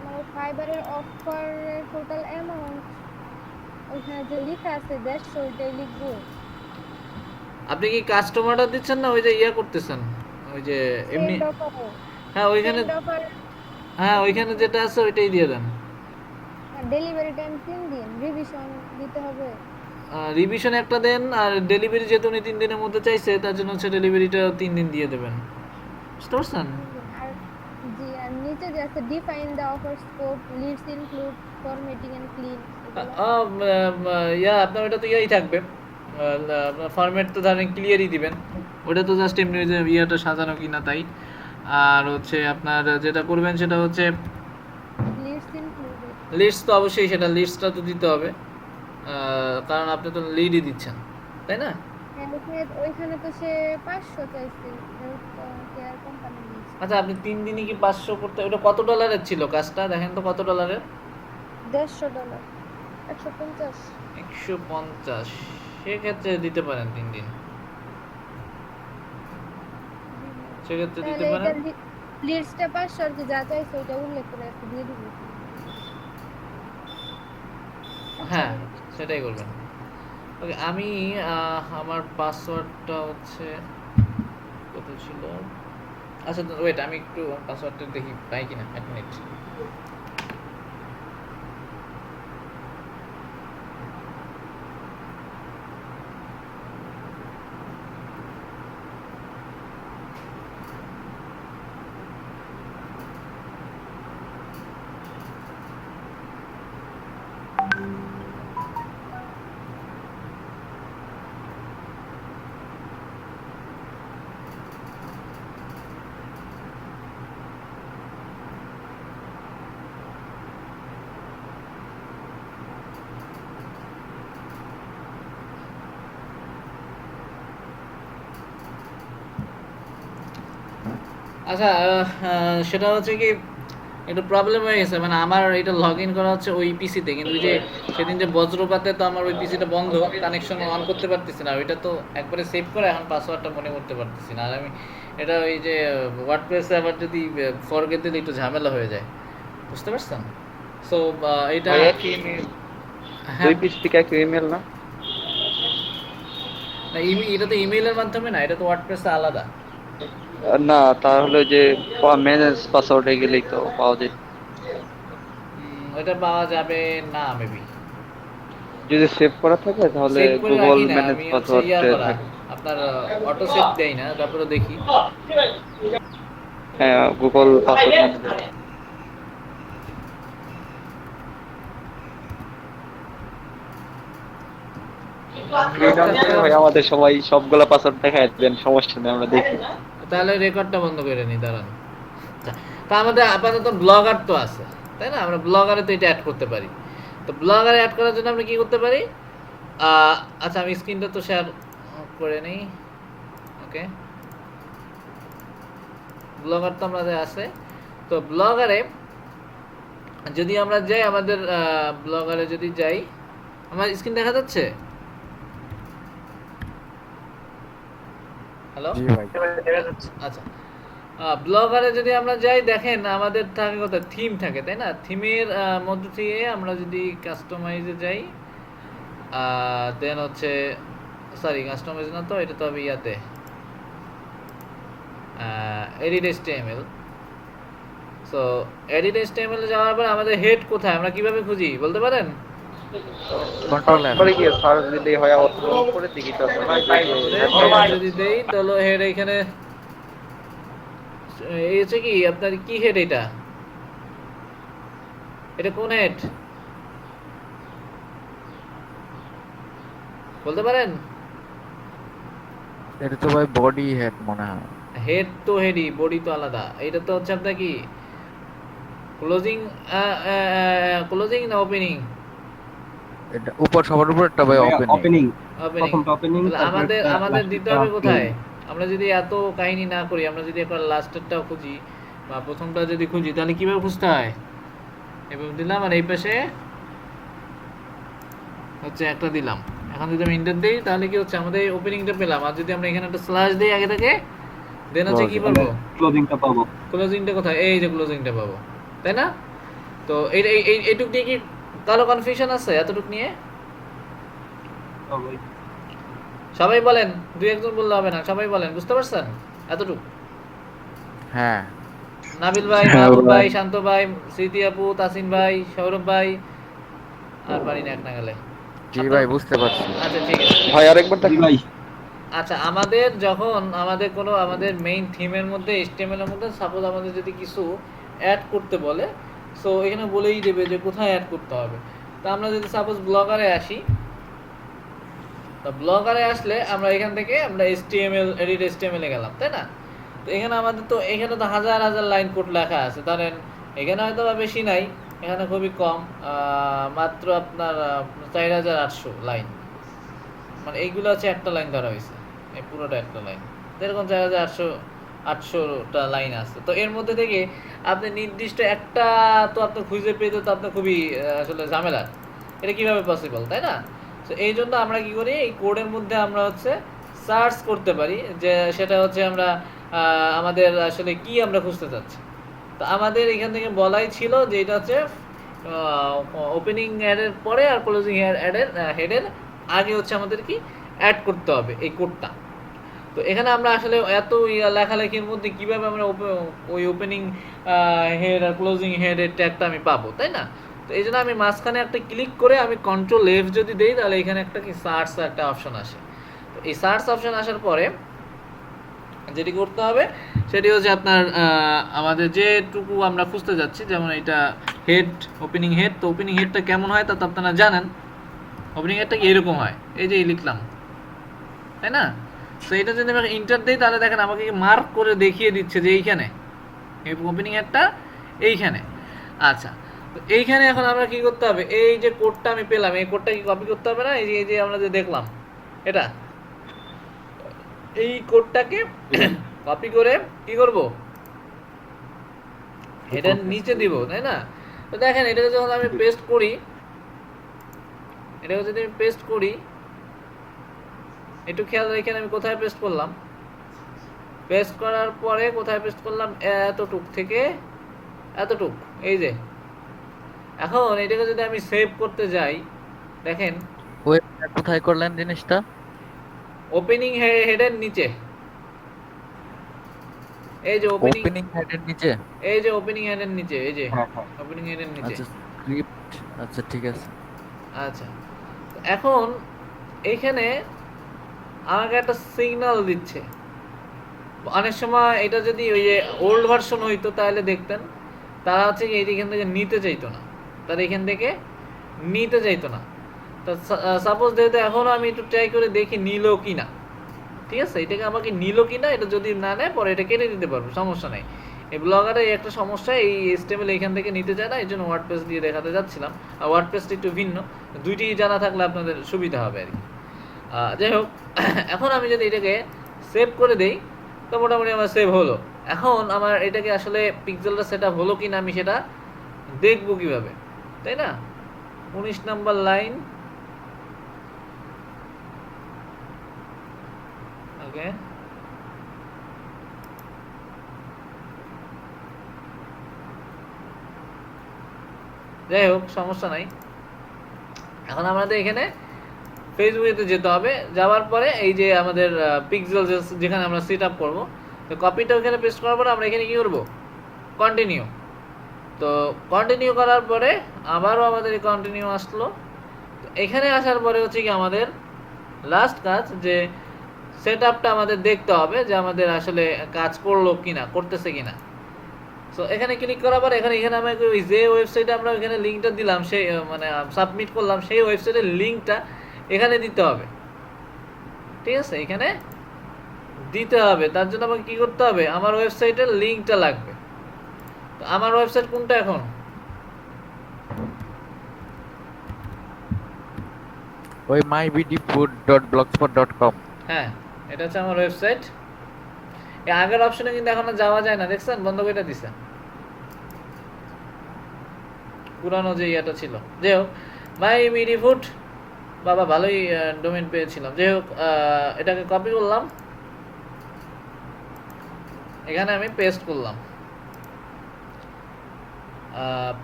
মানে ফাইবারের অফারের টোটাল অ্যামাউন্ট ওইখানে যে লেখা আছে 150 ওইটাই লিখবো। আপনি কি কাস্টমারটা দিচ্ছেন না ওই যে ইয়া করতেছেন ওই যে এমনি? সেন্ড অফারে হ্যাঁ ওইখানে, সেন্ড অফার হ্যাঁ ওইখানে যেটা আছে ওইটাই দিয়ে দেন। ডেলিভারি টাইম 3 দিন, রিভিশন দিতে হবে। রিভিশন একটা দেন, আর ডেলিভারি যেহেতু উনি 3 দিনের মধ্যে চাইছে তার জন্য হচ্ছে ডেলিভারিটা 3 দিন দিয়ে দেবেন, বুঝতে পারছেন? আর জি আর নিচে যে আছে define the offer scope, leads include formatting and clean. Yeah আপনার ওটা তো ইয়াই থাকবে, আপনার ফরম্যাট তো ধরেন ক্লিয়ারই দিবেন, ওটা তো জাস্ট এমনি যে ইয়াটা সাজানো কিনা তাই। আর হচ্ছে আপনার যেটা করবেন সেটা হচ্ছে লিডস ইনক্লুডেড। লিস্ট তো অবশ্যই, সেটা লিস্টটা তো দিতে হবে, কারণ আপনি তো লিডই দিচ্ছেন তাই না? ওইখানে তো সে 500 চাইছে হেলথ কেয়ার কোম্পানি। আচ্ছা আপনি 3 দিনই কি 500 করতে, ওটা কত ডলারের ছিল কাজটা দেখেন তো কত ডলারের? $150 150। 150, সেক্ষেত্রে দিতে পারেন 3 দিন, সেক্ষেত্রে দিতে তাহলে পারেন। এটা লিস্টটা 500 আর কি যা চাইছে ওইটা উল্লেখ করে একটু দিয়ে দিব। হ্যাঁ সেটাই করবেন। ওকে আমি আমার পাসওয়ার্ডটা হচ্ছে কত ছিল, আচ্ছা ওয়েট আমি একটু পাসওয়ার্ডটা দেখি পাই কিনা, 1 মিনিট। আচ্ছা সেটা হচ্ছে কি একটু প্রবলেম হয়ে গেছে, মানে আমার এটা লগ ইন করা হচ্ছে ওই পিসিতে, কিন্তু ওই যে সেদিন যে বজ্রপাতে তো আমার ওই পিসিটা বন্ধ, কানেকশন অন করতে পারতেছি না, ওইটা তো একবারে সেভ করে এখন পাসওয়ার্ডটা মনে করতে পারতেছি না। আর আমি এটা ওই যে ওয়ার্ডপ্রেসে আবার যদি ফরগেট দিলে একটু ঝামেলা হয়ে যায়, বুঝতে পারছেন? সো এটা হ্যাঁ দুই পিস থেকে একই ইমেল না? না, এটা তো ইমেইলের মাধ্যমে না, এটা তো ওয়ার্ডপ্রেসে আলাদা। না তাহলে যে ম্যানেজ পাসওয়ার্ডে গেলেই তো পাওয়া যায়। এটা পাওয়া যাবে না মেবি, যদি সেভ করা থাকে তাহলে সেভ করে গুগল রাখি না ম্যানেজ আমি, হচ্ছে পাসওয়ার্ড ইয়া করা থাকে। আপনার অটো সেভ দেই না, তারপরে দেখি। হ্যাঁ গুগল পাসওয়ার্ড ম্যানেজ। ভাই আমাদের সবাই সবগুলা পাসওয়ার্ড দেখায় দেন, সমস্যা নেই আমরা দেখি। তাহলে রেকর্ডটা বন্ধ করে নি, দাঁড়ান। তা আমাদের আপাতত ব্লগার তো আছে তাই না, আমরা ব্লগারে তো এটা অ্যাড করতে পারি। তো ব্লগারে অ্যাড করার জন্য আমরা কি করতে পারি, আচ্ছা আমি স্ক্রিনটা তো শেয়ার করে নিই। ওকে ব্লগার তো আমাদের আছে, তো ব্লগারে যদি আমরা যাই, আমাদের ব্লগারে যদি যাই, আমার স্ক্রিন দেখা যাচ্ছে? হ্যালো জি ভাই। আচ্ছা ব্লগারে যদি আমরা যাই, দেখেন আমাদের থাকে কথা থিম থাকে তাই না, থিমের মধ্য থেকে আমরা যদি কাস্টমাইজে যাই, দেন হচ্ছে সরি কাস্টমাইজ না তো, এটা তো হবে ইয়াতে edit HTML। So edit HTML যাওয়ার পর আমাদের হেড কোথায়, আমরা কিভাবে খুঁজি বলতে পারেন? Control N. পরে কি সার্চ দিলেই হয়, অথবা করে দেখি তো হেড যদি দেই তাহলে হেড এখানে এই হচ্ছে কি আপনার কি হেড, এটা এটা কোন হেড বলতে পারেন? এটা তো ভাই বডি হেড মনে হয়। হেড তো হেডই, বডি তো আলাদা। এটা তো হচ্ছে আপনার কি ক্লোজিং, ক্লোজিং না ওপেনিং? এটা উপর সবার উপর একটা ভাই ওপেন। Opening, opening. প্রথমটা ওপেনিং, আমাদের আমাদের দিতে হবে কোথায়, আমরা যদি এত কাহিনী না করি, আমরা যদি একবার লাস্টেরটাও খুঁজি বা প্রথমটা যদি খুঁজি, তাহলে কিভাবে খুঁজতে হয়? এভাবে দিলাম আর এই পাশে হচ্ছে একটা দিলাম। এখন যদি আমি এন্টার দিই তাহলে কি হচ্ছে আমাদের ওপেনিংটা পেলাম। আর যদি আমরা এখানে একটা স্ল্যাশ দিই আগে থেকে, দেন হচ্ছে কি পাবো, ক্লোজিংটা পাবো। ক্লোজিংটা কোথায়, এই যে ক্লোজিংটা পাবো, তাই না? তো এইটুক নিয়ে কি কারো কনফিউশন আছে এতটুক নিয়ে? সবাই বলেন, দুই একজন বললে হবে না, সবাই বলেন, বুঝতে পারছেন এতটুক? হ্যাঁ নাবিল ভাই, হ্যাঁ মাহবুব ভাই। ভাই, শান্ত ভাই, স্মৃতি আপু, তাসিন ভাই, সৌরভ ভাই, আর পারি না এক না গেলে। জি ভাই বুঝতে পারছি। আচ্ছা ঠিক আছে। ভাই আরেকবার দেখ ভাই আচ্ছা, আমাদের যখন আমাদের মেইন থিমের মধ্যে HTML এর মধ্যে সাপোজ আমাদের যদি কিছু অ্যাড করতে বলে, সো এখানে বলেই দেবে যে কোথায় অ্যাড করতে হবে। তো আমরা যদি সাপোজ ব্লগারে আসি, তো ব্লগারে আসলে আমরা এখান থেকে আমরা এডিট HTML এ গেলাম, তাই না? তো এখানে এখানে তো হাজার হাজার লাইন কোড লেখা আছে। ধরেন এখানে হয়তো বা বেশি নাই, এখানে খুবই কম, মাত্র আপনার 4800 লাইন, মানে এইগুলো হচ্ছে একটা লাইন ধরা হয়েছে, এই পুরোটা একটা লাইন, এরকম 4800টা লাইন আছে। তো এর মধ্যে থেকে আপনি নির্দিষ্ট একটা তো আপনি খুঁজে পেতে তো আপনার খুবই আসলে ঝামেলা, এটা কিভাবে পসিবল, তাই না? তো এই জন্য আমরা কি করি, এই কোডের মধ্যে আমরা হচ্ছে সার্চ করতে পারি, যে সেটা হচ্ছে আমরা আমাদের আসলে কি আমরা খুঁজতে চাচ্ছি। তো আমাদের এখান থেকে বলাই ছিল যে এটা হচ্ছে ওপেনিং অ্যাডের পরে আর ক্লোজিং হেডের আগে হচ্ছে আমাদের কি অ্যাড করতে হবে এই কোডটা। তো এখানে আমরা আসলে এত লেখালেখির মধ্যে কিভাবে আমরা ওই ওপেনিং হেড আর ক্লোজিং হেডের ট্যাগটা আমি পাবো, তাই না? তো এই জন্য আমি মাঝখানে একটা ক্লিক করে আমি কন্ট্রোল F যদি দেই, তাহলে এখানে একটা কি সার্চ একটা অপশন আসে। তো এই সার্চ অপশন আসার পরে যেটি করতে হবে সেটি হচ্ছে আপনার আমাদের যেটুকু আমরা খুঁজতে যাচ্ছি, যেমন এটা হেড, ওপেনিং হেড। তো ওপেনিং হেডটা কেমন হয় তা তো আপনারা জানেন, ওপেনিং হেডটা কি এরকম হয়, এই যে লিখলাম, তাই না? তো এটা যদি আমি ইন্টার দিই তাহলে দেখেন আমাকে মার্ক করে দেখিয়ে দিচ্ছে যে এইখানে এই ওপেনিং হেডটা এইখানে। আচ্ছা, তো এইখানে এখন আমরা কি করতে হবে, এই যে কোডটা আমি পেলাম এই কোডটা কি কপি করতে হবে না? এই যে আমরা যে দেখলাম এটা, এই কোডটাকে কপি করে কি করব, হেডের নিচে দিব, তাই না? তো দেখেন এটাকে যখন আমি পেস্ট করি, এটাকে যদি আমি পেস্ট করি, একটু খেয়াল রেখেন আমি কোথায় পেস্ট করলাম। পেস্ট করার পরে কোথায় পেস্ট করলাম, এতটুক থেকে এতটুক, এই যে। এখন এটাকে যদি আমি সেভ করতে যাই, দেখেন ওই কোথায় করলেন জিনিসটা? ওপেনিং হেডের নিচে, এই যে ওপেনিং হেডের নিচে। এই যে ওপেনিং হেডের নিচে, এই যে হ্যাঁ হ্যাঁ ওপেনিং হেডের নিচে। আচ্ছা স্ক্রিপ্ট, আচ্ছা ঠিক আছে। আচ্ছা, এখন এইখানে আমাকে একটা সিগন্যাল দিচ্ছে। অনেক সময় এটা যদি ওই যে ওল্ড ভার্সন হইতো তাহলে দেখতেন তারা হচ্ছে কি এখান থেকে নিতে চাইতো না, তারা এখান থেকে নিতে চাইতো না। তো সাপোজ যেহেতু এখনও আমি একটু ট্রাই করে দেখি নিল কি না, ঠিক আছে? এটাকে আমাকে নিল কি না, এটা যদি না নেয় পরে এটা কেটে দিতে পারবো, সমস্যা নাই। এই ব্লগারে একটা সমস্যা, এই HTML এখান থেকে নিতে চায় না, এই জন্য ওয়ার্ডপ্রেস দিয়ে দেখাতে যাচ্ছিলাম। আর ওয়ার্ডপ্রেসটা একটু ভিন্ন, দুইটি জানা থাকলে আপনাদের সুবিধা হবে আর কি। যাই হোক, এখন আমি যদি এটাকে সেভ করে দেই তো মোটামুটি আমার সেভ হলো। এখন আমার এটাকে আসলে পিক্সেলটা সেট আপ হলো কি না আমি সেটা দেখবো কিভাবে, তাই না? 19 নাম্বার লাইন, ওকে, যাই হোক সমস্যা নাই। এখন আমাদের এখানে ফেসবুকেতে যেতে হবে, যাওয়ার পরে এই যে আমাদের পিক্সেল যেখানে আমরা সেট আপ করবো, তো কপিটা ওখানে পেস্ট করার পরে আমরা এখানে কি করবো, কন্টিনিউ। তো কন্টিনিউ করার পরে আবারও আমাদের এই কন্টিনিউ আসলো। তো এখানে আসার পরে হচ্ছে কি আমাদের লাস্ট কাজ, যে সেট আপটা আমাদের দেখতে হবে যে আমাদের আসলে কাজ করলো কিনা, করতেছে কিনা। সো এখানে ক্লিক করার পর এখানে আমাকে ওই যে ওয়েবসাইটে আমরা ওইখানে লিঙ্কটা দিলাম, সেই মানে সাবমিট করলাম, সেই ওয়েবসাইটের লিঙ্কটা এখানে দিতে হবে, ঠিক আছে? এখানে দিতে হবে, তার জন্য আমাকে কি করতে হবে, আমার ওয়েবসাইটের লিঙ্কটা লাগবে। তো আমার ওয়েবসাইট কোনটা এখন, ওই mybdfood.blogspot.com। হ্যাঁ এটা হচ্ছে আমার ওয়েবসাইট। এই আগের অপশনে কিন্তু এখন আর যাওয়া যায় না, দেখছেন বন্ধ করে দিছে, পুরানো যে ইয়েটা ছিল। যাই হোক, মাইবিডিফুড বাবা ভালোই ডোমেন পেয়েছিলাম। যাই হোক, এটাকে কপি করলাম, এখানে আমি পেস্ট করলাম।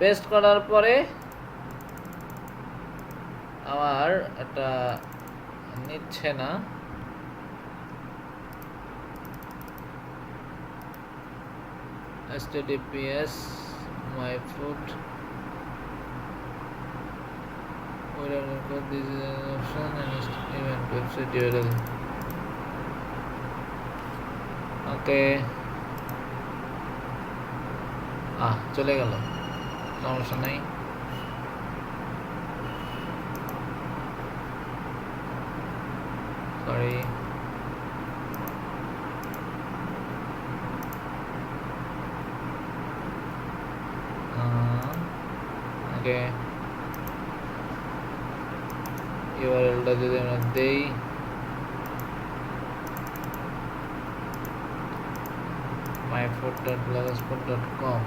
পেস্ট করার পরে আমার এটা নিচ্ছে না, https myfood this is an option and event website URL. ওকে, চলে গেল, সমস্যা নাই। সরি, ওকে, ইউআরএলটা যদি আমরা দেই, myfood.blogspot.com,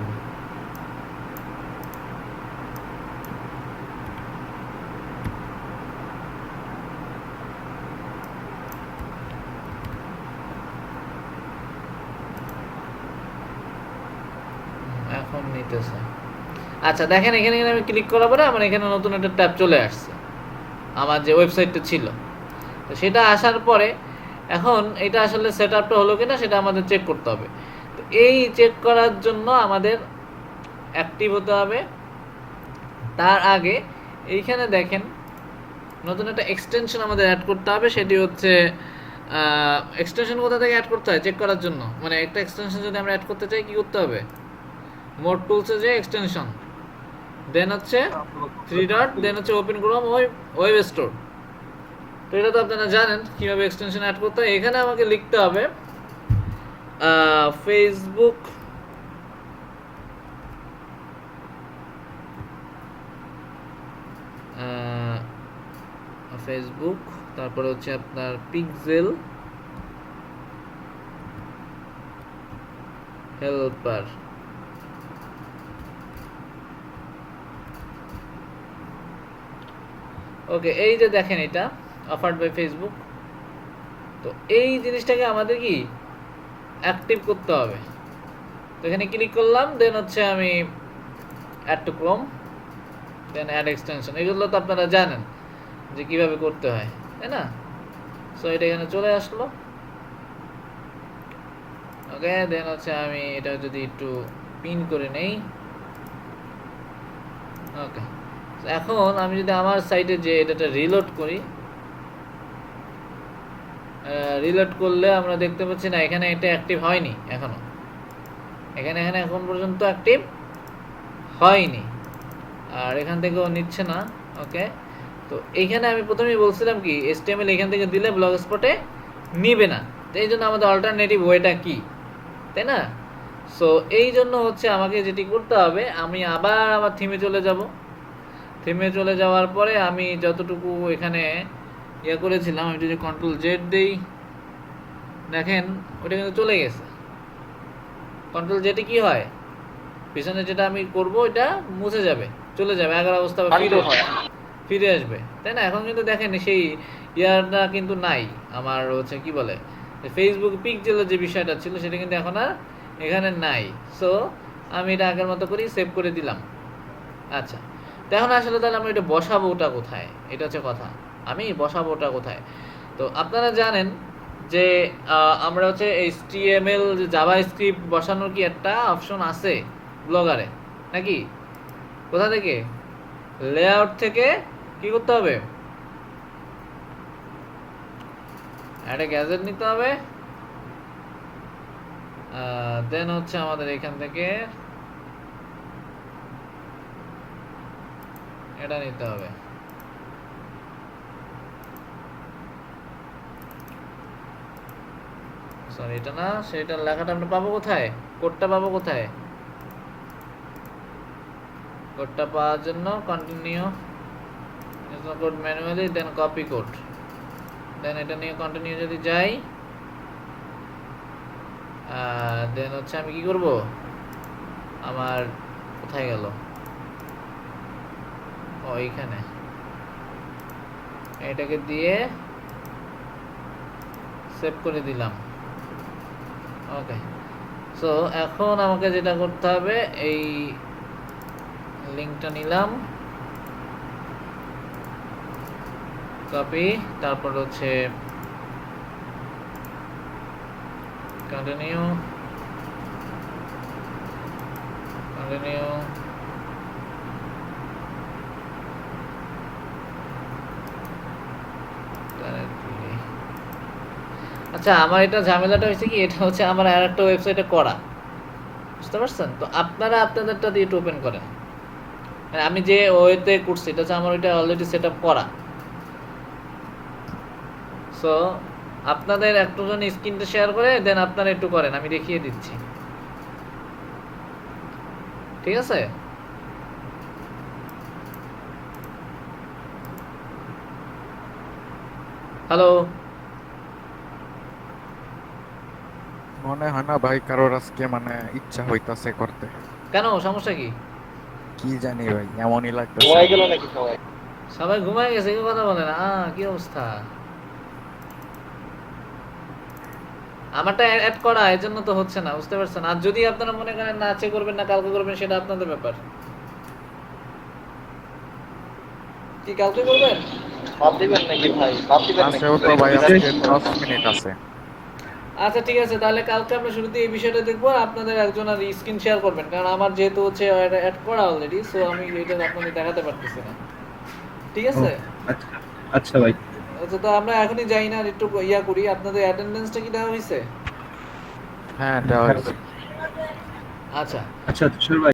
এখন নিতেছে। আচ্ছা দেখেন, এখানে আমি ক্লিক করার পরে আমার এখানে নতুন একটা ট্যাব চলে আসছে, আমার যে ওয়েবসাইটটা ছিল। তো সেটা আসার পরে এখন এটা আসলে সেট আপটা হলো কিনা সেটা আমাদের চেক করতে হবে। তো এই চেক করার জন্য আমাদের অ্যাক্টিভ হতে হবে। তার আগে এইখানে দেখেন নতুন একটা এক্সটেনশন আমাদের অ্যাড করতে হবে, সেটি হচ্ছে এক্সটেনশন কোথা থেকে অ্যাড করতে হয় চেক করার জন্য। মানে একটা এক্সটেনশন যদি আমরা অ্যাড করতে চাই, কী করতে হবে? মোড টুলসে যে এক্সটেনশন, দেন হচ্ছে 3 ডট, দেন হচ্ছে ওপেন ক্রোম ওয়েব স্টোর। তো এটা তো আপনারা জানেন কীভাবে এক্সটেনশন অ্যাড করতে হয়। এখানে আমাকে লিখতে হবে ফেসবুক ফেসবুক, তারপরে হচ্ছে আপনার পিক্সেল হেল্পার। ওকে, এই যে দেখেন এটা অফার্ড বাই ফেসবুক। তো এই জিনিসটাকে আমাদের কি অ্যাক্টিভ করতে হবে। তো এখানে ক্লিক করলাম, দেন হচ্ছে আমি add to Chrome, then add extension. এগুলো তো আপনারা জানেন যে কিভাবে করতে হয়, তাই না? সো এটা এখানে চলে আসলো। ওকে, দেন হচ্ছে আমি এটা যদি একটু পিন করে নেই। ওকে, এখন আমি যদি আমার সাইটে যে এটাটা রিলোড করি, রিলোড করলে আমরা দেখতে পাচ্ছি না এখানে এটা অ্যাক্টিভ হয়নি এখনো। এখানে এখন পর্যন্ত অ্যাক্টিভ হয়নি, আর এখান থেকেও নিচ্ছে না। ওকে, তো এইখানে আমি প্রথমেই বলছিলাম কি HTML এখান থেকে দিলে ব্লগ স্পটে নিবে না। তো এই জন্য আমাদের অল্টারনেটিভ ওয়েটা কি, তাই না? সো এই জন্য হচ্ছে আমাকে যেটি করতে হবে, আমি আবার আমার থিমে চলে যাব। থিমে চলে যাওয়ার পরে আমি যতটুকু এখানে ইয়ে করেছিলাম, আমি যদি Ctrl+Z দিই, দেখেন ওটা কিন্তু চলে গেছে। Ctrl+Z কি হয়, পিছনে যেটা আমি করব এটা মুছে যাবে, চলে যাবে, আগের অবস্থা ফিরে আসবে, তাই না? এখন কিন্তু দেখেন সেই ইয়ারটা কিন্তু নাই আমার, হচ্ছে কি বলে ফেসবুক পিক্সেলের যে বিষয়টা ছিল সেটা কিন্তু এখন আর এখানে নাই। সো আমি এটা আগের মতো করেই সেভ করে দিলাম। আচ্ছা, তো এখন আসলে তাহলে আমি এটা বসাবো ওটা কোথায়, এটা হচ্ছে কথা, আমি বসাবো ওটা কোথায়। তো আপনারা জানেন যে আমরা হচ্ছে HTML যে জাভাস্ক্রিপ্ট বসানোর কি একটা অপশন আছে ব্লগারে, নাকি? কোথা থেকে? লেআউট থেকে কি করতে হবে? একটা গ্যাজেট নিতে হবে, দেন হচ্ছে আমাদের এখান থেকে এটা নিতে হবে। সরি, এটা না, সেটার লেখাটা আমরা পাবো কোথায়? কোডটা পাবো কোথায়? কোডটা পাওয়ার জন্য কন্টিনিউ কোড ম্যানুয়ালি, দেন কপি কোড, দেন এটা নিয়ে কন্টিনিউ যদি যাই, দেন হচ্ছে আমি কি করব, আমার কোথায় গেল, ও এইখানে এটাকে দিয়ে সেভ করে দিলাম। ওকে, সো এখন আমাকে যেটা করতে হবে, এই লিঙ্কটা নিলাম, কপি, তারপর হচ্ছে কন্টিনিউ, কন্টিনিউ, আচ্ছা আমার এটা ঝামেলাটা হয়েছে কি, এটা হচ্ছে আমার আর একটা ওয়েবসাইটে করা, বুঝতে পারছেন? তো আপনারা আপনাদেরটা দিয়ে একটু ওপেন করেন। মানে আমি যে ওয়েতে করছি এটা হচ্ছে আমার ওইটা অলরেডি সেট আপ করা। সো আপনাদের একটুজন স্ক্রিনটা শেয়ার করে দেন আপনারা একটু করেন, আমি দেখিয়ে দিচ্ছি, ঠিক আছে? হ্যালো, মনে হয় না ভাই কারোর আজকে মানে ইচ্ছা হইতাছে করতে, কেন সমস্যা কি? কি জানি ভাই এমনই লাগতেছে। সবাই ঘুমায় গেছে, কি কথা বলে না? কি অবস্থা? আমারটা অ্যাড করা, এর জন্য তো হচ্ছে না, বুঝতে পারছেন? আর যদি আপনারা মনে করেন না আজকে করবেন না কালকে করবেন, সেটা আপনাদের ব্যাপার। কি কালকে করবেন? আছেও তো ভাই, আজকে 10 মিনিট আছে। আচ্ছা ঠিক আছে, তাহলে কালকে আমরা শুরুতে এই বিষয়টা দেখবো। আপনাদের একজন আর স্ক্রিন শেয়ার করবেন, কারণ আমার যেহেতু হচ্ছে অ্যাড করা অলরেডি, সো আমি এটা আপনাদের দেখাতে পারতেছি না, ঠিক আছে? আচ্ছা ভাই, আচ্ছা, তো আমরা এখনই যাই না, আর একটু ইয়া করি। আপনাদের অ্যাটেন্ডেন্সটা কি দেওয়া হয়েছে? হ্যাঁ দেওয়া হয়েছে। আচ্ছা আচ্ছা তুষার ভাই,